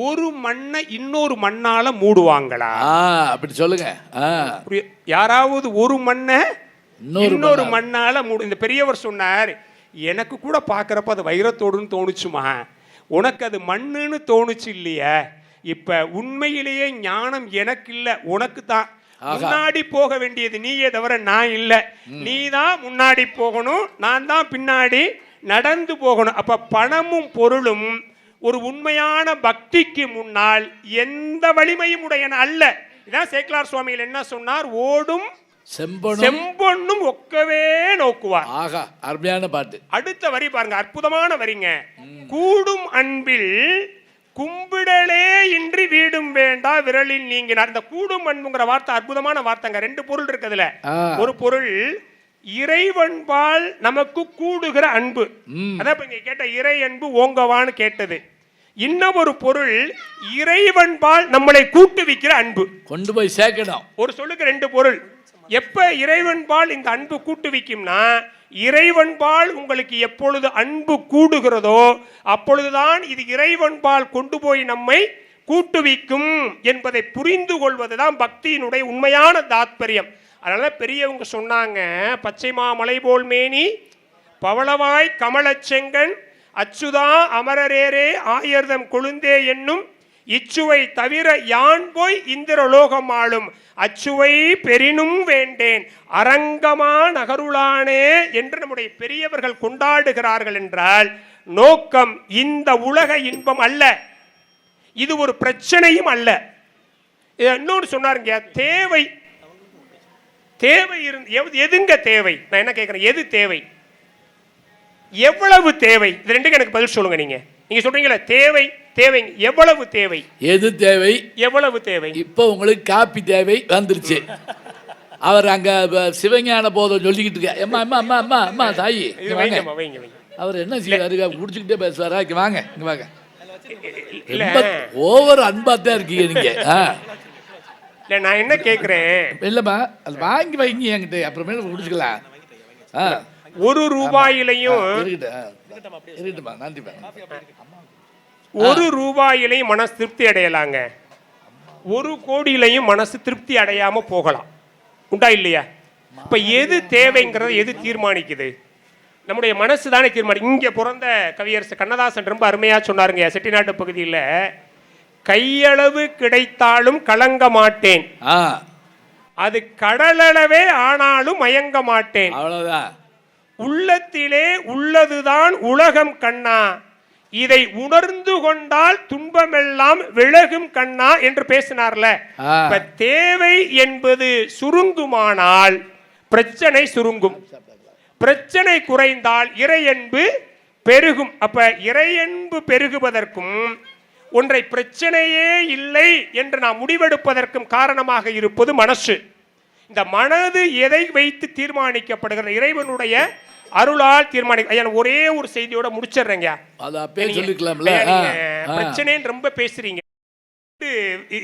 D: ஒரு மண்ணை இன்னொரு மண்ணால மூடுவாங்களா?
B: அப்படி சொல்லுங்க.
D: யாராவது ஒரு மண்ணை இன்னொரு மண்ணால மூடு. இந்த பெரியவர் சொன்னார், எனக்கு கூட பார்க்குறப்ப அது வைரத்தோடுன்னு தோணுச்சுமா, உனக்கு அது மண்ணுன்னு தோணுச்சு இல்லையா? இப்ப உண்மையிலேயே ஞானம் எனக்கு இல்லை, உனக்கு தான். முன்னாடி போக வேண்டியது நீயே தவிர நான் இல்லை. நீ தான் முன்னாடி போகணும், நான் தான் பின்னாடி நடந்து போகணும். அப்ப பணமும் பொருளும் ஒரு உண்மையான பக்திக்கு முன்னால் எந்த வலிமையும் உடையன அல்ல. இதான் சேக்கிழார் சுவாமிகள் என்ன சொன்னார், ஓடும் செம்பொன்னும் ஒக்கவே நோக்குவார்.
B: ஆகா, அருமையான பாட்டு.
D: அடுத்த வரி பாருங்க, அற்புதமான வரிங்க. கூடும் அன்பில் கும்பிடலே இன்றி வீடும் வேண்டா விரலில் நீங்கினார். இந்த கூடும் அன்புங்கிற வார்த்தை அற்புதமான வார்த்தைங்க. 2 பொருள் இருக்குதுல. ஒரு பொருள் இறைவன்பால் நமக்கு கூடுகிற அன்பு, அதான் இப்ப இங்க கேட்ட இறை அன்பு ஓங்கவான்னு கேட்டது. இன்னொரு பொருள் இறைவன்பால் நம்மளை கூட்டுவிக்கிற அன்பு.
B: கொண்டு போய் சேர்க்கணும்.
D: ஒரு சொல்லுக்கு ரெண்டு பொருள். எப்ப இறைவன்பால் இந்த அன்பு கூட்டுவிக்கும்னா, இறைவன்பால் உங்களுக்கு எப்பொழுது அன்பு கூடுகிறதோ அப்பொழுதுதான் இது இறைவன்பால் கொண்டு போய் நம்மை கூட்டுவிக்கும் என்பதை புரிந்து கொள்வதுதான் பக்தியினுடைய உண்மையான தாத்பரியம். அதனால பெரியவங்க சொன்னாங்க, பச்சை மாமலை போல் மேனி பவளவாய் கமலச்செங்கன் அச்சுதா அமரரேரே ஆயர்தம் கொழுந்தே என்னும் இச்சுவை தவிர யான் போய் இந்திரலோகம் ஆளும் அச்சுவை பெரினும் வேண்டேன் அரங்கமா நகருளானே என்று நம்முடைய பெரியவர்கள் கொண்டாடுகிறார்கள் என்றால் நோக்கம் இந்த உலக இன்பம் அல்ல, இது ஒரு பிரச்சனையும் அல்ல. இன்னொன்று சொன்னாருங்க, தேவை தேவை எதுங்க தேவை? நான் என்ன கேட்கிறேன், எது தேவை, எவ்வளவு தேவை? இது ரெண்டுக்கு எனக்கு பதில் சொல்லுங்க. நீங்க சொல்றீங்களா தேவை தேவை, எவ்வளவு தேவை,
B: எது தேவை,
D: எவ்வளவு தேவை?
B: இப்போ உங்களுக்கு காப்பி தேவை வந்துருச்சு. அவர் அங்க சிவஞான போதும் சொல்லிக்கிட்டு இருக்க, அம்மா அம்மா அம்மா அம்மா அம்மா தாயி அவர் என்ன செய்வாரு, குடிச்சுக்கிட்டே பேசுவாரா? இங்க வாங்க, இங்க வாங்க. ஓவர் அன்பாத்தான் இருக்கீங்க நீங்க.
D: இல்ல நான் என்ன கேட்கிறேன்,
B: இல்லம்மா அது வாங்கி வைங்க என்கிட்ட, அப்புறமே குடிச்சுக்கலாம்.
D: ஒரு ரூபாயிலையும்
B: இருக்கட்டுமா, நன்றிப்பா.
D: ஒரு ரூபாயிலையும் மனசு திருப்தி அடையலாங்க, ஒரு கோடியிலையும் மனசு திருப்தி அடையாம போகலாம். உண்டா இல்லையா? இப்ப எது தேவைங்கிறத எது தீர்மானிக்குது? நம்முடைய மனசு தானே தீர்மானிக்கும். இங்க பிறந்த கவியரசு கண்ணதாசன் ரொம்ப அருமையா சொன்னாருங்க, செட்டிநாட்டு பகுதியில், கையளவு கிடைத்தாலும் கலங்க மாட்டேன், அது கடலளவே ஆனாலும் மயங்க மாட்டேன்,
B: அவ்வளவுதான்.
D: உள்ளத்திலே உள்ளதுதான் உலகம் கண்ணா, இதை உணர்ந்து கொண்டால் துன்பமெல்லாம் விலகும் கண்ணா என்று பேசினார்ல. தேவை என்பது சுருங்குமானால் பிரச்சனை சுருங்கும், பிரச்சனை குறைந்தால் இறையன்பு பெருகும். அப்ப இறையன்பு பெருகுவதற்கும் ஒன்றை பிரச்சனையே இல்லை என்று நாம் முடிவெடுப்பதற்கும் காரணமாக இருப்பது மனசு. இந்த மனது எதை வைத்து தீர்மானிக்கப்படுகிறது? இறைவனுடைய அருளால் தீர்மானிக்க. ஒரே ஒரு செய்தியோட முடிச்சிடுறேங்க, பிரச்சனைன்னு ரொம்ப பேசுறீங்க,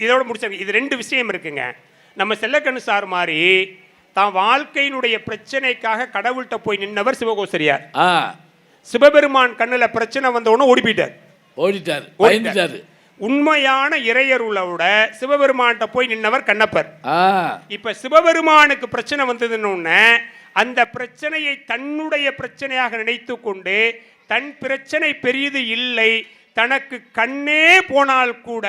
D: இதோட முடிச்சிருங்க. இது ரெண்டு விஷயம் இருக்குங்க. நம்ம செல்லக்கண்ணு சார் மாதிரி தான் வாழ்க்கையினுடைய பிரச்சனைக்காக கடவுள்கிட்ட போய் நின்னவர் சிவகோசரியார். சிவபெருமான் கண்ணுல பிரச்சனை வந்தவொன்னு ஓடிட்டார். உண்மையான இறையருளோட சிவபெருமான்கிட்ட போய் நின்னவர் கண்ணப்பர். இப்ப சிவபெருமானுக்கு பிரச்சனை வந்ததுன்னு அந்த பிரச்சனையை தன்னுடைய பிரச்சனையாக நினைத்து கொண்டு தன் பிரச்சனை பெரியது இல்லை, தனக்கு கண்ணே போனால் கூட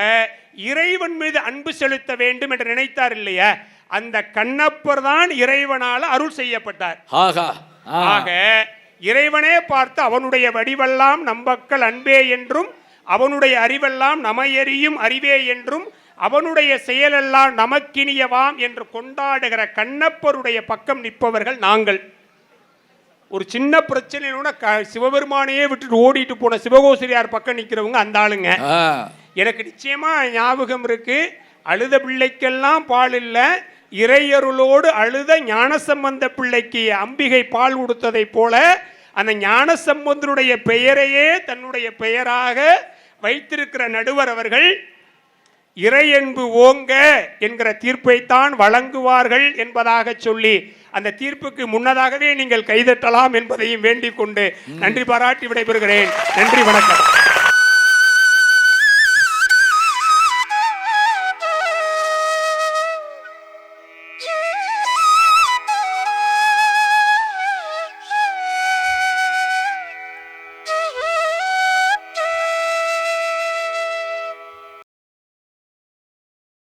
D: இறைவன் மீது அன்பு செலுத்த வேண்டும் என்று நினைத்தார் இல்லையா? அந்த கண்ணப்பர் தான் இறைவனால அருள் செய்யப்பட்டார். ஆக இறைவனே பார்த்து அவனுடைய வடிவெல்லாம் நம்பக்கள் அன்பே என்றும் அவனுடைய அறிவெல்லாம் நமையறியும் அறிவே என்றும் அவனுடைய செயலெல்லாம் நமக்கினியவாம் என்று கொண்டாடுகிற கண்ணப்பருடைய பக்கம் நிற்பவர்கள் நாங்கள். ஒரு சின்ன பிரச்சனையோட சிவபெருமானையே விட்டுட்டு ஓடிட்டு போன சிவகோசரியார் பக்கம் நிற்கிறவங்க அந்த ஆளுங்க. எனக்கு நிச்சயமா ஞாபகம் இருக்கு, அழுத பிள்ளைக்கெல்லாம் பால் இல்லை, இறையருளோடு அழுத ஞானசம்பந்த பிள்ளைக்கு அம்பிகை பால் கொடுத்ததை போல அந்த ஞானசம்பந்தருடைய பெயரையே தன்னுடைய பெயராக வைத்திருக்கிற நடுவர் அவர்கள் இறையன்பு ஓங்க என்கிற தீர்ப்பைத்தான் வழங்குவார்கள் என்பதாக சொல்லி அந்த தீர்ப்புக்கு முன்னதாகவே நீங்கள் கைதட்டலாம் என்பதையும் வேண்டிக் கொண்டு நன்றி பாராட்டி விடைபெறுகிறேன். நன்றி, வணக்கம்.